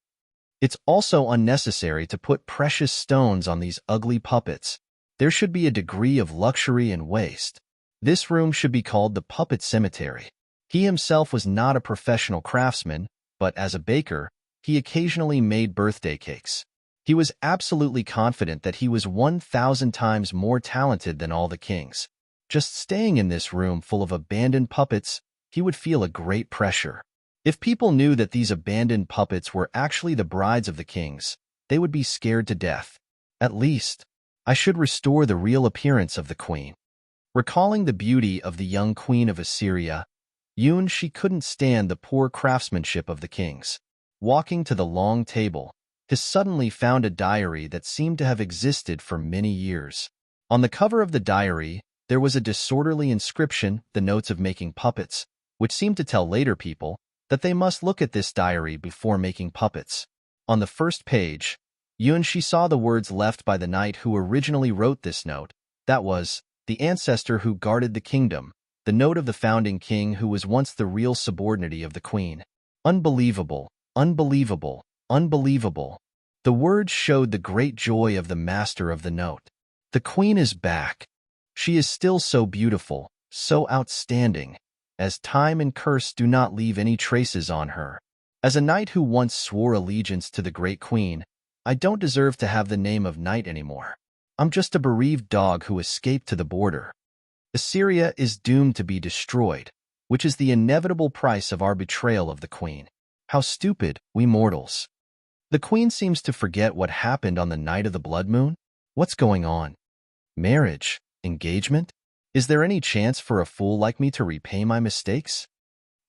It's also unnecessary to put precious stones on these ugly puppets. There should be a degree of luxury and waste. This room should be called the Puppet Cemetery. He himself was not a professional craftsman, but as a baker, he occasionally made birthday cakes. He was absolutely confident that he was 1,000 times more talented than all the kings. Just staying in this room full of abandoned puppets, he would feel a great pressure. If people knew that these abandoned puppets were actually the brides of the kings, they would be scared to death. At least, I should restore the real appearance of the queen. Recalling the beauty of the young queen of Assyria, she couldn't stand the poor craftsmanship of the kings. Walking to the long table, he suddenly found a diary that seemed to have existed for many years. On the cover of the diary, there was a disorderly inscription, the notes of making puppets, which seemed to tell later people that they must look at this diary before making puppets. On the first page, she saw the words left by the knight who originally wrote this note. That was, the ancestor who guarded the kingdom, the note of the founding king who was once the real subordinate of the queen. Unbelievable, unbelievable, unbelievable. The words showed the great joy of the master of the note. The queen is back. She is still so beautiful, so outstanding, as time and curse do not leave any traces on her. As a knight who once swore allegiance to the great queen, I don't deserve to have the name of knight anymore. I'm just a bereaved dog who escaped to the border. Assyria is doomed to be destroyed, which is the inevitable price of our betrayal of the queen. How stupid, we mortals. The queen seems to forget what happened on the night of the blood moon. What's going on? Marriage? Engagement? Is there any chance for a fool like me to repay my mistakes?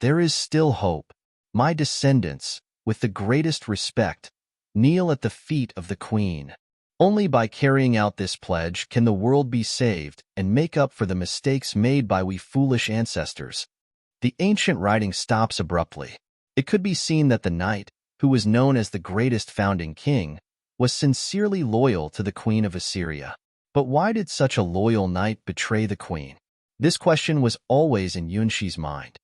There is still hope. My descendants, with the greatest respect, kneel at the feet of the Queen. Only by carrying out this pledge can the world be saved and make up for the mistakes made by we foolish ancestors. The ancient writing stops abruptly. It could be seen that the knight, who was known as the greatest founding king, was sincerely loyal to the Queen of Assyria. But why did such a loyal knight betray the Queen? This question was always in Yunshi's mind.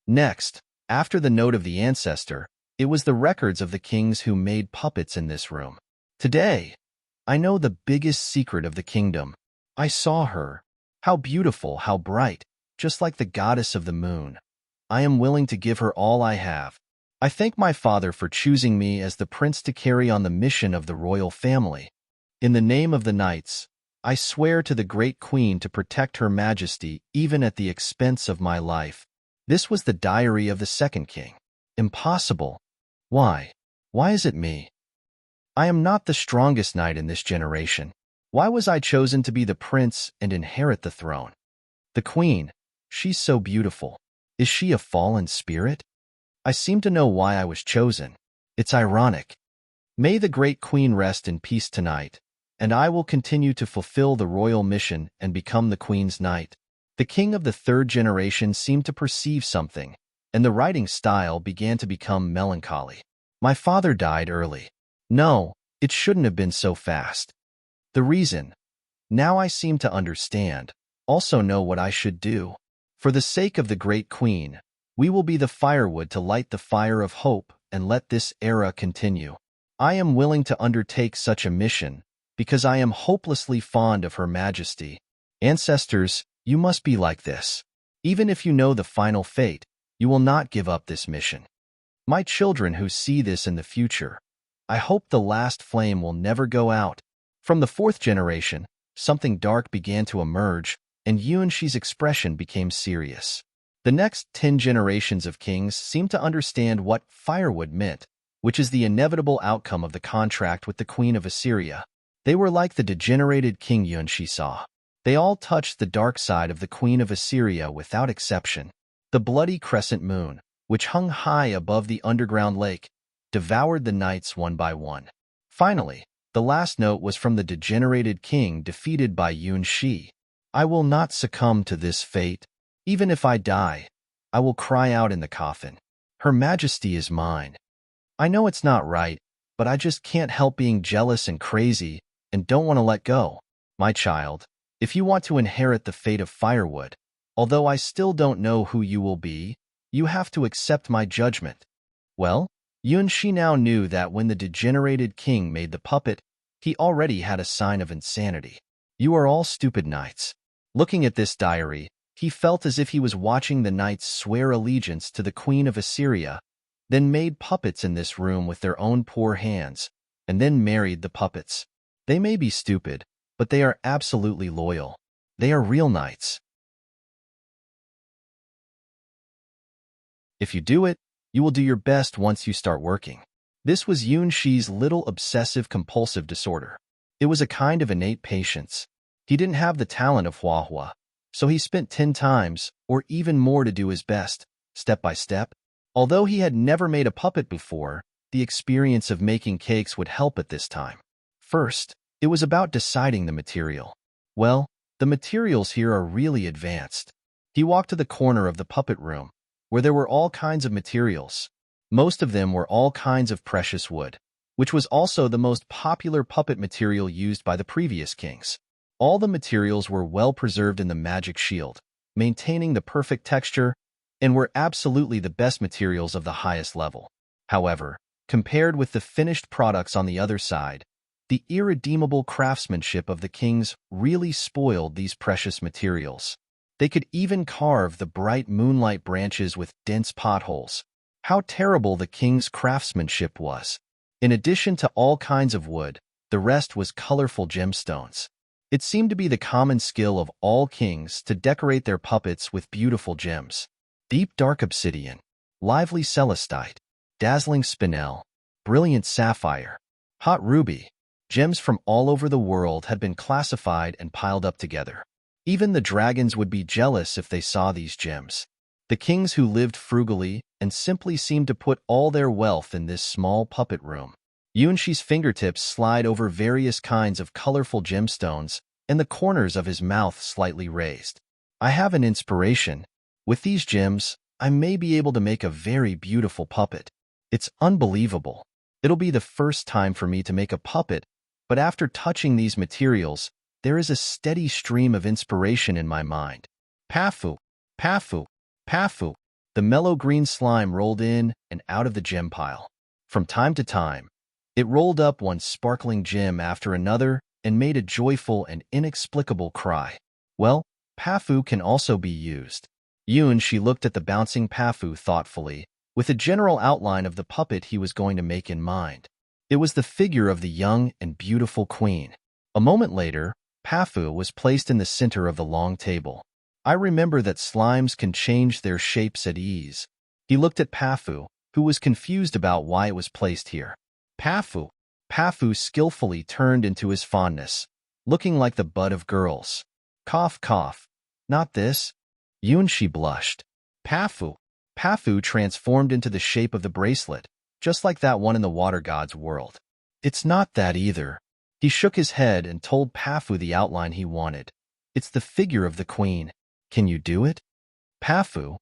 Next, after the note of the ancestor, it was the records of the kings who made puppets in this room. Today, I know the biggest secret of the kingdom. I saw her. How beautiful, how bright, just like the goddess of the moon. I am willing to give her all I have. I thank my father for choosing me as the prince to carry on the mission of the royal family. In the name of the knights, I swear to the great queen to protect her majesty even at the expense of my life. This was the diary of the second king. Impossible. Why? Why is it me? I am not the strongest knight in this generation. Why was I chosen to be the prince and inherit the throne? The queen, she's so beautiful. Is she a fallen spirit? I seem to know why I was chosen. It's ironic. May the great queen rest in peace tonight, and I will continue to fulfill the royal mission and become the queen's knight. The king of the third generation seemed to perceive something, and the writing style began to become melancholy. My father died early. No, it shouldn't have been so fast. The reason. Now I seem to understand, also know what I should do. For the sake of the great queen, we will be the firewood to light the fire of hope and let this era continue. I am willing to undertake such a mission because I am hopelessly fond of Her Majesty. Ancestors, you must be like this. Even if you know the final fate, you will not give up this mission. My children who see this in the future, I hope the last flame will never go out. From the fourth generation, something dark began to emerge, and Yunshi's expression became serious. The next 10 generations of kings seemed to understand what firewood meant, which is the inevitable outcome of the contract with the Queen of Assyria. They were like the degenerated King Yunshi saw. They all touched the dark side of the Queen of Assyria without exception. The bloody crescent moon, which hung high above the underground lake, devoured the knights one by one. Finally, the last note was from the degenerated king defeated by Yunshi. I will not succumb to this fate. Even if I die, I will cry out in the coffin. Her Majesty is mine. I know it's not right, but I just can't help being jealous and crazy and don't want to let go. My child, if you want to inherit the fate of firewood, although I still don't know who you will be, you have to accept my judgment. Well, Yunshi now knew that when the degenerated king made the puppet, he already had a sign of insanity. You are all stupid knights. Looking at this diary, he felt as if he was watching the knights swear allegiance to the Queen of Assyria, then made puppets in this room with their own poor hands, and then married the puppets. They may be stupid, but they are absolutely loyal. They are real knights. If you do it, you will do your best once you start working. This was Yunshi's little obsessive-compulsive disorder. It was a kind of innate patience. He didn't have the talent of Huahua, so he spent 10 times, or even more to do his best, step by step. Although he had never made a puppet before, the experience of making cakes would help at this time. First, it was about deciding the material. Well, the materials here are really advanced. He walked to the corner of the puppet room, where there were all kinds of materials. Most of them were all kinds of precious wood, which was also the most popular puppet material used by the previous kings. All the materials were well preserved in the magic shield, maintaining the perfect texture, and were absolutely the best materials of the highest level. However, compared with the finished products on the other side, the irredeemable craftsmanship of the kings really spoiled these precious materials. They could even carve the bright moonlight branches with dense potholes. How terrible the king's craftsmanship was! In addition to all kinds of wood, the rest was colorful gemstones. It seemed to be the common skill of all kings to decorate their puppets with beautiful gems. Deep dark obsidian, lively celestite, dazzling spinel, brilliant sapphire, hot ruby. Gems from all over the world had been classified and piled up together. Even the dragons would be jealous if they saw these gems. The kings who lived frugally and simply seemed to put all their wealth in this small puppet room. Yunshi's fingertips slide over various kinds of colorful gemstones, and the corners of his mouth slightly raised. I have an inspiration. With these gems, I may be able to make a very beautiful puppet. It's unbelievable. It'll be the first time for me to make a puppet, but after touching these materials, there is a steady stream of inspiration in my mind. Pafu, pafu, pafu. The mellow green slime rolled in and out of the gem pile. From time to time, it rolled up one sparkling gem after another and made a joyful and inexplicable cry. Well, Pafu can also be used. She looked at the bouncing Pafu thoughtfully, with a general outline of the puppet he was going to make in mind. It was the figure of the young and beautiful queen. A moment later, Pafu was placed in the center of the long table. I remember that slimes can change their shapes at ease. He looked at Pafu, who was confused about why it was placed here. Pafu skillfully turned into his fondness, looking like the bud of girls. Cough, cough. Not this. Yunshi blushed. Pafu transformed into the shape of the bracelet, just like that one in the water god's world. It's not that either. He shook his head and told Pafu the outline he wanted. It's the figure of the queen. Can you do it? Pafu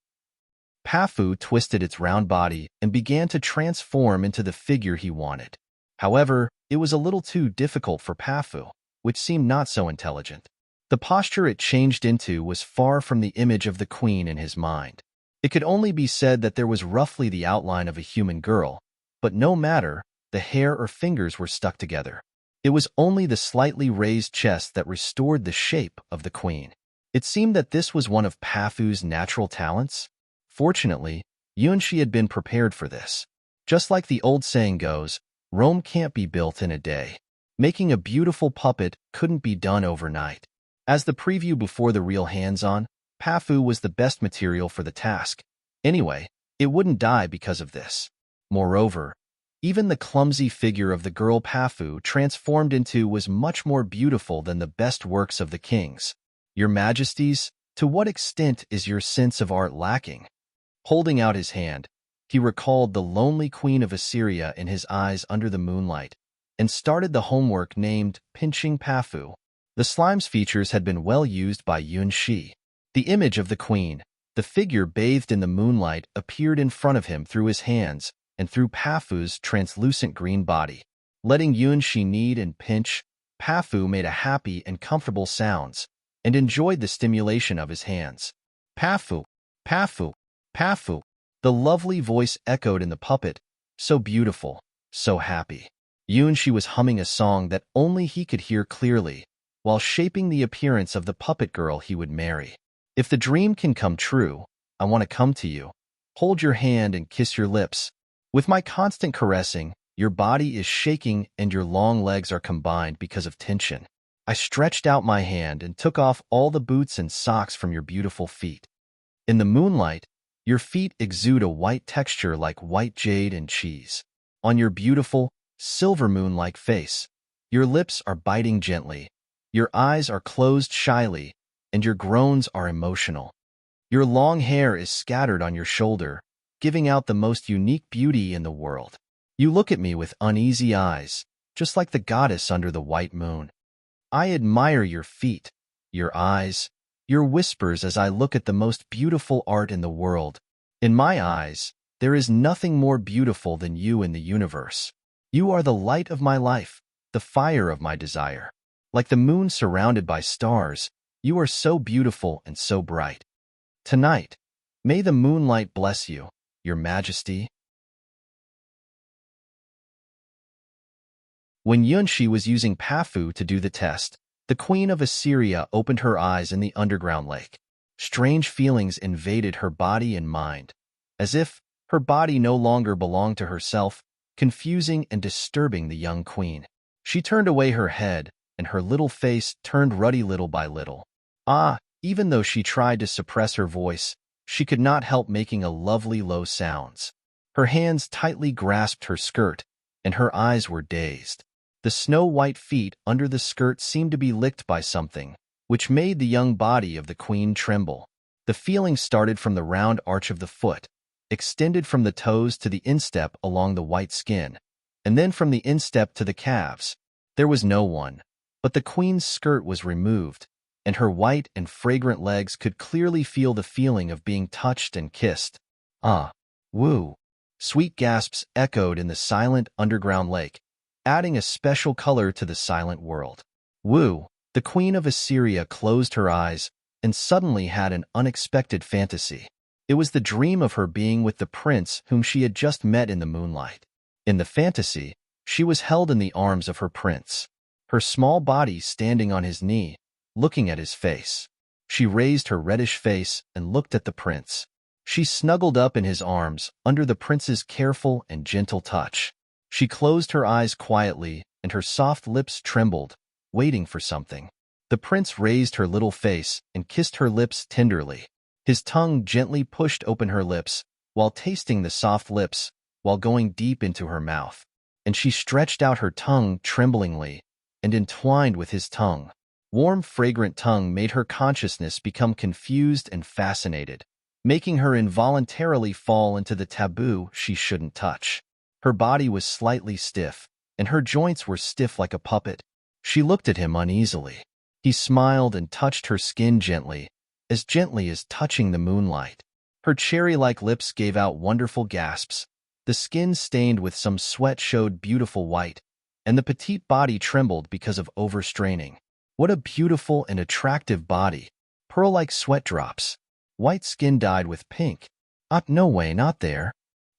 twisted its round body and began to transform into the figure he wanted. However, it was a little too difficult for Pafu, which seemed not so intelligent. The posture it changed into was far from the image of the queen in his mind. It could only be said that there was roughly the outline of a human girl, but no matter, the hair or fingers were stuck together. It was only the slightly raised chest that restored the shape of the queen. It seemed that this was one of Pafu's natural talents. Fortunately, Yunshi had been prepared for this. Just like the old saying goes, Rome can't be built in a day. Making a beautiful puppet couldn't be done overnight. As the preview before the real hands-on, Pafu was the best material for the task. Anyway, it wouldn't die because of this. Moreover, even the clumsy figure of the girl Pafu transformed into was much more beautiful than the best works of the kings. Your Majesties, to what extent is your sense of art lacking? Holding out his hand, he recalled the lonely queen of Assyria in his eyes under the moonlight, and started the homework named Pinching Pafu. The slime's features had been well used by Yunshi. The image of the queen, the figure bathed in the moonlight, appeared in front of him through his hands and through Pafu's translucent green body. Letting Yunshi knead and pinch, Pafu made a happy and comfortable sounds and enjoyed the stimulation of his hands. Pafu, Pafu, Pafu. The lovely voice echoed in the puppet, so beautiful, so happy. Yunshi was humming a song that only he could hear clearly, while shaping the appearance of the puppet girl he would marry. If the dream can come true, I want to come to you, hold your hand and kiss your lips. With my constant caressing, your body is shaking and your long legs are combined because of tension. I stretched out my hand and took off all the boots and socks from your beautiful feet. In the moonlight, your feet exude a white texture like white jade and cheese. On your beautiful, silver moon-like face, your lips are biting gently, your eyes are closed shyly, and your groans are emotional. Your long hair is scattered on your shoulder, giving out the most unique beauty in the world. You look at me with uneasy eyes, just like the goddess under the white moon. I admire your feet, your eyes, your whispers as I look at the most beautiful art in the world. In my eyes, there is nothing more beautiful than you in the universe. You are the light of my life, the fire of my desire. Like the moon surrounded by stars, you are so beautiful and so bright. Tonight, may the moonlight bless you, Your Majesty. When Yunshi was using Pafu to do the test, the Queen of Assyria opened her eyes in the underground lake. Strange feelings invaded her body and mind, as if her body no longer belonged to herself, confusing and disturbing the young queen. She turned away her head, and her little face turned ruddy little by little. Even though she tried to suppress her voice, she could not help making a lovely low sounds. Her hands tightly grasped her skirt, and her eyes were dazed. The snow-white feet under the skirt seemed to be licked by something, which made the young body of the queen tremble. The feeling started from the round arch of the foot, extended from the toes to the instep along the white skin, and then from the instep to the calves. There was no one, but the queen's skirt was removed, and her white and fragrant legs could clearly feel the feeling of being touched and kissed. Ah, woo! Sweet gasps echoed in the silent underground lake, adding a special color to the silent world. Woo! The queen of Assyria closed her eyes and suddenly had an unexpected fantasy. It was the dream of her being with the prince whom she had just met in the moonlight. In the fantasy, she was held in the arms of her prince, her small body standing on his knee, looking at his face. She raised her reddish face and looked at the prince. She snuggled up in his arms under the prince's careful and gentle touch. She closed her eyes quietly and her soft lips trembled, waiting for something. The prince raised her little face and kissed her lips tenderly. His tongue gently pushed open her lips, while tasting the soft lips, while going deep into her mouth. And she stretched out her tongue tremblingly and entwined with his tongue. Warm, fragrant tongue made her consciousness become confused and fascinated, making her involuntarily fall into the taboo she shouldn't touch. Her body was slightly stiff, and her joints were stiff like a puppet. She looked at him uneasily. He smiled and touched her skin gently as touching the moonlight. Her cherry-like lips gave out wonderful gasps. The skin stained with some sweat showed beautiful white, and the petite body trembled because of overstraining. What a beautiful and attractive body. Pearl-like sweat drops. White skin dyed with pink. No way, not there.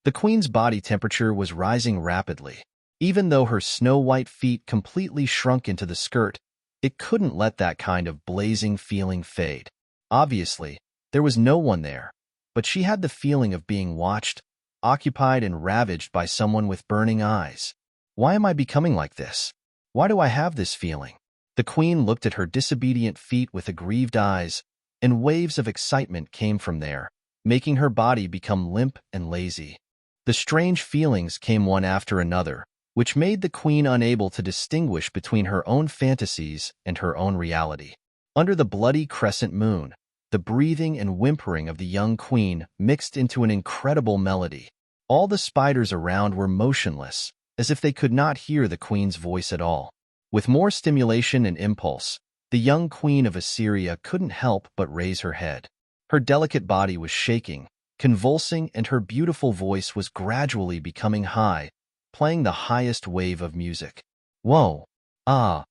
The queen's body temperature was rising rapidly. Even though her snow-white feet completely shrunk into the skirt, it couldn't let that kind of blazing feeling fade. Obviously, there was no one there, but she had the feeling of being watched, occupied and ravaged by someone with burning eyes. Why am I becoming like this? Why do I have this feeling? The queen looked at her disobedient feet with aggrieved eyes, and waves of excitement came from there, making her body become limp and lazy. The strange feelings came one after another, which made the queen unable to distinguish between her own fantasies and her own reality. Under the bloody crescent moon, the breathing and whimpering of the young queen mixed into an incredible melody. All the spiders around were motionless, as if they could not hear the queen's voice at all. With more stimulation and impulse, the young queen of Assyria couldn't help but raise her head. Her delicate body was shaking, convulsing, and her beautiful voice was gradually becoming high, playing the highest wave of music. Whoa! Ah!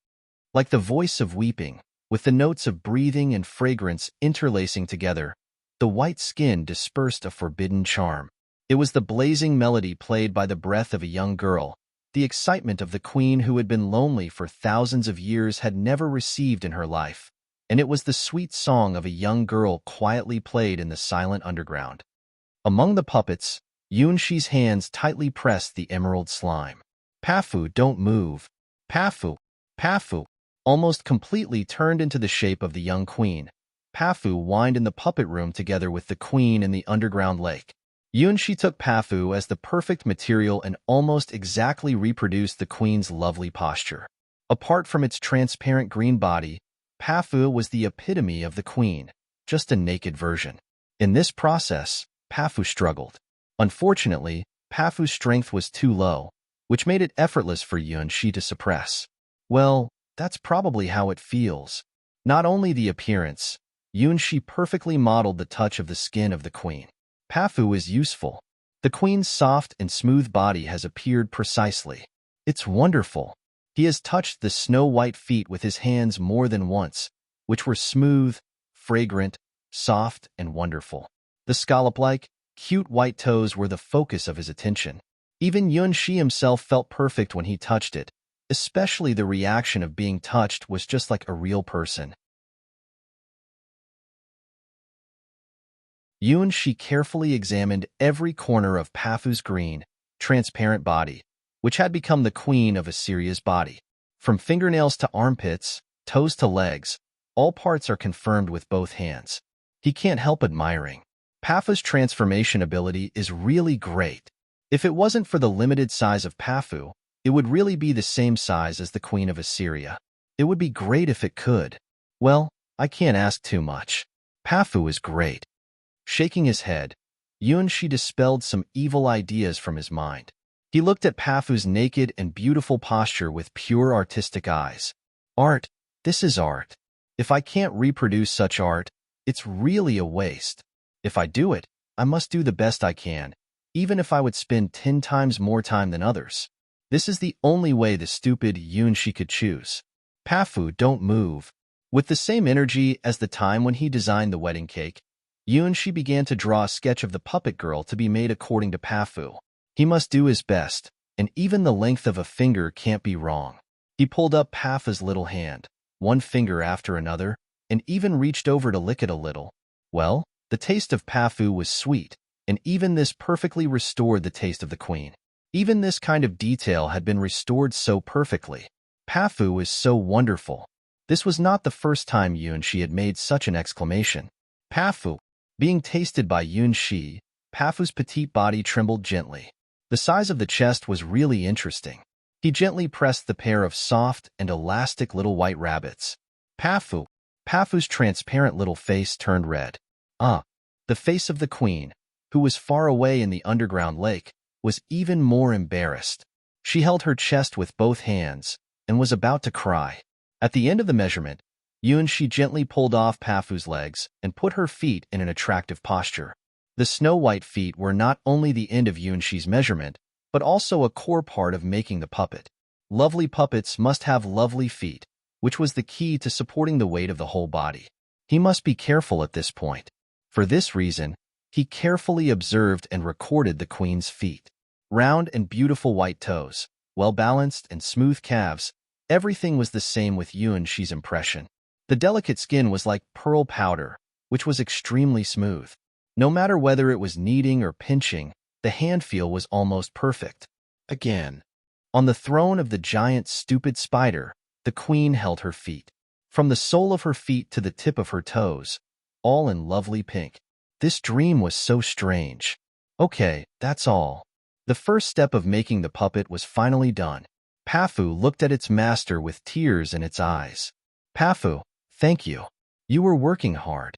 Like the voice of weeping, with the notes of breathing and fragrance interlacing together, the white skin dispersed a forbidden charm. It was the blazing melody played by the breath of a young girl, the excitement of the queen who had been lonely for thousands of years had never received in her life, and it was the sweet song of a young girl quietly played in the silent underground. Among the puppets, Yunshi's hands tightly pressed the emerald slime. Pafu, don't move. Pafu, Pafu. Almost completely turned into the shape of the young queen. Pafu whined in the puppet room together with the queen in the underground lake. Yunshi took Pafu as the perfect material and almost exactly reproduced the queen's lovely posture. Apart from its transparent green body, Pafu was the epitome of the queen, just a naked version. In this process, Pafu struggled. Unfortunately, Pafu's strength was too low, which made it effortless for Yunshi to suppress. Well, that's probably how it feels. Not only the appearance, Yunshi perfectly modeled the touch of the skin of the queen. Pafu is useful. The queen's soft and smooth body has appeared precisely. It's wonderful. He has touched the snow-white feet with his hands more than once, which were smooth, fragrant, soft, and wonderful. The scallop-like, cute white toes were the focus of his attention. Even Yunshi himself felt perfect when he touched it. Especially the reaction of being touched was just like a real person. Yunshi carefully examined every corner of Pafu's green, transparent body, which had become the queen of Assyria's body. From fingernails to armpits, toes to legs, all parts are confirmed with both hands. He can't help admiring. Pafu's transformation ability is really great. If it wasn't for the limited size of Pafu, it would really be the same size as the Queen of Assyria. It would be great if it could. Well, I can't ask too much. Pafu is great. Shaking his head, Yunshi dispelled some evil ideas from his mind. He looked at Pafu's naked and beautiful posture with pure artistic eyes. Art, this is art. If I can't reproduce such art, it's really a waste. If I do it, I must do the best I can, even if I would spend 10 times more time than others. This is the only way the stupid Yunshi could choose. Pafu, don't move. With the same energy as the time when he designed the wedding cake, Yunshi began to draw a sketch of the puppet girl to be made according to Pafu. He must do his best, and even the length of a finger can't be wrong. He pulled up Pafu's little hand, one finger after another, and even reached over to lick it a little. Well, the taste of Pafu was sweet, and even this perfectly restored the taste of the queen. Even this kind of detail had been restored so perfectly. Pafu is so wonderful. This was not the first time Yunshi had made such an exclamation. Pafu. Being tasted by Yunshi, Pafu's petite body trembled gently. The size of the chest was really interesting. He gently pressed the pair of soft and elastic little white rabbits. Pafu. Pafu's transparent little face turned red. The face of the queen, who was far away in the underground lake, was even more embarrassed. She held her chest with both hands and was about to cry. At the end of the measurement, Yunshi gently pulled off Pafu's legs and put her feet in an attractive posture. The snow-white feet were not only the end of Yunshi's measurement, but also a core part of making the puppet. Lovely puppets must have lovely feet, which was the key to supporting the weight of the whole body. He must be careful at this point. For this reason, he carefully observed and recorded the queen's feet. Round and beautiful white toes, well-balanced and smooth calves, everything was the same with Yunshi's impression. The delicate skin was like pearl powder, which was extremely smooth. No matter whether it was kneading or pinching, the hand feel was almost perfect. Again, on the throne of the giant stupid spider, the queen held her feet. From the sole of her feet to the tip of her toes, all in lovely pink. This dream was so strange. Okay, that's all. The first step of making the puppet was finally done. Pafu looked at its master with tears in its eyes. Pafu, thank you. You were working hard.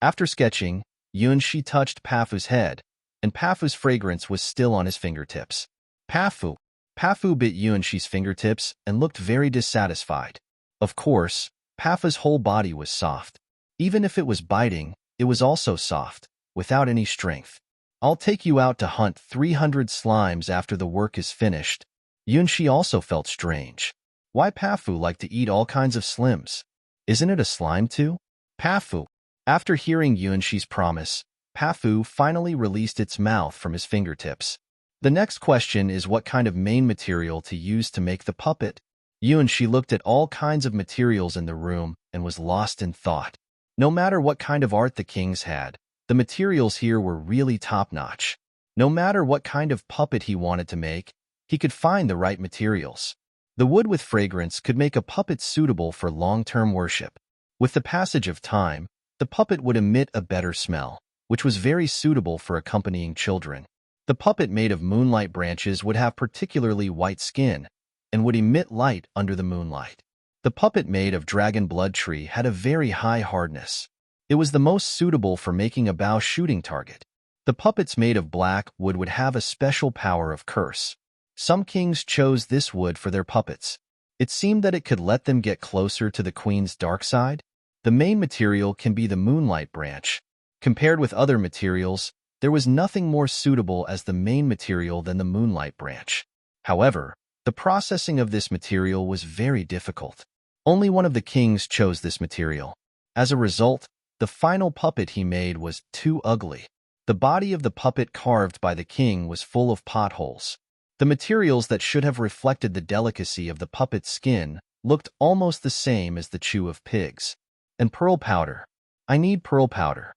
After sketching, Yunshi touched Pafu's head, and Pafu's fragrance was still on his fingertips. Pafu bit Yunshi's fingertips and looked very dissatisfied. Of course, Pafu's whole body was soft. Even if it was biting, it was also soft, without any strength. I'll take you out to hunt 300 slimes after the work is finished. Yunshi also felt strange. Why Pafu liked to eat all kinds of slimes? Isn't it a slime too? Pafu. After hearing Yunshi's promise, Pafu finally released its mouth from his fingertips. The next question is what kind of main material to use to make the puppet. Yunshi looked at all kinds of materials in the room and was lost in thought. No matter what kind of art the kings had, the materials here were really top-notch. No matter what kind of puppet he wanted to make, he could find the right materials. The wood with fragrance could make a puppet suitable for long-term worship. With the passage of time, the puppet would emit a better smell, which was very suitable for accompanying children. The puppet made of moonlight branches would have particularly white skin and would emit light under the moonlight. The puppet made of dragon blood tree had a very high hardness. It was the most suitable for making a bow shooting target. The puppets made of black wood would have a special power of curse. Some kings chose this wood for their puppets. It seemed that it could let them get closer to the queen's dark side. The main material can be the moonlight branch. Compared with other materials, there was nothing more suitable as the main material than the moonlight branch. However, the processing of this material was very difficult. Only one of the kings chose this material. As a result, the final puppet he made was too ugly. The body of the puppet carved by the king was full of potholes. The materials that should have reflected the delicacy of the puppet's skin looked almost the same as the chew of pigs. And pearl powder. I need pearl powder.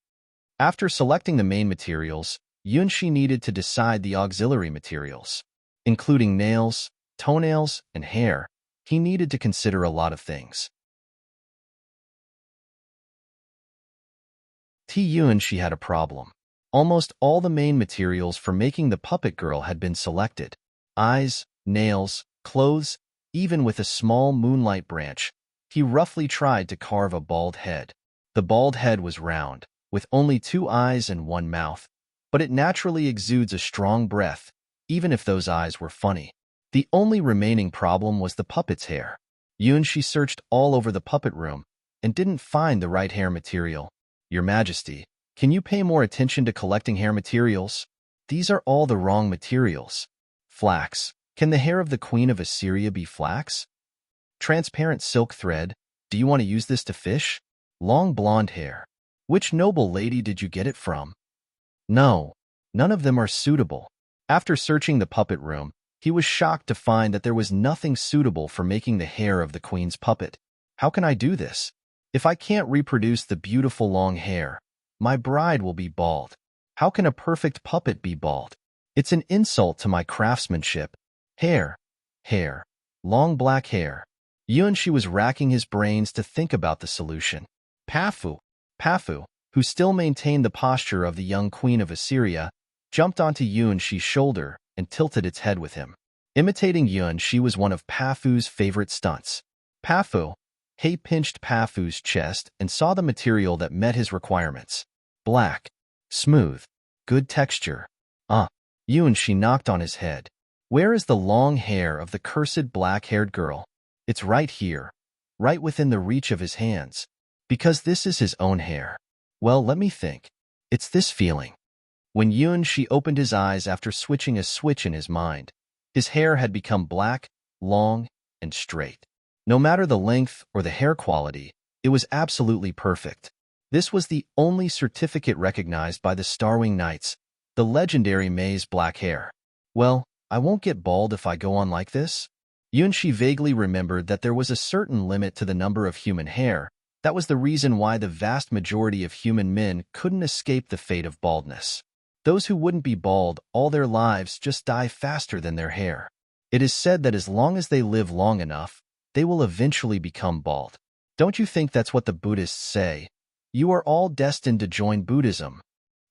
After selecting the main materials, Yunshi needed to decide the auxiliary materials. Including nails, toenails, and hair, he needed to consider a lot of things. Yunshi had a problem. Almost all the main materials for making the puppet girl had been selected. Eyes, nails, clothes, even with a small moonlight branch. He roughly tried to carve a bald head. The bald head was round, with only 2 eyes and 1 mouth, but it naturally exudes a strong breath, even if those eyes were funny. The only remaining problem was the puppet's hair. She searched all over the puppet room and didn't find the right hair material. Your Majesty, can you pay more attention to collecting hair materials? These are all the wrong materials. Flax. Can the hair of the Queen of Assyria be flax? Transparent silk thread. Do you want to use this to fish? Long blonde hair. Which noble lady did you get it from? No, none of them are suitable. After searching the puppet room, he was shocked to find that there was nothing suitable for making the hair of the queen's puppet. How can I do this? If I can't reproduce the beautiful long hair, my bride will be bald. How can a perfect puppet be bald? It's an insult to my craftsmanship. Hair, hair, long black hair. She was racking his brains to think about the solution. Pafu, who still maintained the posture of the young queen of Assyria, jumped onto Yunshi's shoulder and tilted its head with him. Imitating Yunshi was one of Pafu's favorite stunts. He pinched Pafu's chest and saw the material that met his requirements. Black, smooth, good texture. Yunshi knocked on his head. Where is the long hair of the cursed black-haired girl? It's right here, right within the reach of his hands. Because this is his own hair. Well, let me think. It's this feeling. When Yunshi opened his eyes after switching a switch in his mind, his hair had become black, long, and straight. No matter the length or the hair quality, it was absolutely perfect. This was the only certificate recognized by the Starwing Knights, the legendary May's black hair. Well, I won't get bald if I go on like this. Yunshi vaguely remembered that there was a certain limit to the number of human hair. That was the reason why the vast majority of human men couldn't escape the fate of baldness. Those who wouldn't be bald all their lives just die faster than their hair. It is said that as long as they live long enough, they will eventually become bald. Don't you think that's what the Buddhists say? You are all destined to join Buddhism.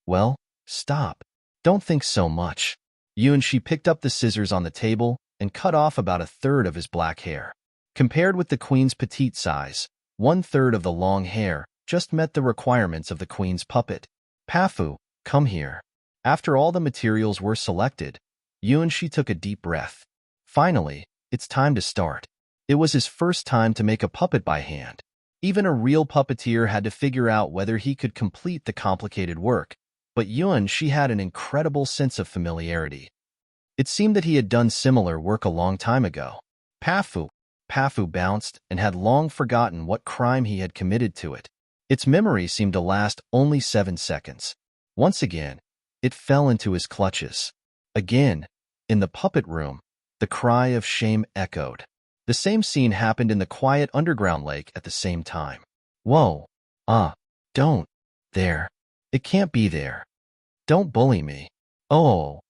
Well, stop. Don't think so much. Yunshi picked up the scissors on the table and cut off about 1/3 of his black hair. Compared with the queen's petite size, 1/3 of the long hair just met the requirements of the queen's puppet. Pafu, come here. After all the materials were selected, Yunshi took a deep breath. Finally, it's time to start. It was his first time to make a puppet by hand. Even a real puppeteer had to figure out whether he could complete the complicated work, but Yunshi had an incredible sense of familiarity. It seemed that he had done similar work a long time ago. Pafu bounced and had long forgotten what crime he had committed to it. Its memory seemed to last only 7 seconds. Once again, it fell into his clutches. Again, in the puppet room, the cry of shame echoed. The same scene happened in the quiet underground lake at the same time. Whoa. Don't. There. It can't be there. Don't bully me. Oh.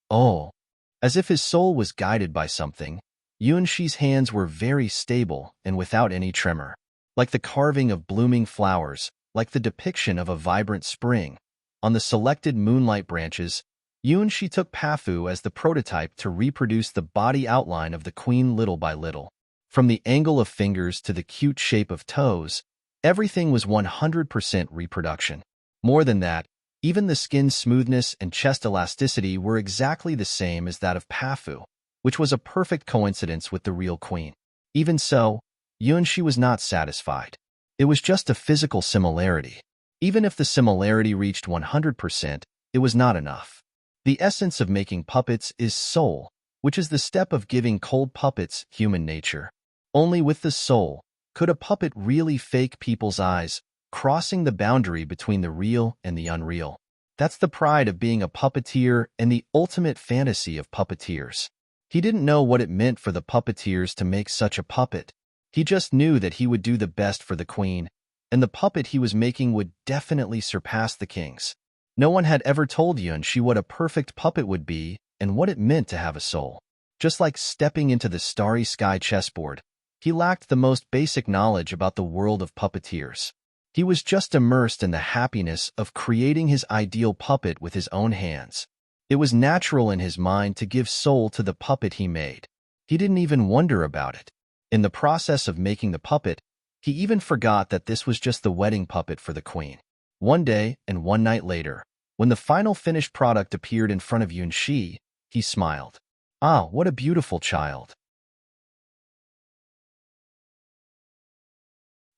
As if his soul was guided by something, Yunshi's hands were very stable and without any tremor. Like the carving of blooming flowers, like the depiction of a vibrant spring. On the selected moonlight branches, Yunshi took Pafu as the prototype to reproduce the body outline of the queen little by little. From the angle of fingers to the cute shape of toes, everything was 100% reproduction. More than that, even the skin's smoothness and chest elasticity were exactly the same as that of Pafu, which was a perfect coincidence with the real queen. Even so, Yunshi was not satisfied. It was just a physical similarity. Even if the similarity reached 100%, it was not enough. The essence of making puppets is soul, which is the step of giving cold puppets human nature. Only with the soul could a puppet really fake people's eyes, crossing the boundary between the real and the unreal. That's the pride of being a puppeteer and the ultimate fantasy of puppeteers. He didn't know what it meant for the puppeteers to make such a puppet. He just knew that he would do the best for the queen, and the puppet he was making would definitely surpass the king's. No one had ever told Yunshi what a perfect puppet would be and what it meant to have a soul. Just like stepping into the starry sky chessboard, he lacked the most basic knowledge about the world of puppeteers. He was just immersed in the happiness of creating his ideal puppet with his own hands. It was natural in his mind to give soul to the puppet he made. He didn't even wonder about it. In the process of making the puppet, He even forgot that this was just the wedding puppet for the queen. One day and one night later, when the final finished product appeared in front of Yunxi, he smiled. Ah, what a beautiful child.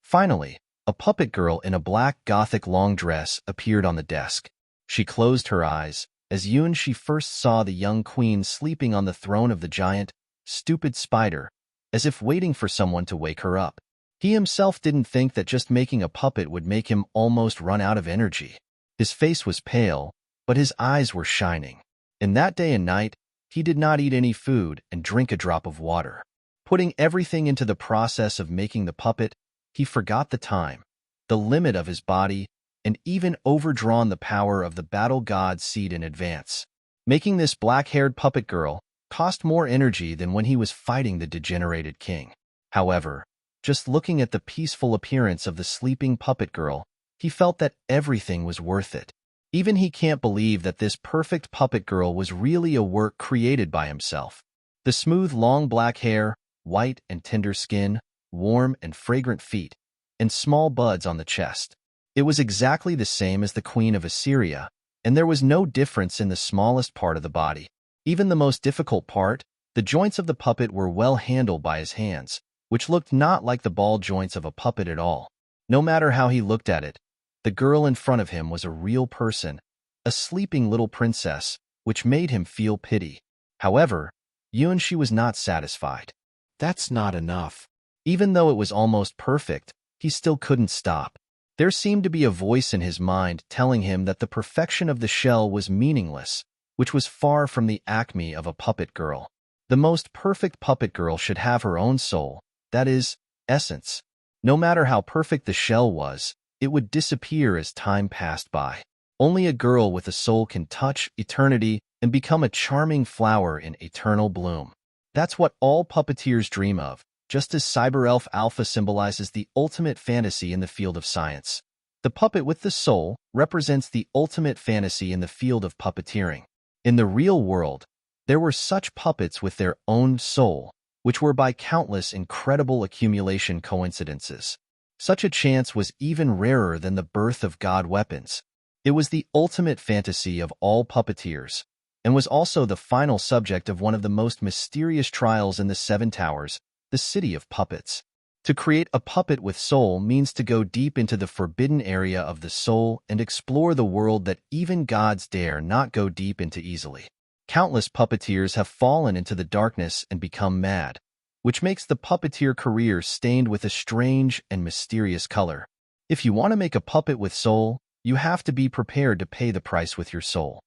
Finally, a puppet girl in a black Gothic long dress appeared on the desk. She closed her eyes as Yunxi first saw the young queen sleeping on the throne of the giant, stupid spider, as if waiting for someone to wake her up. He himself didn't think that just making a puppet would make him almost run out of energy. His face was pale, but his eyes were shining. In that day and night, he did not eat any food and drink a drop of water. Putting everything into the process of making the puppet, he forgot the time, the limit of his body, and even overdrawn the power of the battle god seed in advance. Making this black-haired puppet girl cost more energy than when he was fighting the degenerated king. However, just looking at the peaceful appearance of the sleeping puppet girl, he felt that everything was worth it. Even he can't believe that this perfect puppet girl was really a work created by himself. The smooth, long black hair, white and tender skin, warm and fragrant feet, and small buds on the chest. It was exactly the same as the Queen of Assyria, and there was no difference in the smallest part of the body. Even the most difficult part, the joints of the puppet were well handled by his hands, which looked not like the ball joints of a puppet at all. No matter how he looked at it, the girl in front of him was a real person, a sleeping little princess, which made him feel pity. However, Yunxi was not satisfied. That's not enough. Even though it was almost perfect, he still couldn't stop. There seemed to be a voice in his mind telling him that the perfection of the shell was meaningless, which was far from the acme of a puppet girl. The most perfect puppet girl should have her own soul, that is, essence. No matter how perfect the shell was, it would disappear as time passed by. Only a girl with a soul can touch eternity and become a charming flower in eternal bloom. That's what all puppeteers dream of, just as Cyber Elf Alpha symbolizes the ultimate fantasy in the field of science. The puppet with the soul represents the ultimate fantasy in the field of puppeteering. In the real world, there were such puppets with their own soul, which were by countless incredible accumulation coincidences. Such a chance was even rarer than the birth of god weapons. It was the ultimate fantasy of all puppeteers, and was also the final subject of one of the most mysterious trials in the Seven Towers, the City of Puppets. To create a puppet with soul means to go deep into the forbidden area of the soul and explore the world that even gods dare not go deep into easily. Countless puppeteers have fallen into the darkness and become mad, which makes the puppeteer career stained with a strange and mysterious color. If you want to make a puppet with soul, you have to be prepared to pay the price with your soul.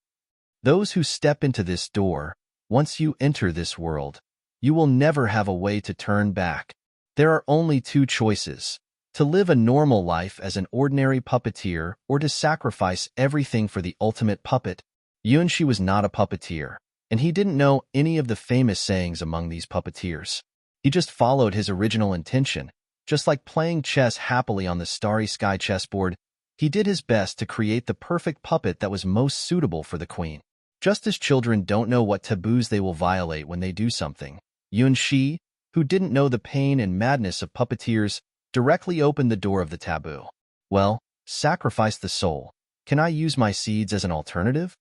Those who step into this door, once you enter this world, you will never have a way to turn back. There are only two choices: to live a normal life as an ordinary puppeteer or to sacrifice everything for the ultimate puppet. Yunxi was not a puppeteer, and he didn't know any of the famous sayings among these puppeteers. He just followed his original intention. Just like playing chess happily on the starry sky chessboard, he did his best to create the perfect puppet that was most suitable for the queen. Just as children don't know what taboos they will violate when they do something, Yunxi, who didn't know the pain and madness of puppeteers, directly opened the door of the taboo. Well, sacrifice the soul. Can I use my seeds as an alternative?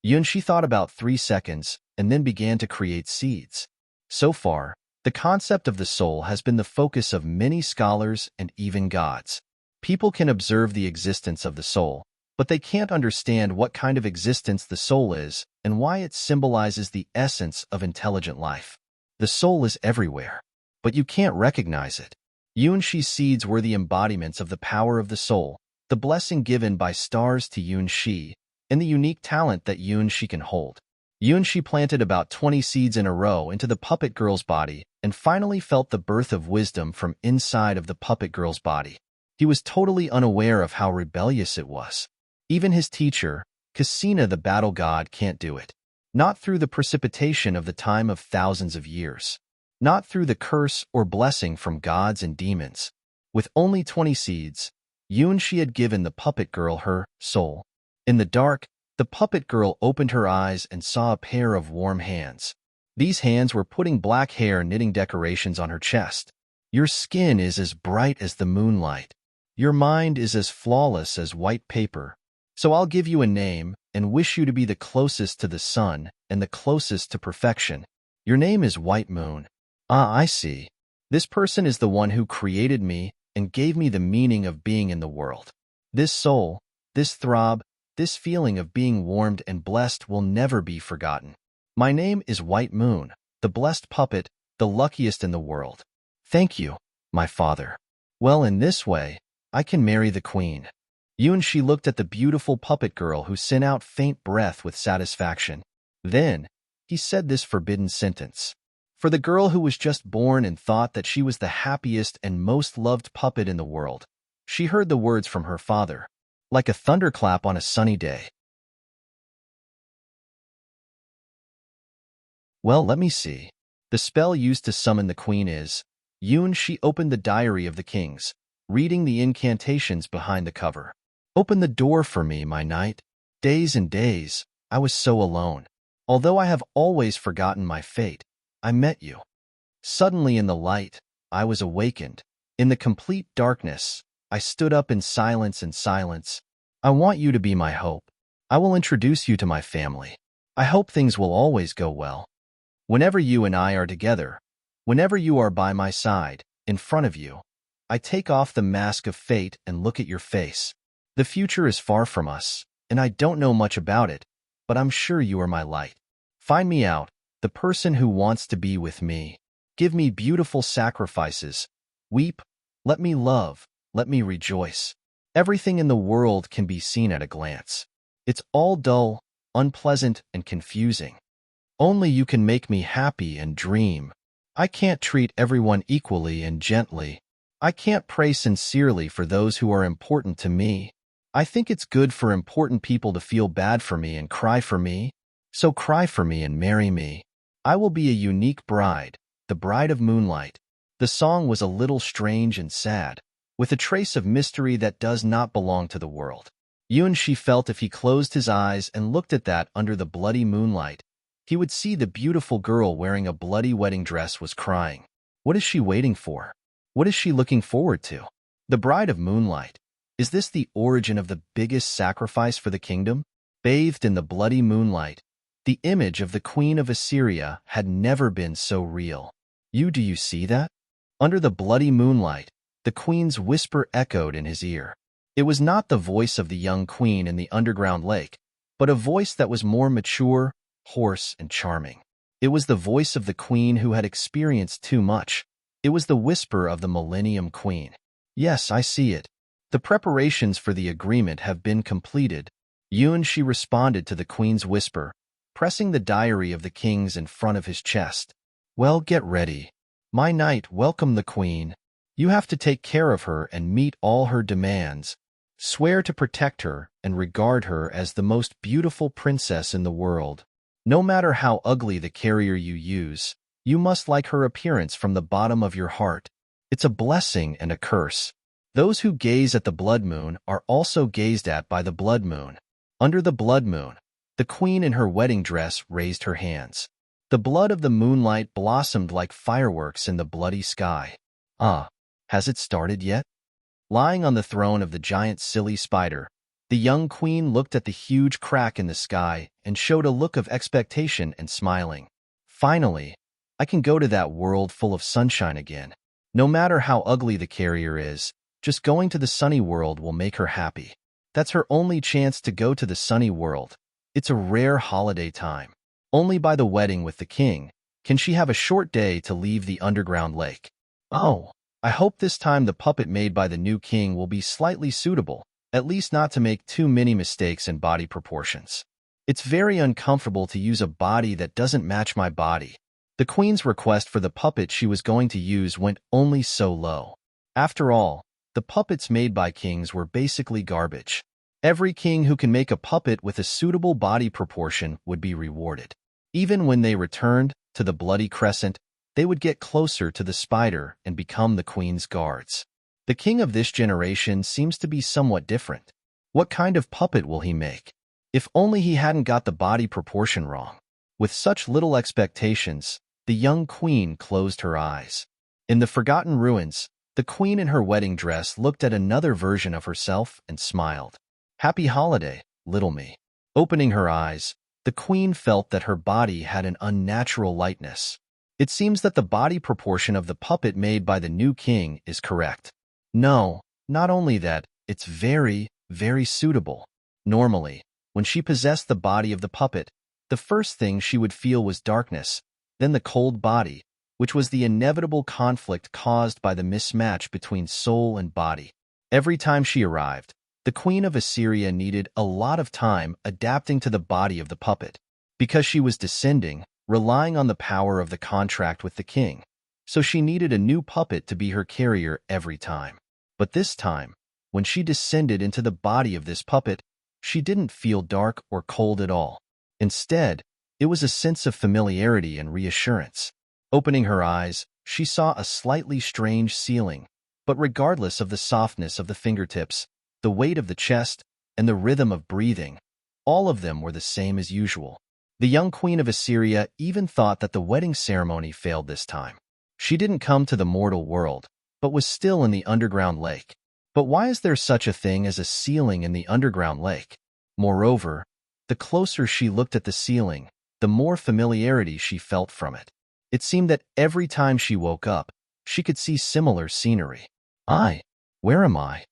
Yunxi thought about 3 seconds and then began to create seeds. So far, the concept of the soul has been the focus of many scholars and even gods. People can observe the existence of the soul, but they can't understand what kind of existence the soul is and why it symbolizes the essence of intelligent life. The soul is everywhere, but you can't recognize it. Yunxi's seeds were the embodiments of the power of the soul, the blessing given by stars to Yunxi, and the unique talent that Yunxi can hold. Yunxi planted about 20 seeds in a row into the puppet girl's body and finally felt the birth of wisdom from inside of the puppet girl's body. He was totally unaware of how rebellious it was. Even his teacher, Cassina the battle god, can't do it. Not through the precipitation of the time of thousands of years. Not through the curse or blessing from gods and demons. With only 20 seeds, Yunxi had given the puppet girl her soul. In the dark, the puppet girl opened her eyes and saw a pair of warm hands. These hands were putting black hair knitting decorations on her chest. Your skin is as bright as the moonlight. Your mind is as flawless as white paper. So I'll give you a name and wish you to be the closest to the sun and the closest to perfection. Your name is White Moon. Ah, I see. This person is the one who created me and gave me the meaning of being in the world. This soul, this throb, this feeling of being warmed and blessed will never be forgotten. My name is White Moon, the blessed puppet, the luckiest in the world. Thank you, my father. Well, in this way, I can marry the queen. She looked at the beautiful puppet girl who sent out faint breath with satisfaction. Then, he said this forbidden sentence. For the girl who was just born and thought that she was the happiest and most loved puppet in the world, she heard the words from her father, like a thunderclap on a sunny day. Well, let me see. The spell used to summon the queen is, she opened the diary of the kings, reading the incantations behind the cover. Open the door for me, my knight. Days and days, I was so alone. Although I have always forgotten my fate, I met you. Suddenly in the light, I was awakened. In the complete darkness, I stood up in silence and silence. I want you to be my hope. I will introduce you to my family. I hope things will always go well. Whenever you and I are together, whenever you are by my side, in front of you, I take off the mask of fate and look at your face. The future is far from us, and I don't know much about it, but I'm sure you are my light. Find me out, the person who wants to be with me. Give me beautiful sacrifices. Weep, let me love, let me rejoice. Everything in the world can be seen at a glance. It's all dull, unpleasant, and confusing. Only you can make me happy and dream. I can't treat everyone equally and gently. I can't pray sincerely for those who are important to me. I think it's good for important people to feel bad for me and cry for me. So cry for me and marry me. I will be a unique bride, the bride of moonlight. The song was a little strange and sad, with a trace of mystery that does not belong to the world. She felt if he closed his eyes and looked at that under the bloody moonlight, he would see the beautiful girl wearing a bloody wedding dress was crying. What is she waiting for? What is she looking forward to? The bride of moonlight. Is this the origin of the biggest sacrifice for the kingdom? Bathed in the bloody moonlight, the image of the queen of Assyria had never been so real. Do you see that? Under the bloody moonlight, the queen's whisper echoed in his ear. It was not the voice of the young queen in the underground lake, but a voice that was more mature, hoarse, and charming. It was the voice of the queen who had experienced too much. It was the whisper of the Millennium Queen. Yes, I see it. The preparations for the agreement have been completed. She responded to the queen's whisper, pressing the diary of the kings in front of his chest. Well, get ready. My knight, welcome the queen. You have to take care of her and meet all her demands. Swear to protect her and regard her as the most beautiful princess in the world. No matter how ugly the carrier you use, you must like her appearance from the bottom of your heart. It's a blessing and a curse. Those who gaze at the blood moon are also gazed at by the blood moon. Under the blood moon, the queen in her wedding dress raised her hands. The blood of the moonlight blossomed like fireworks in the bloody sky. Ah, has it started yet? Lying on the throne of the giant silly spider, the young queen looked at the huge crack in the sky and showed a look of expectation and smiling. Finally, I can go to that world full of sunshine again. No matter how ugly the carrier is, just going to the sunny world will make her happy. That's her only chance to go to the sunny world. It's a rare holiday time. Only by the wedding with the king can she have a short day to leave the underground lake. Oh, I hope this time the puppet made by the new king will be slightly suitable, at least not to make too many mistakes in body proportions. It's very uncomfortable to use a body that doesn't match my body. The queen's request for the puppet she was going to use went only so low. After all, the puppets made by kings were basically garbage. Every king who can make a puppet with a suitable body proportion would be rewarded. Even when they returned to the bloody crescent, they would get closer to the spider and become the queen's guards. The king of this generation seems to be somewhat different. What kind of puppet will he make? If only he hadn't got the body proportion wrong. With such little expectations, the young queen closed her eyes. In the Forgotten Ruins, the queen in her wedding dress looked at another version of herself and smiled. Happy holiday, little me. Opening her eyes, the queen felt that her body had an unnatural lightness. It seems that the body proportion of the puppet made by the new king is correct. No, not only that, it's very, very suitable. Normally, when she possessed the body of the puppet, the first thing she would feel was darkness, then the cold body, which was the inevitable conflict caused by the mismatch between soul and body. Every time she arrived, the Queen of Assyria needed a lot of time adapting to the body of the puppet, because she was descending, relying on the power of the contract with the king, so she needed a new puppet to be her carrier every time. But this time, when she descended into the body of this puppet, she didn't feel dark or cold at all. Instead, it was a sense of familiarity and reassurance. Opening her eyes, she saw a slightly strange ceiling, but regardless of the softness of the fingertips, the weight of the chest, and the rhythm of breathing, all of them were the same as usual. The young queen of Assyria even thought that the wedding ceremony failed this time. She didn't come to the mortal world, but was still in the underground lake. But why is there such a thing as a ceiling in the underground lake? Moreover, the closer she looked at the ceiling, the more familiarity she felt from it. It seemed that every time she woke up, she could see similar scenery. Where am I?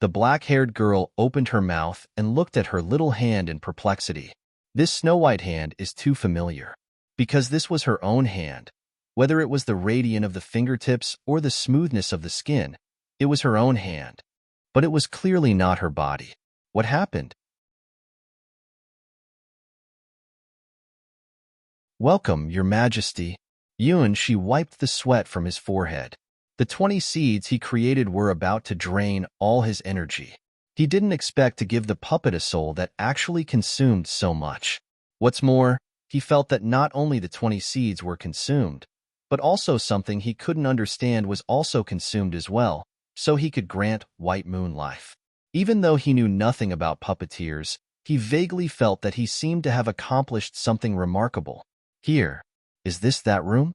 The black-haired girl opened her mouth and looked at her little hand in perplexity. This snow-white hand is too familiar. Because this was her own hand. Whether it was the radiance of the fingertips or the smoothness of the skin, it was her own hand. But it was clearly not her body. What happened? Welcome, Your Majesty. She wiped the sweat from his forehead. The 20 seeds he created were about to drain all his energy. He didn't expect to give the puppet a soul that actually consumed so much. What's more, he felt that not only the 20 seeds were consumed, but also something he couldn't understand was also consumed as well, so he could grant White Moon life. Even though he knew nothing about puppeteers, he vaguely felt that he seemed to have accomplished something remarkable. Here, is this that room?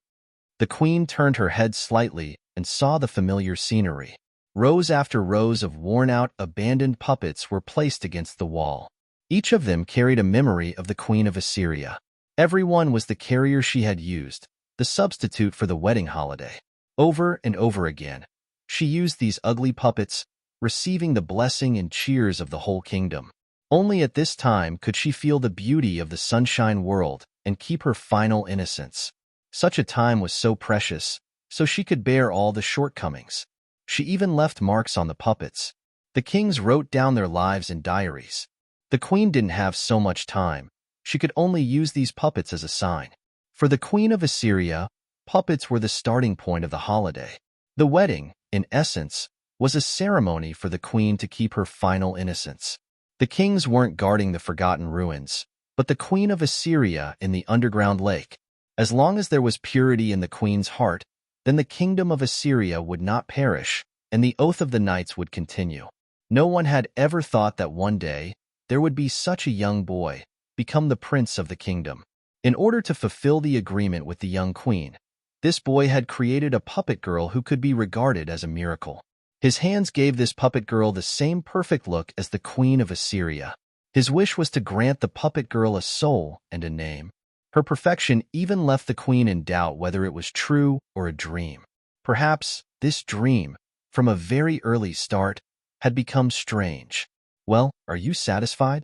The queen turned her head slightly and saw the familiar scenery. Rows after rows of worn-out, abandoned puppets were placed against the wall. Each of them carried a memory of the Queen of Assyria. Everyone was the carrier she had used, the substitute for the wedding holiday. Over and over again, she used these ugly puppets, receiving the blessing and cheers of the whole kingdom. Only at this time could she feel the beauty of the sunshine world and keep her final innocence. Such a time was so precious, so she could bear all the shortcomings. She even left marks on the puppets. The kings wrote down their lives in diaries. The queen didn't have so much time. She could only use these puppets as a sign. For the Queen of Assyria, puppets were the starting point of the holiday. The wedding, in essence, was a ceremony for the queen to keep her final innocence. The kings weren't guarding the Forgotten Ruins, but the Queen of Assyria in the underground lake. As long as there was purity in the queen's heart, then the kingdom of Assyria would not perish, and the oath of the knights would continue. No one had ever thought that one day there would be such a young boy become the prince of the kingdom. In order to fulfill the agreement with the young queen, this boy had created a puppet girl who could be regarded as a miracle. His hands gave this puppet girl the same perfect look as the Queen of Assyria. His wish was to grant the puppet girl a soul and a name. Her perfection even left the queen in doubt whether it was true or a dream. Perhaps this dream, from a very early start, had become strange. Well, are you satisfied?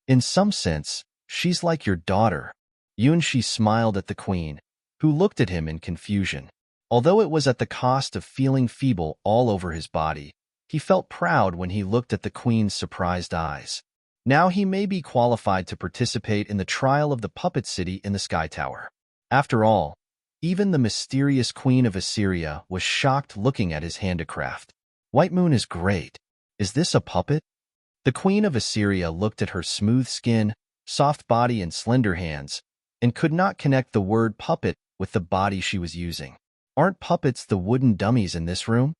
In some sense, she's like your daughter. She smiled at the queen, who looked at him in confusion. Although it was at the cost of feeling feeble all over his body, he felt proud when he looked at the queen's surprised eyes. Now he may be qualified to participate in the trial of the puppet city in the Sky Tower. After all, even the mysterious Queen of Assyria was shocked looking at his handicraft. White Moon is great. Is this a puppet? The Queen of Assyria looked at her smooth skin, soft body and slender hands, and could not connect the word puppet with the body she was using. Aren't puppets the wooden dummies in this room?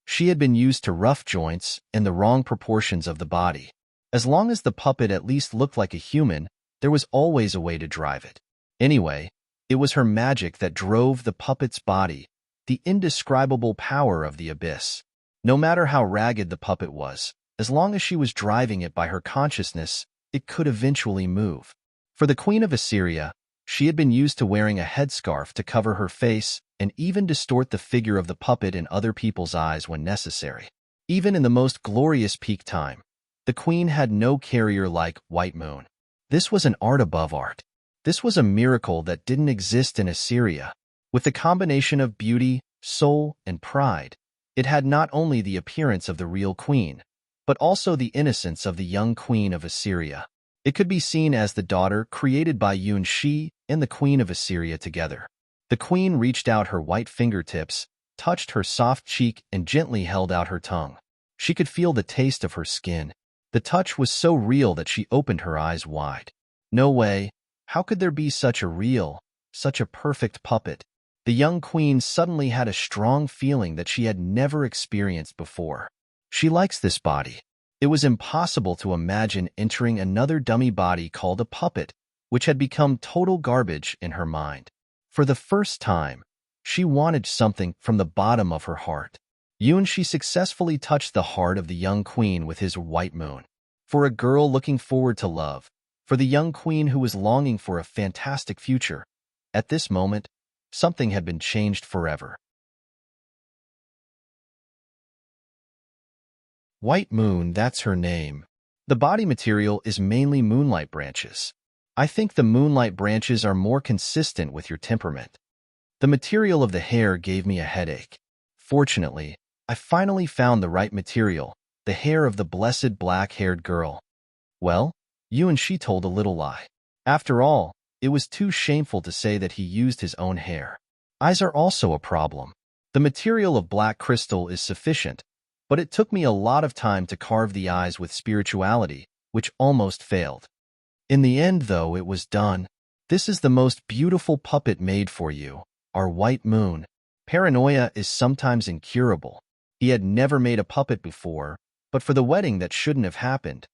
She had been used to rough joints and the wrong proportions of the body. As long as the puppet at least looked like a human, there was always a way to drive it. Anyway, it was her magic that drove the puppet's body, the indescribable power of the abyss. No matter how ragged the puppet was, as long as she was driving it by her consciousness, it could eventually move. For the Queen of Assyria, she had been used to wearing a headscarf to cover her face and even distort the figure of the puppet in other people's eyes when necessary. Even in the most glorious peak time, the queen had no carrier like White Moon. This was an art above art. This was a miracle that didn't exist in Assyria. With the combination of beauty, soul, and pride, it had not only the appearance of the real queen, but also the innocence of the young queen of Assyria. It could be seen as the daughter created by Yun-Shi and the queen of Assyria together. The queen reached out her white fingertips, touched her soft cheek, and gently held out her tongue. She could feel the taste of her skin. The touch was so real that she opened her eyes wide. No way. How could there be such a perfect puppet? The young queen suddenly had a strong feeling that she had never experienced before. She likes this body. It was impossible to imagine entering another dummy body called a puppet, which had become total garbage in her mind. For the first time, she wanted something from the bottom of her heart. Yun-Shi successfully touched the heart of the young queen with his White Moon. For a girl looking forward to love, for the young queen who was longing for a fantastic future, at this moment, something had been changed forever. White Moon, that's her name. The body material is mainly moonlight branches. I think the moonlight branches are more consistent with your temperament. The material of the hair gave me a headache. Fortunately, I finally found the right material, the hair of the blessed black-haired girl. Well, Yun-Shi told a little lie. After all, it was too shameful to say that he used his own hair. Eyes are also a problem. The material of black crystal is sufficient, but it took me a lot of time to carve the eyes with spirituality, which almost failed. In the end, though, it was done. This is the most beautiful puppet made for you, our White Moon. Paranoia is sometimes incurable. He had never made a puppet before, but for the wedding that shouldn't have happened,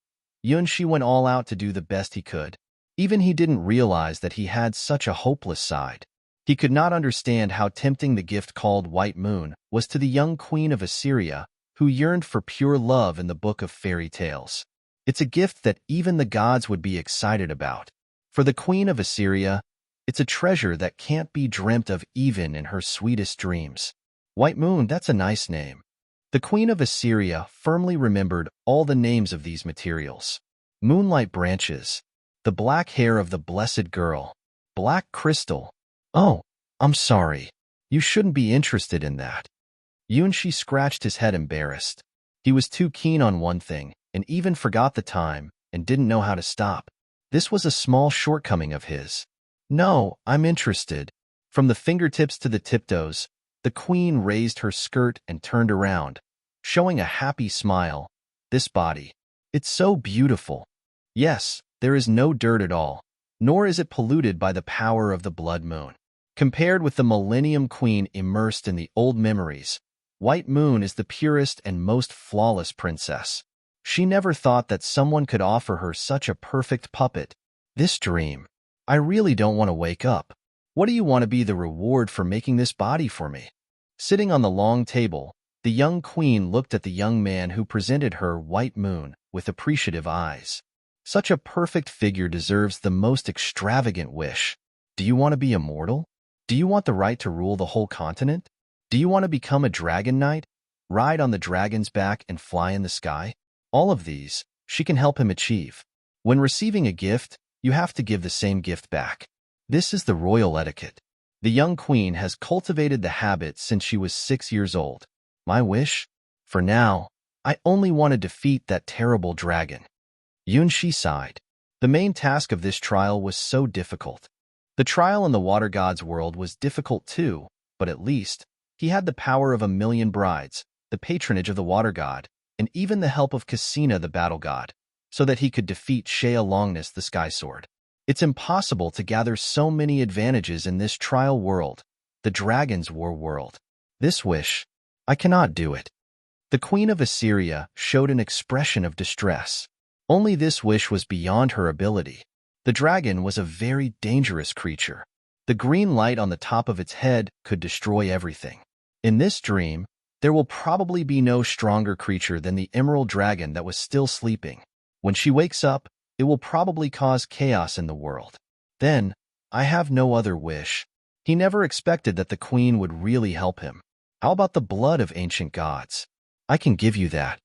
Yun-Shi went all out to do the best he could. Even he didn't realize that he had such a hopeless side. He could not understand how tempting the gift called White Moon was to the young queen of Assyria, who yearned for pure love in the book of fairy tales. It's a gift that even the gods would be excited about. For the queen of Assyria, it's a treasure that can't be dreamt of even in her sweetest dreams. White Moon, that's a nice name. The queen of Assyria firmly remembered all the names of these materials. Moonlight branches, the black hair of the blessed girl, black crystal. Oh, I'm sorry. You shouldn't be interested in that. Yun-Shi scratched his head embarrassed. He was too keen on one thing, and even forgot the time, and didn't know how to stop. This was a small shortcoming of his. No, I'm interested. From the fingertips to the tiptoes, the queen raised her skirt and turned around, showing a happy smile. This body. It's so beautiful. Yes, there is no dirt at all, nor is it polluted by the power of the blood moon. Compared with the Millennium Queen immersed in the old memories, White Moon is the purest and most flawless princess. She never thought that someone could offer her such a perfect puppet. This dream. I really don't want to wake up. What do you want to be the reward for making this body for me? Sitting on the long table, the young queen looked at the young man who presented her White Moon with appreciative eyes. Such a perfect figure deserves the most extravagant wish. Do you want to be immortal? Do you want the right to rule the whole continent? Do you want to become a dragon knight, ride on the dragon's back and fly in the sky? All of these, she can help him achieve. When receiving a gift, you have to give the same gift back. This is the royal etiquette. The young queen has cultivated the habit since she was 6 years old. My wish? For now, I only want to defeat that terrible dragon. Yun-Shi sighed. The main task of this trial was so difficult. The trial in the water god's world was difficult too, but at least, he had the power of 1,000,000 brides, the patronage of the water god, and even the help of Cassina the battle god, so that he could defeat Shea Longness the sky sword. It's impossible to gather so many advantages in this trial world, the dragon's war world. This wish, I cannot do it. The queen of Assyria showed an expression of distress. Only this wish was beyond her ability. The dragon was a very dangerous creature. The green light on the top of its head could destroy everything. In this dream, there will probably be no stronger creature than the emerald dragon that was still sleeping. When she wakes up, it will probably cause chaos in the world. Then, I have no other wish. He never expected that the queen would really help him. How about the blood of ancient gods? I can give you that.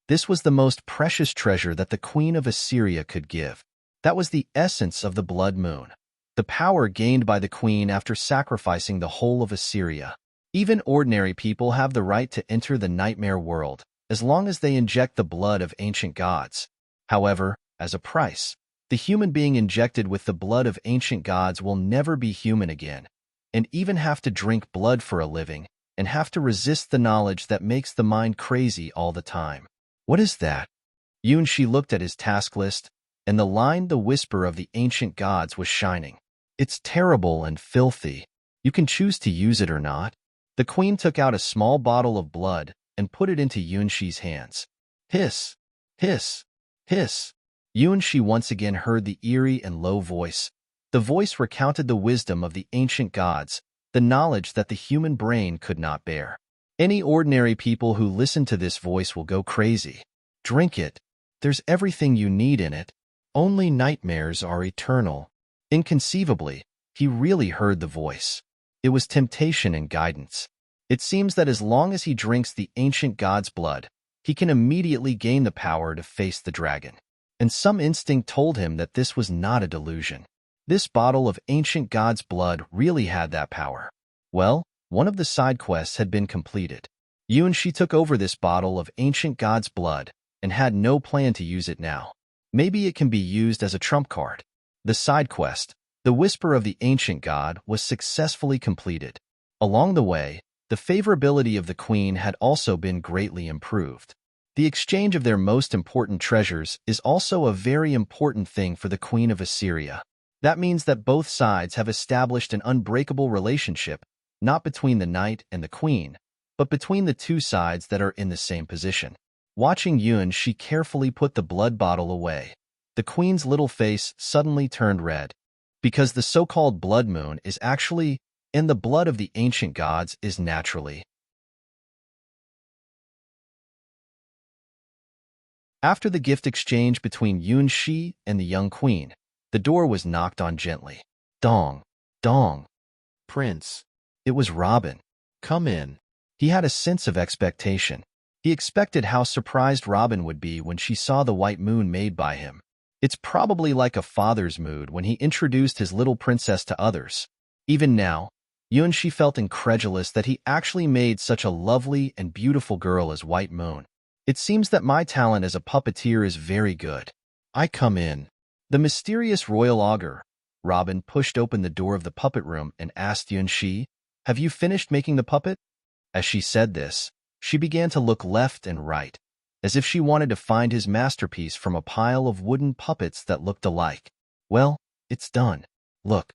This was the most precious treasure that the queen of Assyria could give. That was the essence of the blood moon, the power gained by the queen after sacrificing the whole of Assyria. Even ordinary people have the right to enter the nightmare world, as long as they inject the blood of ancient gods. However, as a price, the human being injected with the blood of ancient gods will never be human again, and even have to drink blood for a living, and have to resist the knowledge that makes the mind crazy all the time. What is that? Yunshi looked at his task list, and the whisper of the ancient gods was shining. It's terrible and filthy. You can choose to use it or not. The queen took out a small bottle of blood and put it into Yunshi's hands. Hiss, hiss, hiss. Yunshi once again heard the eerie and low voice. The voice recounted the wisdom of the ancient gods, the knowledge that the human brain could not bear. Any ordinary people who listen to this voice will go crazy. Drink it. There's everything you need in it. Only nightmares are eternal. Inconceivably, he really heard the voice. It was temptation and guidance. It seems that as long as he drinks the ancient god's blood, he can immediately gain the power to face the dragon. And some instinct told him that this was not a delusion. This bottle of ancient god's blood really had that power. Well, one of the side quests had been completed. Yunshi took over this bottle of ancient god's blood and had no plan to use it now. Maybe it can be used as a trump card. The side quest, the Whisper of the Ancient God, was successfully completed. Along the way, the favorability of the queen had also been greatly improved. The exchange of their most important treasures is also a very important thing for the Queen of Assyria. That means that both sides have established an unbreakable relationship, not between the knight and the queen, but between the two sides that are in the same position. Watching Yun, she carefully put the blood bottle away. The queen's little face suddenly turned red, because the so-called blood moon is actually, and the blood of the ancient gods is naturally. After the gift exchange between Yun Shi and the young queen, the door was knocked on gently. Dong, dong. Prince. It was Robin. Come in. He had a sense of expectation. He expected how surprised Robin would be when she saw the white moon made by him. It's probably like a father's mood when he introduced his little princess to others. Even now, Yunshi felt incredulous that he actually made such a lovely and beautiful girl as White Moon. It seems that my talent as a puppeteer is very good. I come in. The mysterious royal augur, Robin pushed open the door of the puppet room and asked Yunshi, "Have you finished making the puppet?" As she said this, she began to look left and right, as if she wanted to find his masterpiece from a pile of wooden puppets that looked alike. Well, it's done. Look.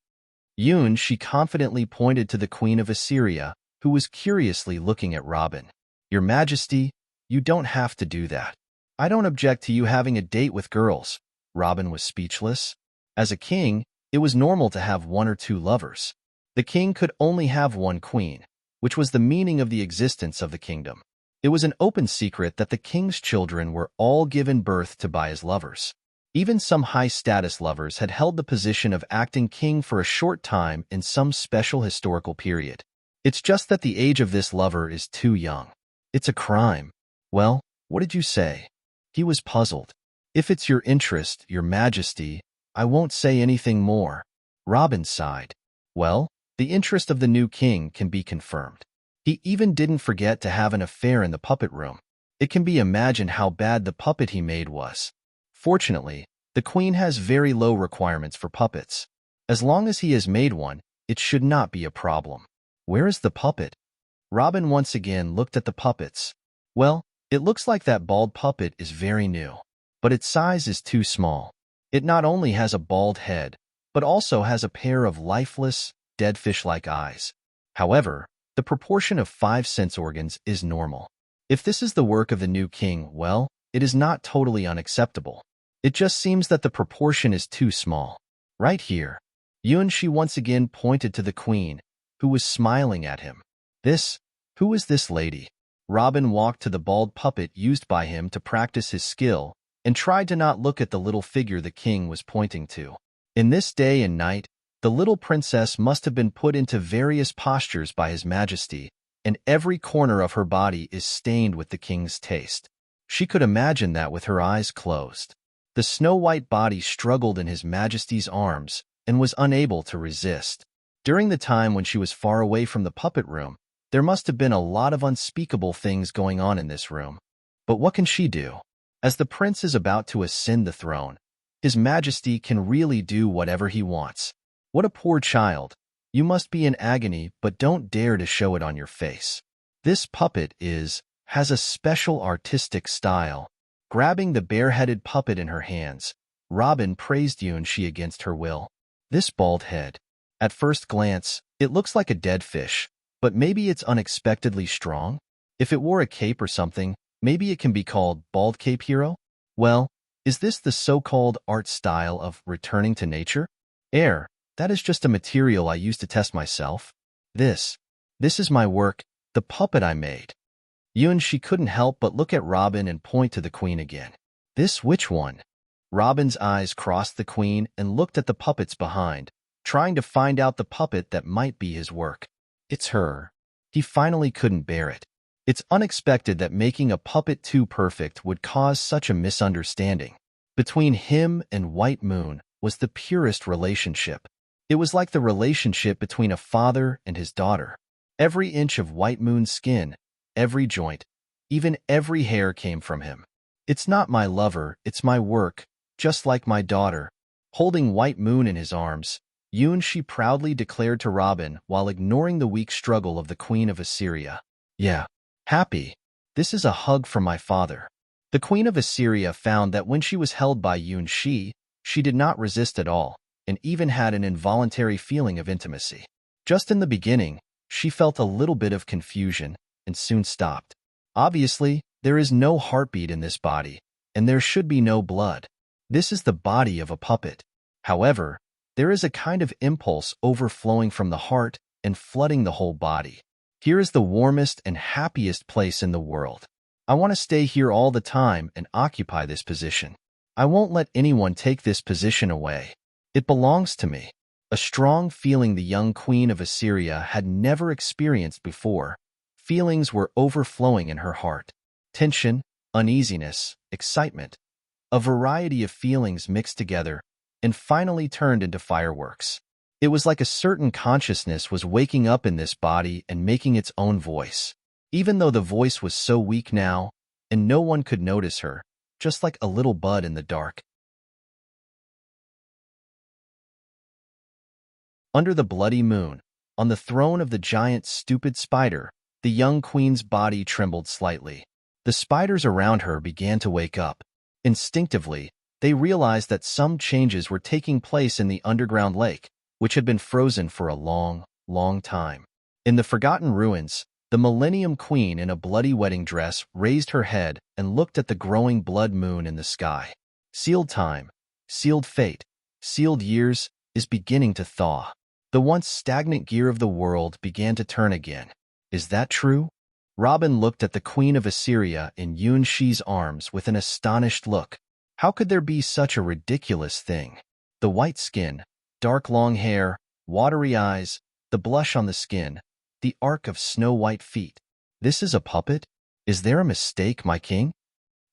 She confidently pointed to the Queen of Assyria, who was curiously looking at Robin. Your Majesty, you don't have to do that. I don't object to you having a date with girls. Robin was speechless. As a king, it was normal to have one or two lovers. The king could only have one queen, which was the meaning of the existence of the kingdom. It was an open secret that the king's children were all given birth to by his lovers. Even some high-status lovers had held the position of acting king for a short time in some special historical period. It's just that the age of this lover is too young. It's a crime. Well, what did you say? He was puzzled. If it's your interest, your majesty, I won't say anything more. Robin sighed. Well, the interest of the new king can be confirmed. He even didn't forget to have an affair in the puppet room. It can be imagined how bad the puppet he made was. Fortunately, the queen has very low requirements for puppets. As long as he has made one, it should not be a problem. Where is the puppet? Robin once again looked at the puppets. Well, it looks like that bald puppet is very new, but its size is too small. It not only has a bald head, but also has a pair of lifeless, dead fish-like eyes. However, the proportion of 5 sense organs is normal. If this is the work of the new king, well, it is not totally unacceptable. It just seems that the proportion is too small. Right here. She once again pointed to the queen, who was smiling at him. This, Who is this lady? Robin walked to the bald puppet used by him to practice his skill and tried to not look at the little figure the king was pointing to. In this day and night, the little princess must have been put into various postures by His Majesty, and every corner of her body is stained with the king's taste. She could imagine that with her eyes closed. The snow-white body struggled in His Majesty's arms and was unable to resist. During the time when she was far away from the puppet room, there must have been a lot of unspeakable things going on in this room. But what can she do? As the prince is about to ascend the throne, His Majesty can really do whatever he wants. What a poor child. You must be in agony, but don't dare to show it on your face. This puppet has a special artistic style. Grabbing the bare-headed puppet in her hands, Robin praised Yunshi against her will. This bald head. At first glance, it looks like a dead fish, but maybe it's unexpectedly strong? If it wore a cape or something, maybe it can be called Bald Cape Hero? Well, is this the so-called art style of returning to nature? That is just a material I use to test myself. This is my work, the puppet I made. She couldn't help but look at Robin and point to the queen again. Which one? Robin's eyes crossed the queen and looked at the puppets behind, trying to find out the puppet that might be his work. It's her. He finally couldn't bear it. It's unexpected that making a puppet too perfect would cause such a misunderstanding. Between him and White Moon was the purest relationship. It was like the relationship between a father and his daughter. Every inch of White Moon's skin, every joint, even every hair came from him. It's not my lover, it's my work, just like my daughter. Holding White Moon in his arms, She proudly declared to Robin while ignoring the weak struggle of the Queen of Assyria. Yeah, happy. This is a hug from my father. The Queen of Assyria found that when she was held by She did not resist at all, and even had an involuntary feeling of intimacy. Just in the beginning, she felt a little bit of confusion and soon stopped. Obviously, there is no heartbeat in this body, and there should be no blood. This is the body of a puppet. However, there is a kind of impulse overflowing from the heart and flooding the whole body. Here is the warmest and happiest place in the world. I want to stay here all the time and occupy this position. I won't let anyone take this position away. It belongs to me. A strong feeling the young Queen of Assyria had never experienced before. Feelings were overflowing in her heart. Tension, uneasiness, excitement. A variety of feelings mixed together and finally turned into fireworks. It was like a certain consciousness was waking up in this body and making its own voice. Even though the voice was so weak now, and no one could notice her, just like a little bud in the dark. Under the bloody moon, on the throne of the giant stupid spider, the young queen's body trembled slightly. The spiders around her began to wake up. Instinctively, they realized that some changes were taking place in the underground lake, which had been frozen for a long, long time. In the forgotten ruins, the Millennium Queen in a bloody wedding dress raised her head and looked at the growing blood moon in the sky. Sealed time, sealed fate, sealed years is beginning to thaw. The once stagnant gear of the world began to turn again. Is that true? Robin looked at the Queen of Assyria in Yunshi's arms with an astonished look. How could there be such a ridiculous thing? The white skin, dark long hair, watery eyes, the blush on the skin, the arc of snow-white feet. This is a puppet? Is there a mistake, my king?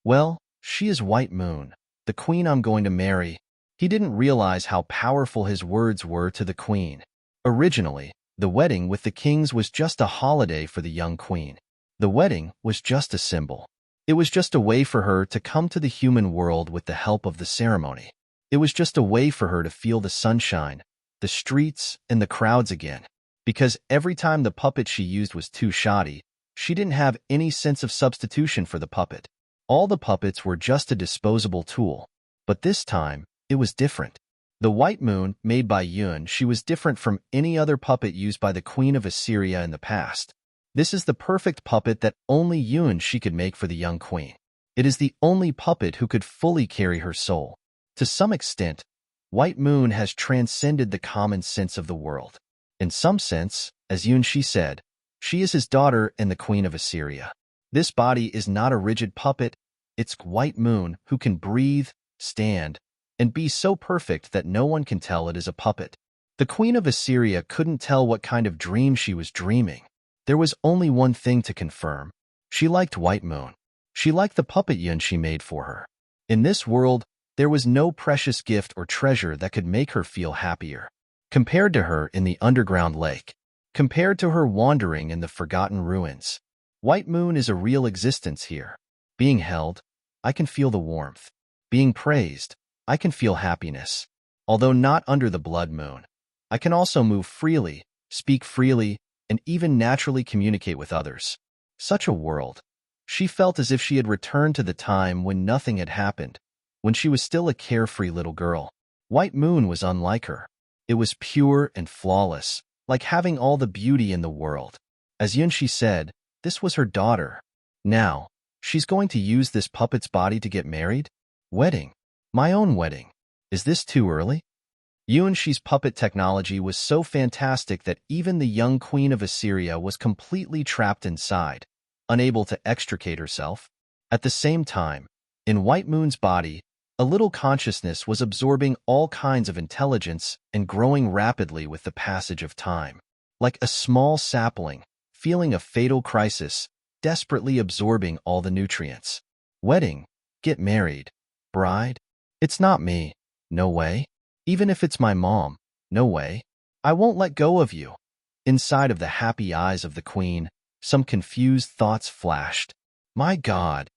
Well, she is White Moon, the queen I'm going to marry. He didn't realize how powerful his words were to the queen. Originally, the wedding with the kings was just a holiday for the young queen. The wedding was just a symbol. It was just a way for her to come to the human world with the help of the ceremony. It was just a way for her to feel the sunshine, the streets, and the crowds again. Because every time the puppet she used was too shoddy, she didn't have any sense of substitution for the puppet. All the puppets were just a disposable tool. But this time, it was different. The White Moon, made by she was different from any other puppet used by the Queen of Assyria in the past. This is the perfect puppet that only she could make for the young queen. It is the only puppet who could fully carry her soul. To some extent, White Moon has transcended the common sense of the world. In some sense, as She said, She is his daughter and the queen of Assyria. This body is not a rigid puppet. It's White Moon who can breathe, stand, and be so perfect that no one can tell it is a puppet. The queen of Assyria couldn't tell what kind of dream she was dreaming. There was only one thing to confirm. She liked White Moon. She liked the puppet Yun she made for her. In this world, there was no precious gift or treasure that could make her feel happier. Compared to her in the underground lake, compared to her wandering in the forgotten ruins, White Moon is a real existence here. Being held, I can feel the warmth. Being praised, I can feel happiness. Although not under the blood moon, I can also move freely, speak freely, and even naturally communicate with others. Such a world. She felt as if she had returned to the time when nothing had happened, when she was still a carefree little girl. White Moon was unlike her. It was pure and flawless, like having all the beauty in the world. As Yunshi said, this was her daughter. Now, she's going to use this puppet's body to get married? Wedding. My own wedding. Is this too early? Yunshi's puppet technology was so fantastic that even the young queen of Assyria was completely trapped inside, unable to extricate herself. At the same time, in White Moon's body, a little consciousness was absorbing all kinds of intelligence and growing rapidly with the passage of time. Like a small sapling, feeling a fatal crisis, desperately absorbing all the nutrients. Wedding, get married, bride? It's not me. No way. Even if it's my mom, no way. I won't let go of you. Inside of the happy eyes of the queen, some confused thoughts flashed. My God.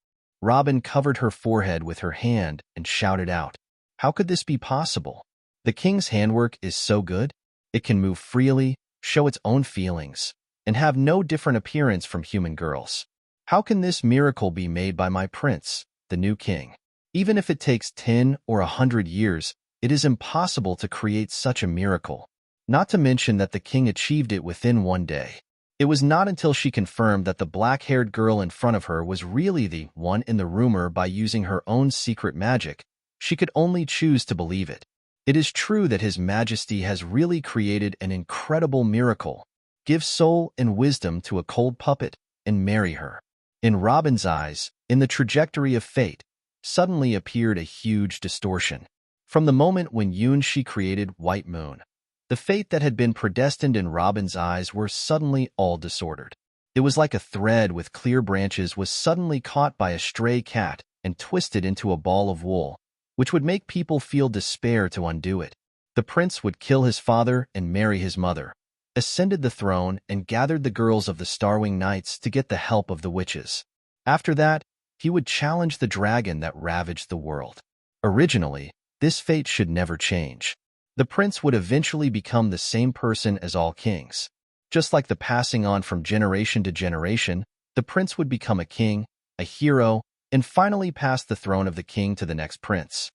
Robin covered her forehead with her hand and shouted out, how could this be possible? The king's handwork is so good. It can move freely, show its own feelings, and have no different appearance from human girls. How can this miracle be made by my prince, the new king? Even if it takes 10 or 100 years, it is impossible to create such a miracle. Not to mention that the king achieved it within one day. It was not until she confirmed that the black-haired girl in front of her was really the one in the rumor by using her own secret magic, she could only choose to believe it. It is true that His Majesty has really created an incredible miracle. Give soul and wisdom to a cold puppet and marry her. In Robin's eyes, in the trajectory of fate, suddenly appeared a huge distortion. From the moment when Yunshi created White Moon, the fate that had been predestined in Robin's eyes were suddenly all disordered. It was like a thread with clear branches was suddenly caught by a stray cat and twisted into a ball of wool, which would make people feel despair to undo it. The prince would kill his father and marry his mother, ascended the throne and gathered the girls of the Starwing Knights to get the help of the witches. After that, he would challenge the dragon that ravaged the world. Originally, this fate should never change. The prince would eventually become the same person as all kings. Just like the passing on from generation to generation, the prince would become a king, a hero, and finally pass the throne of the king to the next prince.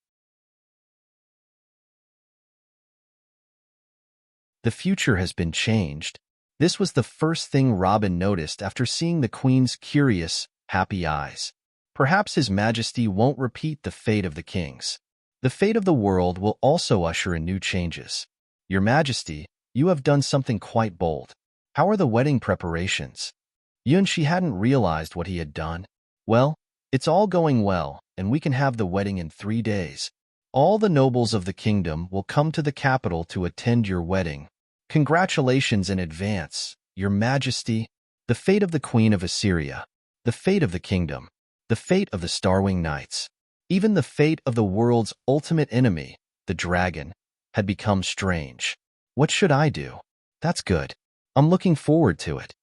The future has been changed. This was the first thing Robin noticed after seeing the queen's curious, happy eyes. Perhaps His Majesty won't repeat the fate of the kings. The fate of the world will also usher in new changes. Your Majesty, you have done something quite bold. How are the wedding preparations? Yunshi hadn't realized what he had done. Well, it's all going well, and we can have the wedding in 3 days. All the nobles of the kingdom will come to the capital to attend your wedding. Congratulations in advance, Your Majesty. The fate of the Queen of Assyria, the fate of the kingdom, the fate of the Starwing Knights, even the fate of the world's ultimate enemy, the dragon, had become strange. What should I do? That's good. I'm looking forward to it.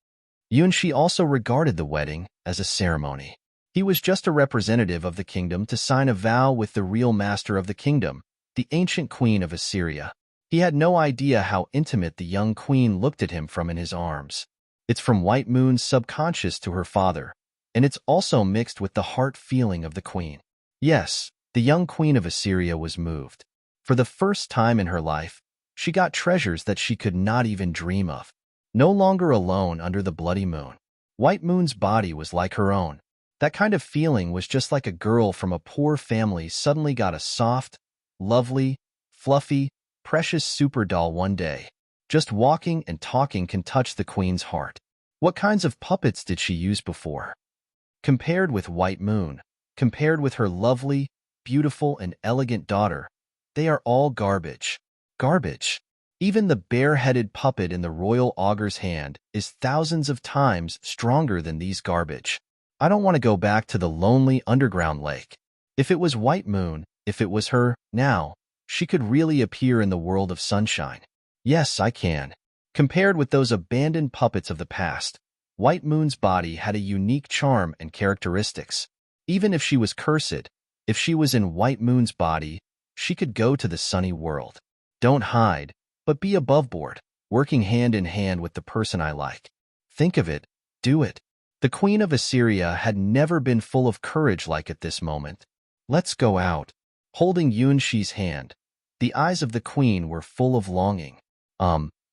Yunshi also regarded the wedding as a ceremony. He was just a representative of the kingdom to sign a vow with the real master of the kingdom, the ancient queen of Assyria. He had no idea how intimate the young queen looked at him from in his arms. It's from White Moon's subconscious to her father, and it's also mixed with the heart feeling of the queen. Yes, the young queen of Assyria was moved. For the first time in her life, she got treasures that she could not even dream of. No longer alone under the bloody moon. White Moon's body was like her own. That kind of feeling was just like a girl from a poor family suddenly got a soft, lovely, fluffy, precious super doll one day. Just walking and talking can touch the queen's heart. What kinds of puppets did she use before? Compared with White Moon, compared with her lovely, beautiful, and elegant daughter, they are all garbage. Garbage. Even the bare-headed puppet in the royal augure's hand is thousands of times stronger than these garbage. I don't want to go back to the lonely underground lake. If it was White Moon, if it was her, now, she could really appear in the world of sunshine. Yes, I can. Compared with those abandoned puppets of the past, White Moon's body had a unique charm and characteristics. Even if she was cursed, if she was in White Moon's body, she could go to the sunny world. Don't hide, but be above board, working hand in hand with the person I like. Think of it, do it. The Queen of Assyria had never been full of courage like at this moment. Let's go out. Holding Yunshi's hand, the eyes of the queen were full of longing.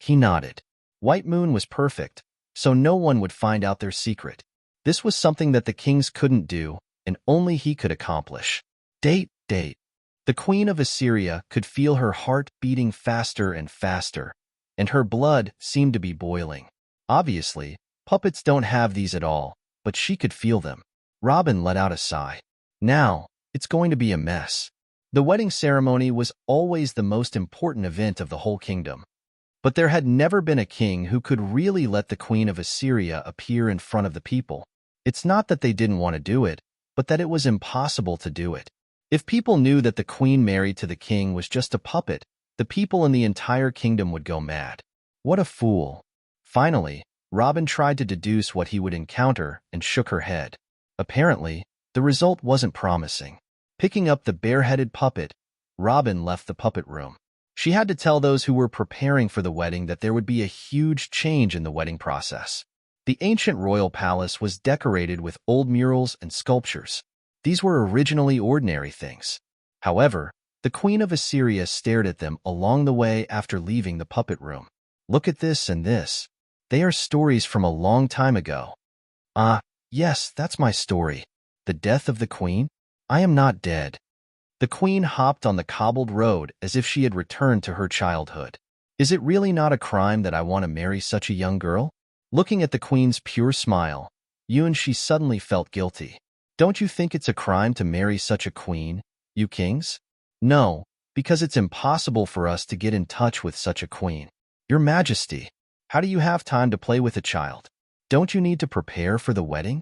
He nodded. White Moon was perfect, so no one would find out their secret. This was something that the kings couldn't do, and only he could accomplish. Date. The Queen of Assyria could feel her heart beating faster and faster, and her blood seemed to be boiling. Obviously, puppets don't have these at all, but she could feel them. Robin let out a sigh. Now, it's going to be a mess. The wedding ceremony was always the most important event of the whole kingdom. But there had never been a king who could really let the Queen of Assyria appear in front of the people. It's not that they didn't want to do it, but that it was impossible to do it. If people knew that the queen married to the king was just a puppet, the people in the entire kingdom would go mad. What a fool. Finally, Robin tried to deduce what he would encounter and shook her head. Apparently, the result wasn't promising. Picking up the bare-headed puppet, Robin left the puppet room. She had to tell those who were preparing for the wedding that there would be a huge change in the wedding process. The ancient royal palace was decorated with old murals and sculptures. These were originally ordinary things. However, the Queen of Assyria stared at them along the way after leaving the puppet room. Look at this and this. They are stories from a long time ago. Yes, that's my story. The death of the queen? I am not dead. The queen hopped on the cobbled road as if she had returned to her childhood. Is it really not a crime that I want to marry such a young girl? Looking at the queen's pure smile, Yunshi suddenly felt guilty. Don't you think it's a crime to marry such a queen, you kings? No, because it's impossible for us to get in touch with such a queen. Your Majesty, how do you have time to play with a child? Don't you need to prepare for the wedding?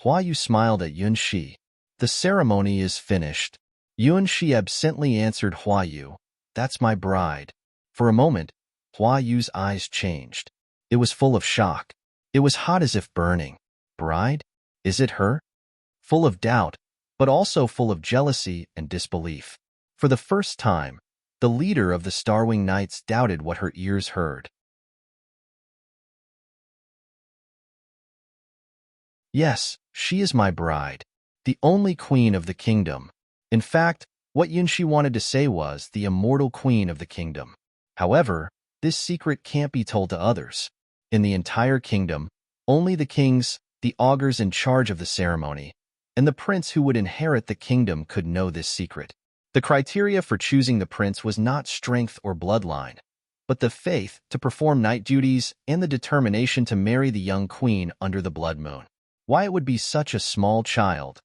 Hua Yu smiled at Yunshi. The ceremony is finished. Yunshi absently answered Hua Yu. That's my bride. For a moment, Hua Yu's eyes changed. It was full of shock. It was hot as if burning. Bride? Is it her? Full of doubt, but also full of jealousy and disbelief. For the first time, the leader of the Starwing Knights doubted what her ears heard. Yes, she is my bride, the only queen of the kingdom. In fact, what Yunshi wanted to say was the immortal queen of the kingdom. However, this secret can't be told to others. In the entire kingdom, only the kings, the augurs in charge of the ceremony, and the prince who would inherit the kingdom could know this secret. The criteria for choosing the prince was not strength or bloodline, but the faith to perform knight duties and the determination to marry the young queen under the blood moon. Why it would be such a small child?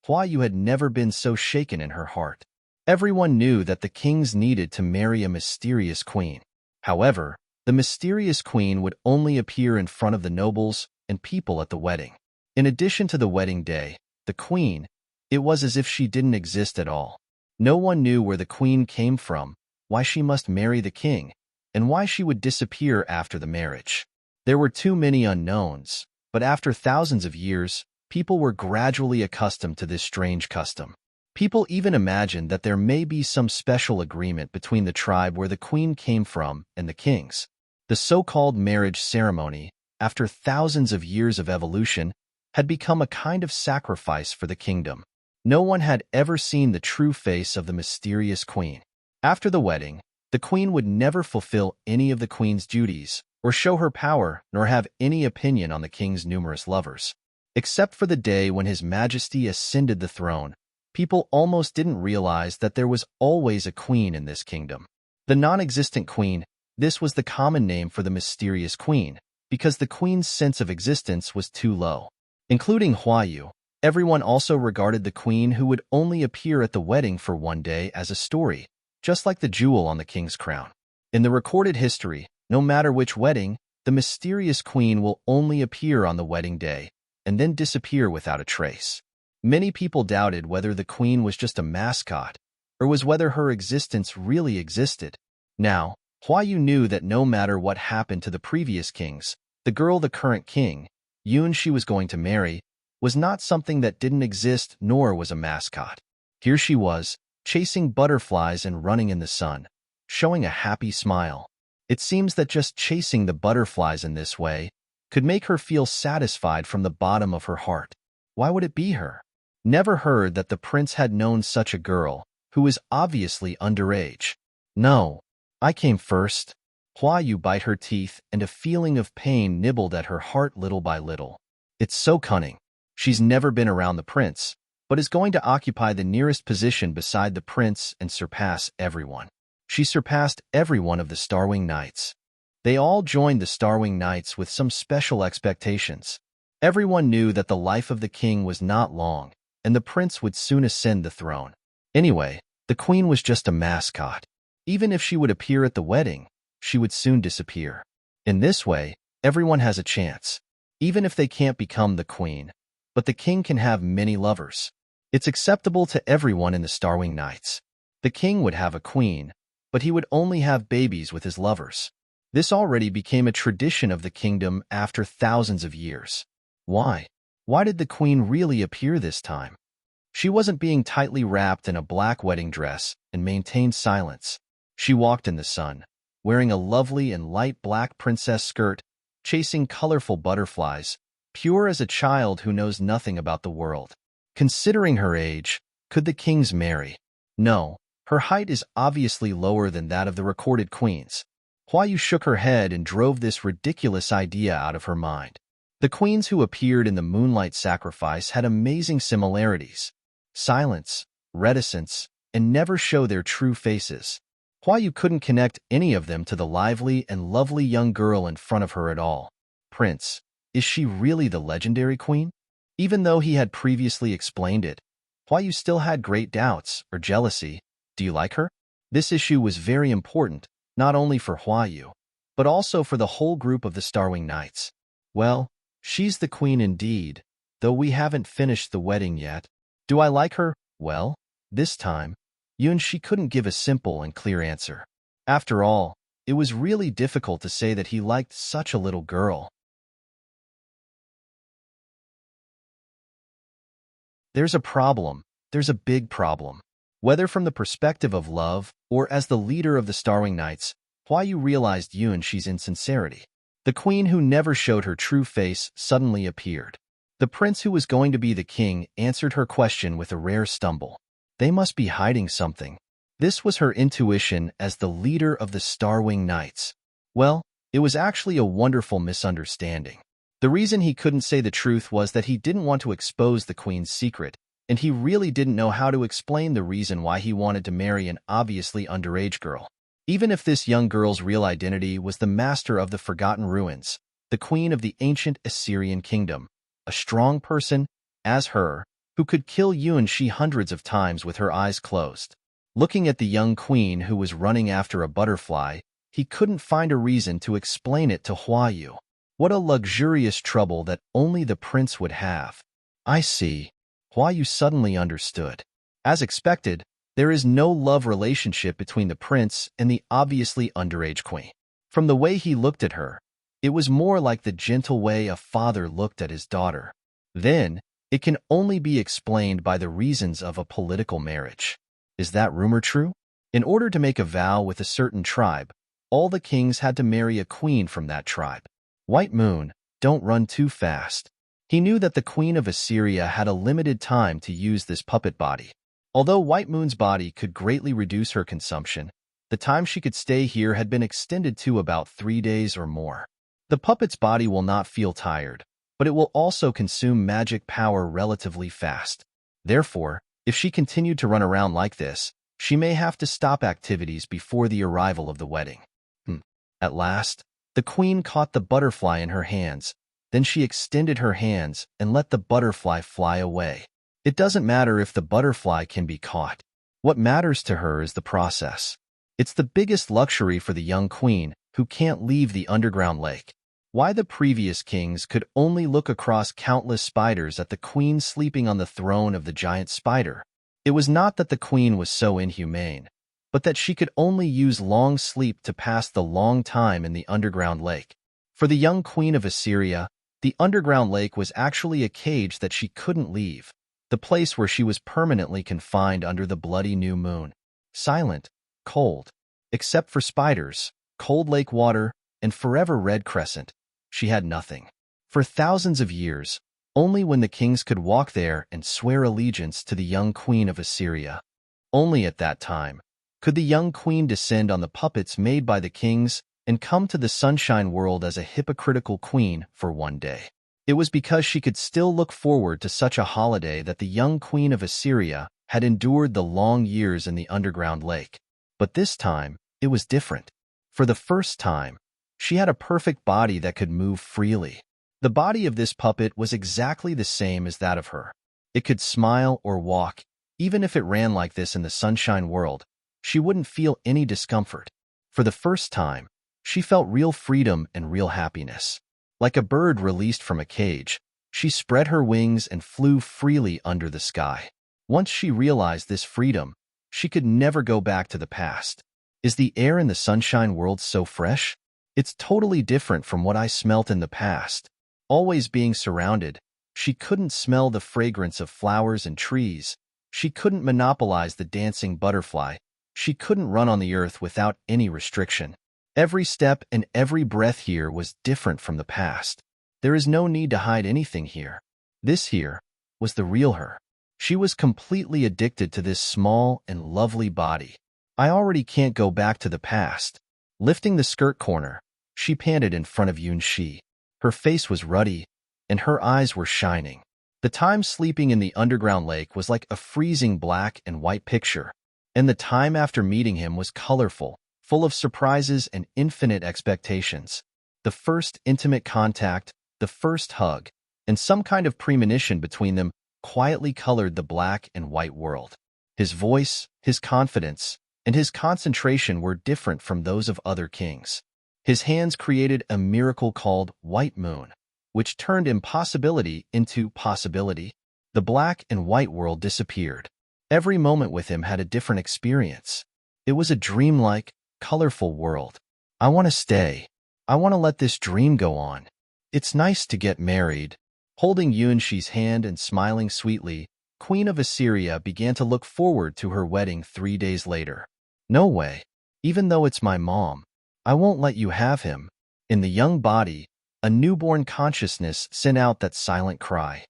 Hua Yu had never been so shaken in her heart. Everyone knew that the kings needed to marry a mysterious queen. However, the mysterious queen would only appear in front of the nobles and people at the wedding. In addition to the wedding day, the queen, it was as if she didn't exist at all. No one knew where the queen came from, why she must marry the king, and why she would disappear after the marriage. There were too many unknowns, but after thousands of years, people were gradually accustomed to this strange custom. People even imagined that there may be some special agreement between the tribe where the queen came from and the kings. The so-called marriage ceremony, after thousands of years of evolution, had become a kind of sacrifice for the kingdom. No one had ever seen the true face of the mysterious queen. After the wedding, the queen would never fulfill any of the queen's duties, or show her power, nor have any opinion on the king's numerous lovers. Except for the day when His Majesty ascended the throne, people almost didn't realize that there was always a queen in this kingdom. The non-existent queen, this was the common name for the mysterious queen, because the queen's sense of existence was too low. Including Huayu, everyone also regarded the queen who would only appear at the wedding for one day as a story, just like the jewel on the king's crown. In the recorded history, no matter which wedding, the mysterious queen will only appear on the wedding day and then disappear without a trace. Many people doubted whether the queen was just a mascot or was whether her existence really existed. Now, Huayu knew that no matter what happened to the previous kings, the girl the current king, Yun she was going to marry, was not something that didn't exist nor was a mascot. Here she was, chasing butterflies and running in the sun, showing a happy smile. It seems that just chasing the butterflies in this way could make her feel satisfied from the bottom of her heart. Why would it be her? Never heard that the prince had known such a girl, who is obviously underage. No, I came first. Huayu bit her teeth, and a feeling of pain nibbled at her heart little by little. It's so cunning. She's never been around the prince, but is going to occupy the nearest position beside the prince and surpass everyone. She surpassed every one of the Starwing Knights. They all joined the Starwing Knights with some special expectations. Everyone knew that the life of the king was not long, and the prince would soon ascend the throne. Anyway, the queen was just a mascot. Even if she would appear at the wedding, she would soon disappear. In this way, everyone has a chance, even if they can't become the queen, but the king can have many lovers. It's acceptable to everyone in the Starwing Knights. The king would have a queen, but he would only have babies with his lovers. This already became a tradition of the kingdom after thousands of years. Why? Why did the queen really appear this time? She wasn't being tightly wrapped in a black wedding dress and maintained silence. She walked in the sun, wearing a lovely and light black princess skirt, chasing colorful butterflies, pure as a child who knows nothing about the world. Considering her age, could the kings marry? No, her height is obviously lower than that of the recorded queens. Huayu shook her head and drove this ridiculous idea out of her mind. The queens who appeared in the moonlight sacrifice had amazing similarities. Silence, reticence, and never show their true faces. Huayu couldn't connect any of them to the lively and lovely young girl in front of her at all. Prince, is she really the legendary queen? Even though he had previously explained it, Huayu still had great doubts or jealousy. Do you like her? This issue was very important, not only for Huayu, but also for the whole group of the Starwing Knights. Well, she's the queen indeed, though we haven't finished the wedding yet. Do I like her? Well, this time, Yun she couldn't give a simple and clear answer. After all, it was really difficult to say that he liked such a little girl. There's a problem. There's a big problem. Whether from the perspective of love or as the leader of the Starwing Knights, Huayu realized Yun she's insincerity. The queen who never showed her true face suddenly appeared. The prince who was going to be the king answered her question with a rare stumble. They must be hiding something. This was her intuition as the leader of the Starwing Knights. Well, it was actually a wonderful misunderstanding. The reason he couldn't say the truth was that he didn't want to expose the queen's secret, and he really didn't know how to explain the reason why he wanted to marry an obviously underage girl. Even if this young girl's real identity was the master of the Forgotten Ruins, the queen of the ancient Assyrian kingdom, a strong person, as her, who could kill Yun she hundreds of times with her eyes closed. Looking at the young queen who was running after a butterfly, he couldn't find a reason to explain it to Huayu. What a luxurious trouble that only the prince would have. I see. Huayu suddenly understood. As expected, there is no love relationship between the prince and the obviously underage queen. From the way he looked at her, it was more like the gentle way a father looked at his daughter. Then, it can only be explained by the reasons of a political marriage. Is that rumor true? In order to make a vow with a certain tribe, all the kings had to marry a queen from that tribe. White Moon, don't run too fast. He knew that the queen of Assyria had a limited time to use this puppet body. Although White Moon's body could greatly reduce her consumption, the time she could stay here had been extended to about 3 days or more. The puppet's body will not feel tired, but it will also consume magic power relatively fast. Therefore, if she continued to run around like this, she may have to stop activities before the arrival of the wedding. At last, The queen caught the butterfly in her hands. Then she extended her hands and let the butterfly fly away. It doesn't matter if the butterfly can be caught. What matters to her is the process. It's the biggest luxury for the young queen who can't leave the underground lake. Why the previous kings could only look across countless spiders at the queen sleeping on the throne of the giant spider. It was not that the queen was so inhumane, but that she could only use long sleep to pass the long time in the underground lake. For the young queen of Assyria, the underground lake was actually a cage that she couldn't leave, the place where she was permanently confined under the bloody new moon. Silent, cold, except for spiders, cold lake water, and forever red crescent. She had nothing. For thousands of years, only when the kings could walk there and swear allegiance to the young queen of Assyria. Only at that time could the young queen descend on the puppets made by the kings and come to the sunshine world as a hypocritical queen for one day. It was because she could still look forward to such a holiday that the young queen of Assyria had endured the long years in the underground lake. But this time, it was different. For the first time, she had a perfect body that could move freely. The body of this puppet was exactly the same as that of her. It could smile or walk. Even if it ran like this in the sunshine world, she wouldn't feel any discomfort. For the first time, she felt real freedom and real happiness. Like a bird released from a cage, she spread her wings and flew freely under the sky. Once she realized this freedom, she could never go back to the past. Is the air in the sunshine world so fresh? It's totally different from what I smelt in the past. Always being surrounded, she couldn't smell the fragrance of flowers and trees. She couldn't monopolize the dancing butterfly. She couldn't run on the earth without any restriction. Every step and every breath here was different from the past. There is no need to hide anything here. This here was the real her. She was completely addicted to this small and lovely body. I already can't go back to the past. Lifting the skirt corner, she panted in front of Yun-Shi. Her face was ruddy, and her eyes were shining. The time sleeping in the underground lake was like a freezing black and white picture, and the time after meeting him was colorful, full of surprises and infinite expectations. The first intimate contact, the first hug, and some kind of premonition between them quietly colored the black and white world. His voice, his confidence, and his concentration were different from those of other kings. His hands created a miracle called White Moon, which turned impossibility into possibility. The black and white world disappeared. Every moment with him had a different experience. It was a dreamlike, colorful world. I want to stay. I want to let this dream go on. It's nice to get married. Holding Yun-Shi's hand and smiling sweetly, Queen of Assyria began to look forward to her wedding 3 days later. No way. Even though it's my mom, I won't let you have him. In the young body, a newborn consciousness sent out that silent cry.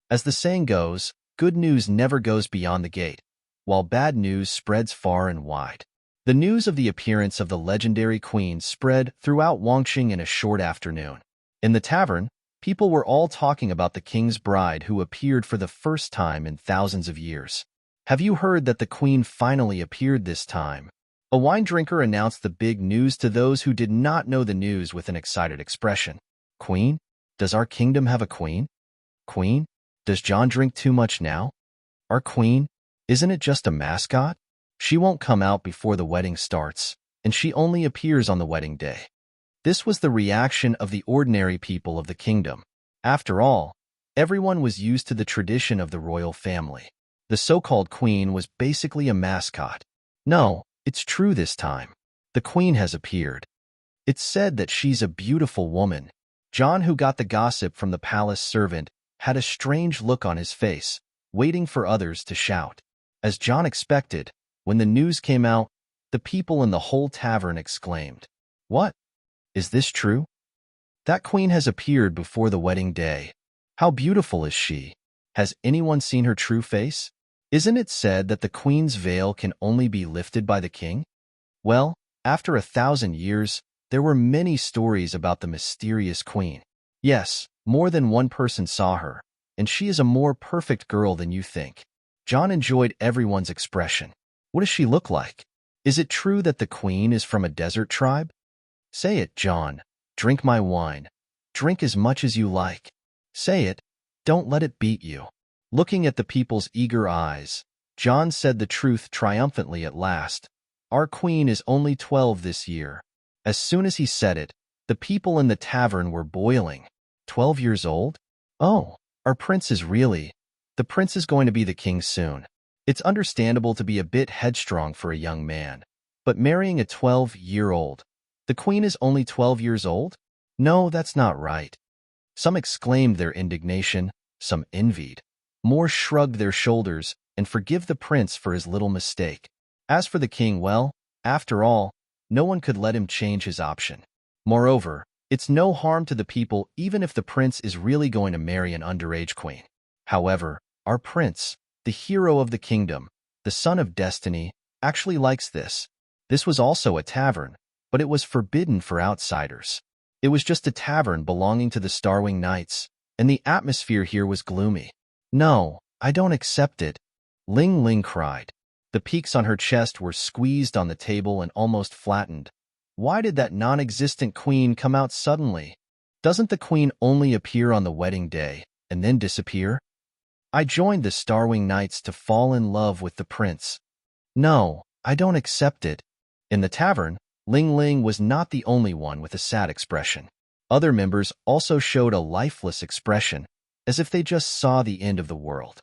As the saying goes, good news never goes beyond the gate, while bad news spreads far and wide. The news of the appearance of the legendary queen spread throughout Wangqing in a short afternoon. In the tavern, people were all talking about the king's bride who appeared for the first time in thousands of years. Have you heard that the queen finally appeared this time? A wine drinker announced the big news to those who did not know the news with an excited expression. Queen? Does our kingdom have a queen? Queen? Does John drink too much now? Our queen? Isn't it just a mascot? She won't come out before the wedding starts, and she only appears on the wedding day. This was the reaction of the ordinary people of the kingdom. After all, everyone was used to the tradition of the royal family. The so-called queen was basically a mascot. No, it's true this time. The queen has appeared. It's said that she's a beautiful woman. John, who got the gossip from the palace servant, had a strange look on his face, waiting for others to shout. As John expected, when the news came out, the people in the whole tavern exclaimed, "What? Is this true? That queen has appeared before the wedding day. How beautiful is she? Has anyone seen her true face? Isn't it said that the queen's veil can only be lifted by the king?" Well, after 1,000 years, there were many stories about the mysterious queen. Yes, more than one person saw her, and she is a more perfect girl than you think. John enjoyed everyone's expression. What does she look like? Is it true that the queen is from a desert tribe? Say it, John. Drink my wine. Drink as much as you like. Say it. Don't let it beat you. Looking at the people's eager eyes, John said the truth triumphantly at last. Our queen is only 12 this year. As soon as he said it, the people in the tavern were boiling. 12 years old? Oh, our prince is really... The prince is going to be the king soon. It's understandable to be a bit headstrong for a young man. But marrying a 12-year-old... The queen is only 12 years old? No, that's not right. Some exclaimed their indignation, some envied. More shrugged their shoulders and forgive the prince for his little mistake. As for the king, well, after all, no one could let him change his option. Moreover, it's no harm to the people even if the prince is really going to marry an underage queen. However, our prince, the hero of the kingdom, the son of destiny, actually likes this. This was also a tavern, but it was forbidden for outsiders. It was just a tavern belonging to the Starwing Knights, and the atmosphere here was gloomy. No, I don't accept it, Ling Ling cried. The peaks on her chest were squeezed on the table and almost flattened. Why did that non-existent queen come out suddenly? Doesn't the queen only appear on the wedding day and then disappear? I joined the Starwing Knights to fall in love with the prince. No, I don't accept it. In the tavern, Ling Ling was not the only one with a sad expression. Other members also showed a lifeless expression, as if they just saw the end of the world.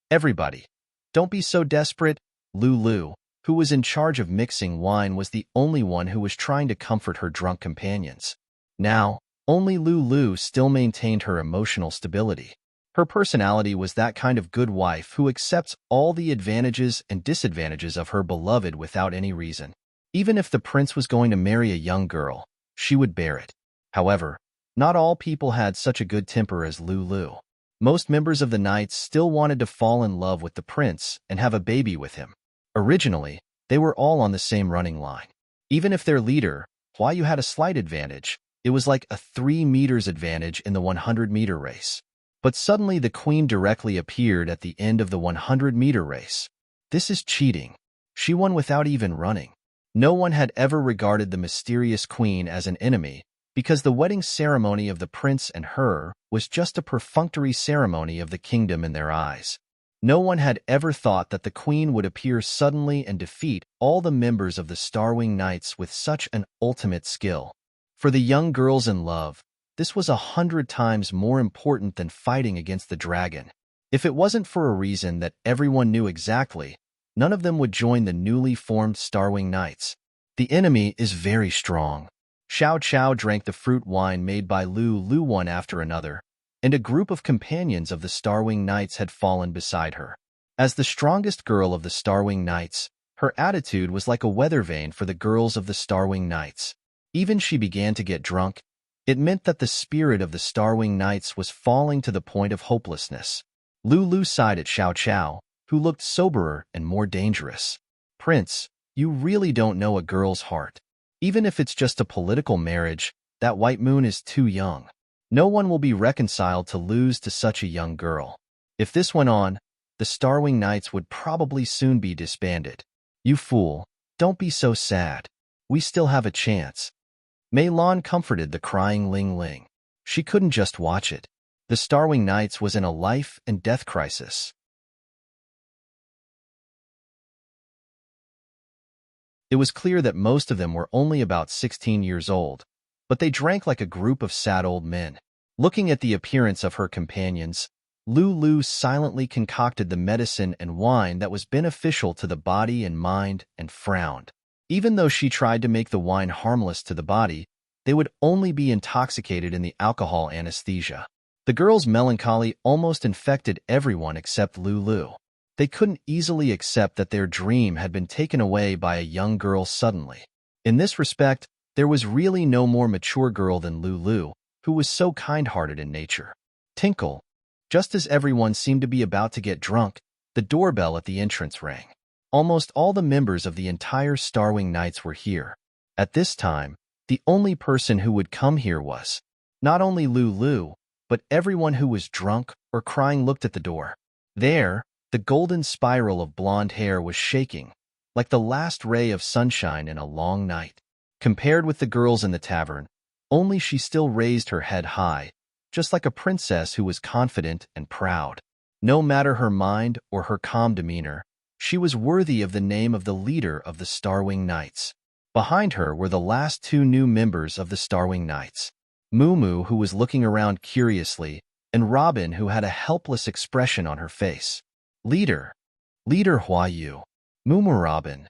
Everybody, don't be so desperate. Lulu, who was in charge of mixing wine, was the only one who was trying to comfort her drunk companions. Now, only Lulu still maintained her emotional stability. Her personality was that kind of good wife who accepts all the advantages and disadvantages of her beloved without any reason. Even if the prince was going to marry a young girl, she would bear it. However, not all people had such a good temper as Lulu. Most members of the Knights still wanted to fall in love with the prince and have a baby with him. Originally, they were all on the same running line. Even if their leader, Huayu, had a slight advantage, it was like a 3 meters advantage in the 100-meter race. But suddenly the queen directly appeared at the end of the 100-meter race. This is cheating. She won without even running. No one had ever regarded the mysterious queen as an enemy, because the wedding ceremony of the prince and her was just a perfunctory ceremony of the kingdom in their eyes. No one had ever thought that the queen would appear suddenly and defeat all the members of the Starwing Knights with such an ultimate skill. For the young girls in love, this was 100 times more important than fighting against the dragon. If it wasn't for a reason that everyone knew exactly, none of them would join the newly formed Starwing Knights. The enemy is very strong. Xiao Qiao drank the fruit wine made by Lu one after another, and a group of companions of the Starwing Knights had fallen beside her. As the strongest girl of the Starwing Knights, her attitude was like a weather vane for the girls of the Starwing Knights. Even she began to get drunk. It meant that the spirit of the Starwing Knights was falling to the point of hopelessness. Lulu sighed at Xiao Qiao, who looked soberer and more dangerous. Prince, you really don't know a girl's heart. Even if it's just a political marriage, that white moon is too young. No one will be reconciled to lose to such a young girl. If this went on, the Starwing Knights would probably soon be disbanded. You fool, don't be so sad. We still have a chance. Mei Lan comforted the crying Ling Ling. She couldn't just watch it. The Starwing Knights was in a life and death crisis. It was clear that most of them were only about 16 years old, but they drank like a group of sad old men. Looking at the appearance of her companions, Lulu silently concocted the medicine and wine that was beneficial to the body and mind and frowned. Even though she tried to make the wine harmless to the body, they would only be intoxicated in the alcohol anesthesia. The girl's melancholy almost infected everyone except Lulu. They couldn't easily accept that their dream had been taken away by a young girl suddenly. In this respect, there was really no more mature girl than Lulu, who was so kind-hearted in nature. Tinkle. Just as everyone seemed to be about to get drunk, the doorbell at the entrance rang. Almost all the members of the entire Starwing Knights were here. At this time, the only person who would come here was not only Lulu, but everyone who was drunk or crying looked at the door. There, the golden spiral of blonde hair was shaking, like the last ray of sunshine in a long night. Compared with the girls in the tavern, only she still raised her head high, just like a princess who was confident and proud. No matter her mind or her calm demeanor, she was worthy of the name of the leader of the Starwing Knights. Behind her were the last two new members of the Starwing Knights, Moo, who was looking around curiously, and Robin, who had a helpless expression on her face. Leader Huayu. Moo Robin.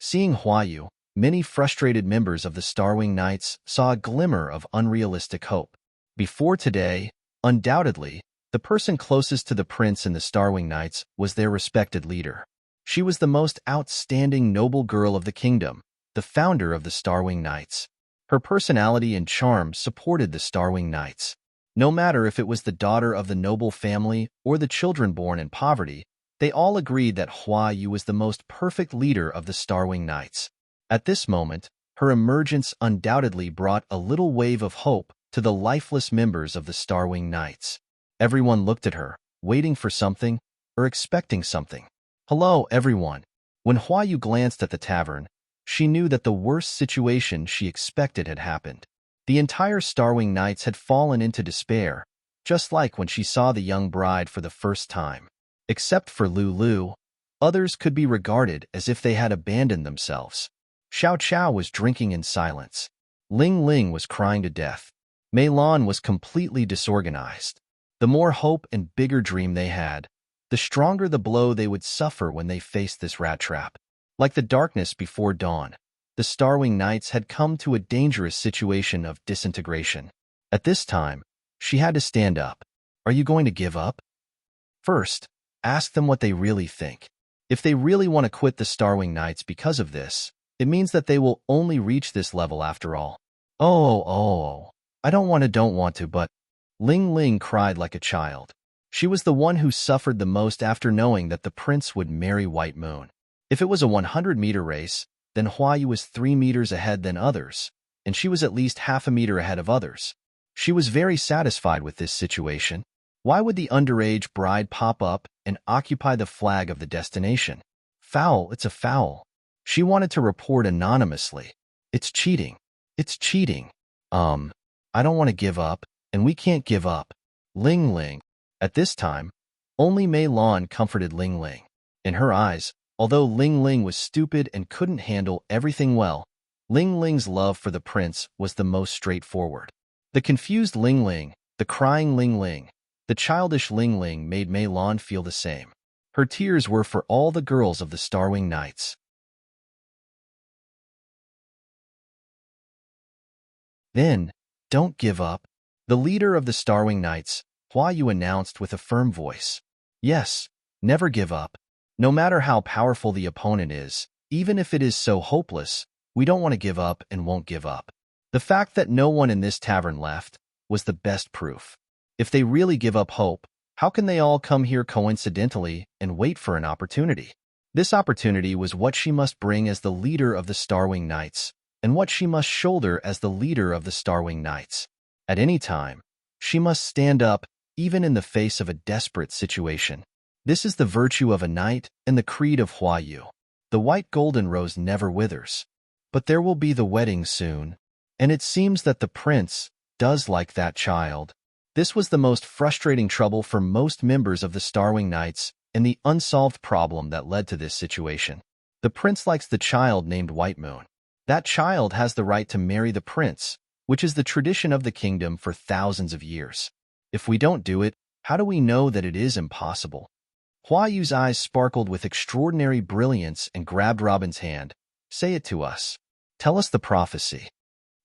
Seeing Huayu, many frustrated members of the Starwing Knights saw a glimmer of unrealistic hope. Before today, undoubtedly, the person closest to the prince in the Starwing Knights was their respected leader. She was the most outstanding noble girl of the kingdom, the founder of the Starwing Knights. Her personality and charm supported the Starwing Knights. No matter if it was the daughter of the noble family or the children born in poverty, they all agreed that Huayu was the most perfect leader of the Starwing Knights. At this moment, her emergence undoubtedly brought a little wave of hope to the lifeless members of the Starwing Knights. Everyone looked at her, waiting for something or expecting something. Hello, everyone. When Huayu glanced at the tavern, she knew that the worst situation she expected had happened. The entire Starwing Knights had fallen into despair, just like when she saw the young bride for the first time. Except for Lulu, others could be regarded as if they had abandoned themselves. Xiao Qiao was drinking in silence. Ling Ling was crying to death. Mei Lan was completely disorganized. The more hope and bigger dream they had, the stronger the blow they would suffer when they faced this rat trap. Like the darkness before dawn, the Starwing Knights had come to a dangerous situation of disintegration. At this time, she had to stand up. Are you going to give up? First, ask them what they really think. If they really want to quit the Starwing Knights because of this, it means that they will only reach this level after all. I don't want to, but Ling Ling cried like a child. She was the one who suffered the most after knowing that the prince would marry White Moon. If it was a 100-meter race, then Huayu was 3 meters ahead than others, and she was at least half a meter ahead of others. She was very satisfied with this situation. Why would the underage bride pop up and occupy the flag of the destination? Foul, it's a foul. She wanted to report anonymously. It's cheating. It's cheating. I don't want to give up, and we can't give up. Ling Ling. At this time, only Mei Lan comforted Ling Ling. In her eyes, although Ling Ling was stupid and couldn't handle everything well, Ling Ling's love for the prince was the most straightforward. The confused Ling Ling, the crying Ling Ling, the childish Ling Ling made Mei Lan feel the same. Her tears were for all the girls of the Starwing Knights. Then, don't give up. The leader of the Starwing Knights, Huayu, announced with a firm voice. Yes, never give up. No matter how powerful the opponent is, even if it is so hopeless, we don't want to give up and won't give up. The fact that no one in this tavern left was the best proof. If they really give up hope, how can they all come here coincidentally and wait for an opportunity? This opportunity was what she must bring as the leader of the Starwing Knights, and what she must shoulder as the leader of the Starwing Knights. At any time, she must stand up, even in the face of a desperate situation. This is the virtue of a knight and the creed of Huayu. The white golden rose never withers. But there will be the wedding soon, and it seems that the prince does like that child. This was the most frustrating trouble for most members of the Starwing Knights and the unsolved problem that led to this situation. The prince likes the child named White Moon. That child has the right to marry the prince, which is the tradition of the kingdom for thousands of years. If we don't do it, how do we know that it is impossible? Huayu's eyes sparkled with extraordinary brilliance and grabbed Robin's hand. Say it to us. Tell us the prophecy.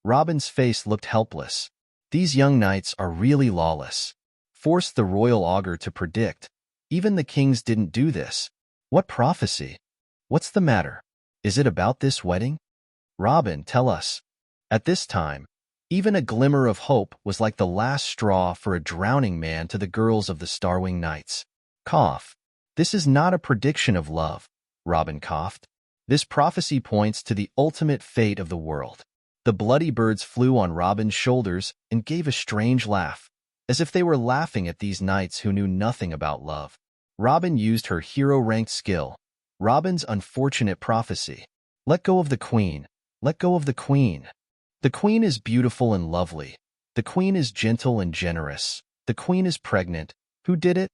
Robin's face looked helpless. These young knights are really lawless. Forced the royal augur to predict. Even the kings didn't do this. What prophecy? What's the matter? Is it about this wedding? Robin, tell us. At this time, even a glimmer of hope was like the last straw for a drowning man to the girls of the Starwing Knights. Cough. This is not a prediction of love, Robin coughed. This prophecy points to the ultimate fate of the world. The bloody birds flew on Robin's shoulders and gave a strange laugh, as if they were laughing at these knights who knew nothing about love. Robin used her hero-ranked skill, Robin's unfortunate prophecy. Let go of the queen. Let go of the queen. The queen is beautiful and lovely. The queen is gentle and generous. The queen is pregnant. Who did it?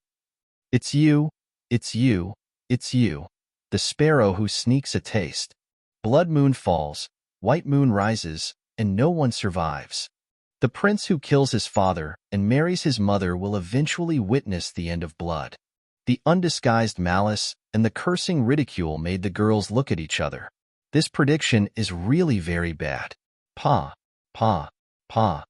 It's you. It's you. It's you. The sparrow who sneaks a taste. Blood moon falls, white moon rises, and no one survives. The prince who kills his father and marries his mother will eventually witness the end of blood. The undisguised malice and the cursing ridicule made the girls look at each other. This prediction is really very bad. Pa, pa, pa.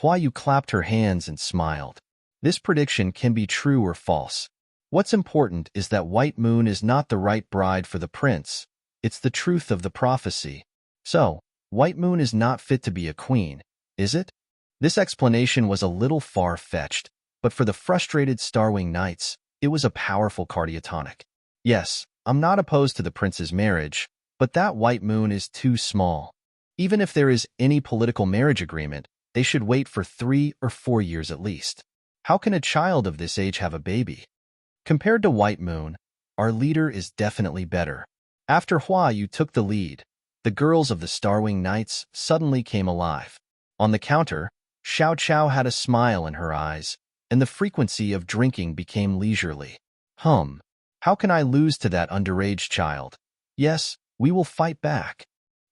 Hua Yu clapped her hands and smiled. This prediction can be true or false. What's important is that White Moon is not the right bride for the prince. It's the truth of the prophecy. So, White Moon is not fit to be a queen, is it? This explanation was a little far-fetched, but for the frustrated Starwing Knights, it was a powerful cardiotonic. Yes, I'm not opposed to the prince's marriage, but that White Moon is too small. Even if there is any political marriage agreement, they should wait for 3 or 4 years at least. How can a child of this age have a baby? Compared to White Moon, our leader is definitely better. After Hua Yu took the lead, the girls of the Starwing Knights suddenly came alive. On the counter, Xiao Chao had a smile in her eyes, and the frequency of drinking became leisurely. How can I lose to that underage child? Yes, we will fight back.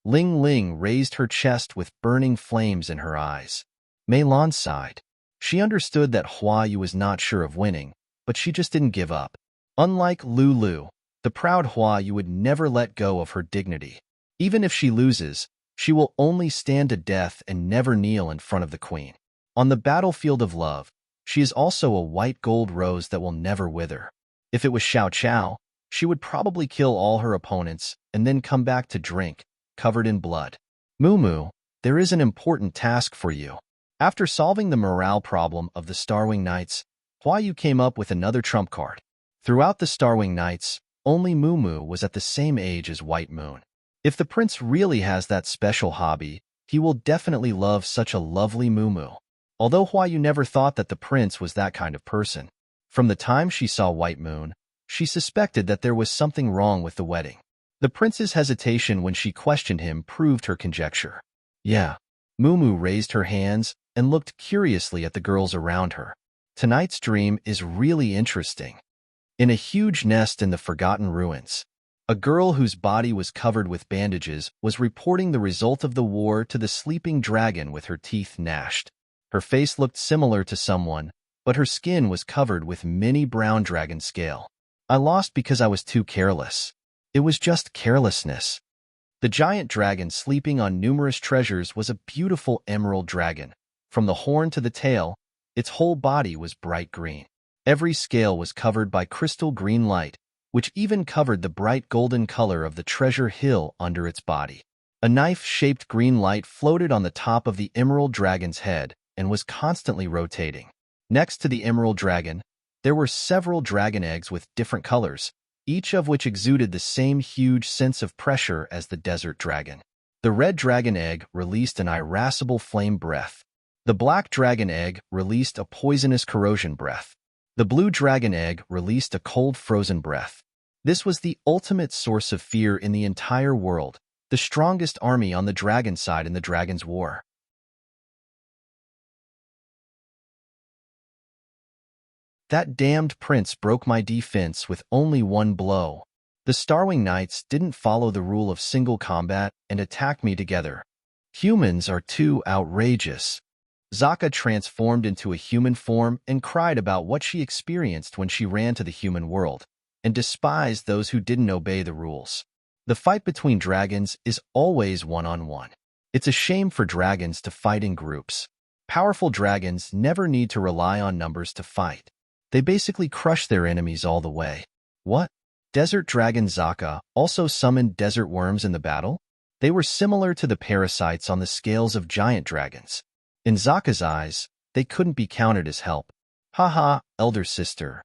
Ling Ling raised her chest with burning flames in her eyes. Mei Lan sighed. She understood that Hua Yu was not sure of winning, but she just didn't give up. Unlike Lulu, the proud Hua Yu would never let go of her dignity. Even if she loses, she will only stand to death and never kneel in front of the queen. On the battlefield of love, she is also a white gold rose that will never wither. If it was Xiao Chao, she would probably kill all her opponents and then come back to drink, covered in blood. Mumu, there is an important task for you. After solving the morale problem of the Starwing Knights, Hua Yu came up with another trump card. Throughout the Starwing Knights, only Mumu was at the same age as White Moon. If the prince really has that special hobby, he will definitely love such a lovely Mumu. Although Hua Yu never thought that the prince was that kind of person. From the time she saw White Moon, she suspected that there was something wrong with the wedding. The prince's hesitation when she questioned him proved her conjecture. Yeah. Mumu raised her hands and looked curiously at the girls around her. Tonight's dream is really interesting. In a huge nest in the Forgotten Ruins, a girl whose body was covered with bandages was reporting the result of the war to the sleeping dragon with her teeth gnashed. Her face looked similar to someone, but her skin was covered with many brown dragon scale. I lost because I was too careless. It was just carelessness. The giant dragon sleeping on numerous treasures was a beautiful emerald dragon. From the horn to the tail, its whole body was bright green. Every scale was covered by crystal green light, which even covered the bright golden color of the treasure hill under its body. A knife-shaped green light floated on the top of the emerald dragon's head and was constantly rotating. Next to the emerald dragon, there were several dragon eggs with different colors, each of which exuded the same huge sense of pressure as the desert dragon. The red dragon egg released an irascible flame breath. The black dragon egg released a poisonous corrosion breath. The blue dragon egg released a cold frozen breath. This was the ultimate source of fear in the entire world, the strongest army on the dragon side in the Dragon's War. That damned prince broke my defense with only one blow. The Starwing Knights didn't follow the rule of single combat and attacked me together. Humans are too outrageous. Zaka transformed into a human form and cried about what she experienced when she ran to the human world, and despised those who didn't obey the rules. The fight between dragons is always one-on-one. It's a shame for dragons to fight in groups. Powerful dragons never need to rely on numbers to fight. They basically crush their enemies all the way. What? Desert Dragon Zaka also summoned desert worms in the battle? They were similar to the parasites on the scales of giant dragons. In Zaka's eyes, they couldn't be counted as help. Haha, elder sister.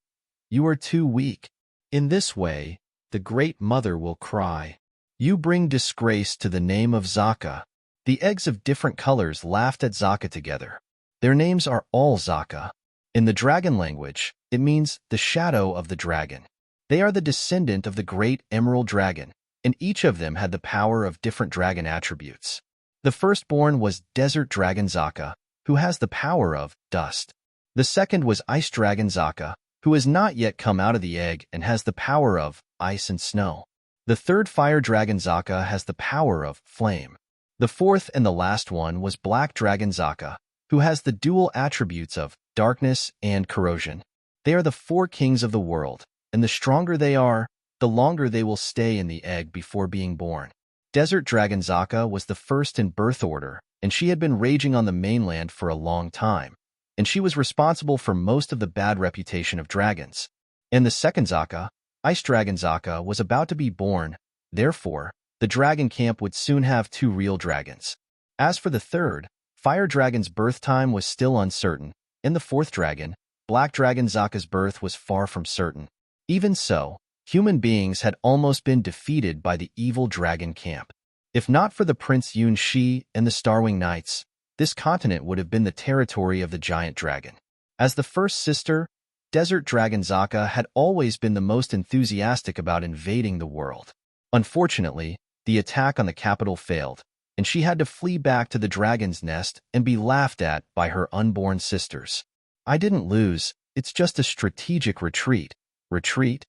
You are too weak. In this way, the Great Mother will cry. You bring disgrace to the name of Zaka. The eggs of different colors laughed at Zaka together. Their names are all Zaka. In the dragon language, it means the shadow of the dragon. They are the descendant of the great emerald dragon, and each of them had the power of different dragon attributes. The firstborn was Desert Dragon Zaka, who has the power of dust. The second was Ice Dragon Zaka, who has not yet come out of the egg and has the power of ice and snow. The third Fire Dragon Zaka has the power of flame. The fourth and the last one was Black Dragon Zaka, who has the dual attributes of darkness and corrosion. They are the four kings of the world, and the stronger they are, the longer they will stay in the egg before being born. Desert Dragon Zaka was the first in birth order, and she had been raging on the mainland for a long time, and she was responsible for most of the bad reputation of dragons. And the second Zaka, Ice Dragon Zaka, was about to be born. Therefore, the dragon camp would soon have two real dragons. As for the third, Fire Dragon's birth time was still uncertain, and the fourth dragon, Black Dragon Zaka's birth was far from certain. Even so, human beings had almost been defeated by the evil dragon camp. If not for the Prince Yun Shi and the Starwing Knights, this continent would have been the territory of the giant dragon. As the first sister, Desert Dragon Zaka had always been the most enthusiastic about invading the world. Unfortunately, the attack on the capital failed, and she had to flee back to the dragon's nest and be laughed at by her unborn sisters. I didn't lose, it's just a strategic retreat. Retreat?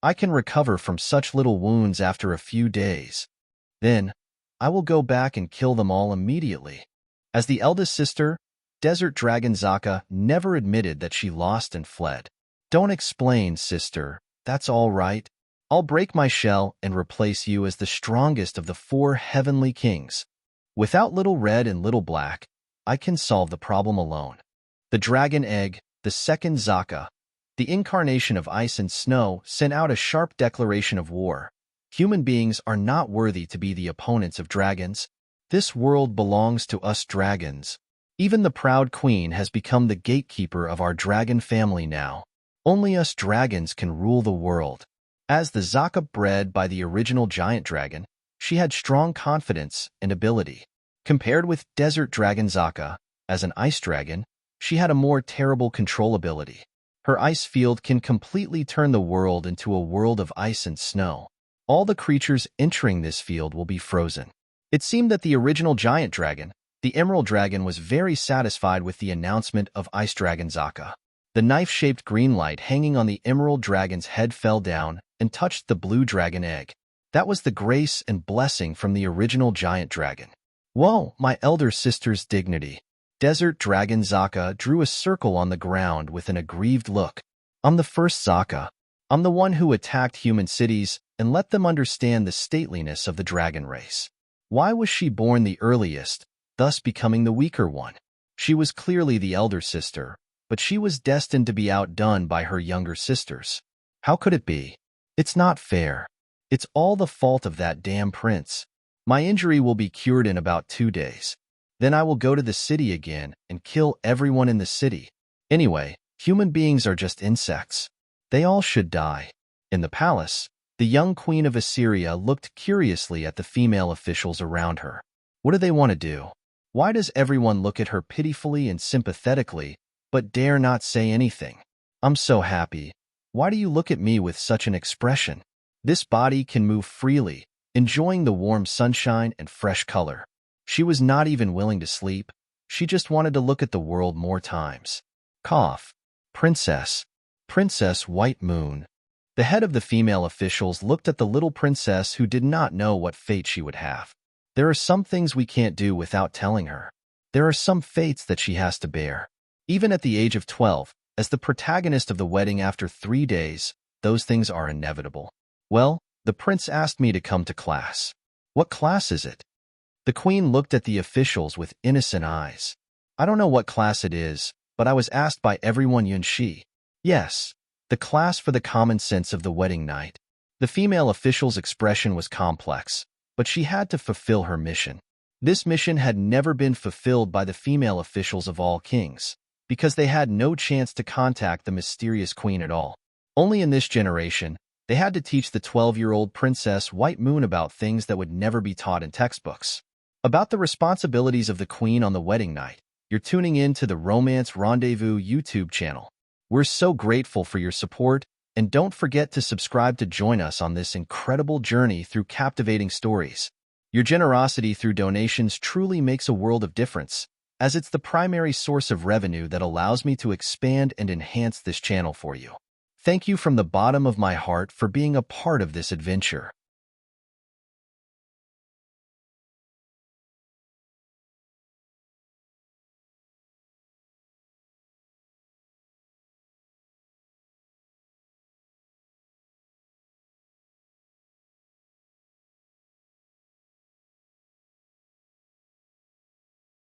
I can recover from such little wounds after a few days. Then, I will go back and kill them all immediately. As the eldest sister, Desert Dragon Zaka never admitted that she lost and fled. Don't explain, sister. That's all right. I'll break my shell and replace you as the strongest of the four heavenly kings. Without Little Red and Little Black, I can solve the problem alone. The dragon egg, the second Zaka, the incarnation of ice and snow, sent out a sharp declaration of war. Human beings are not worthy to be the opponents of dragons. This world belongs to us dragons. Even the proud queen has become the gatekeeper of our dragon family now. Only us dragons can rule the world. As the Zaka bred by the original giant dragon, she had strong confidence and ability. Compared with Desert Dragon Zaka, as an ice dragon, she had a more terrible control ability. Her ice field can completely turn the world into a world of ice and snow. All the creatures entering this field will be frozen. It seemed that the original giant dragon, the Emerald Dragon, was very satisfied with the announcement of Ice Dragon Zaka. The knife-shaped green light hanging on the Emerald Dragon's head fell down and touched the blue dragon egg. That was the grace and blessing from the original giant dragon. Whoa, my elder sister's dignity. Desert Dragon Zaka drew a circle on the ground with an aggrieved look. I'm the first Zaka. I'm the one who attacked human cities and let them understand the stateliness of the dragon race. Why was she born the earliest, thus becoming the weaker one? She was clearly the elder sister, but she was destined to be outdone by her younger sisters. How could it be? It's not fair. It's all the fault of that damn prince. My injury will be cured in about 2 days. Then I will go to the city again and kill everyone in the city. Anyway, human beings are just insects. They all should die. In the palace, the young queen of Assyria looked curiously at the female officials around her. What do they want to do? Why does everyone look at her pitifully and sympathetically, but dare not say anything? I'm so happy. Why do you look at me with such an expression? This body can move freely, enjoying the warm sunshine and fresh color. She was not even willing to sleep. She just wanted to look at the world more times. Cough. Princess. Princess White Moon. The head of the female officials looked at the little princess who did not know what fate she would have. There are some things we can't do without telling her. There are some fates that she has to bear. Even at the age of 12, as the protagonist of the wedding after 3 days, those things are inevitable. Well, the prince asked me to come to class. What class is it? The queen looked at the officials with innocent eyes. I don't know what class it is, but I was asked by everyone Yunshi. Yes, the class for the common sense of the wedding night. The female official's expression was complex, but she had to fulfill her mission. This mission had never been fulfilled by the female officials of all kings, because they had no chance to contact the mysterious queen at all. Only in this generation, they had to teach the 12-year-old Princess White Moon about things that would never be taught in textbooks. About the responsibilities of the queen on the wedding night, you're tuning in to the Romance Rendezvous YouTube channel. We're so grateful for your support. And don't forget to subscribe to join us on this incredible journey through captivating stories. Your generosity through donations truly makes a world of difference, as it's the primary source of revenue that allows me to expand and enhance this channel for you. Thank you from the bottom of my heart for being a part of this adventure.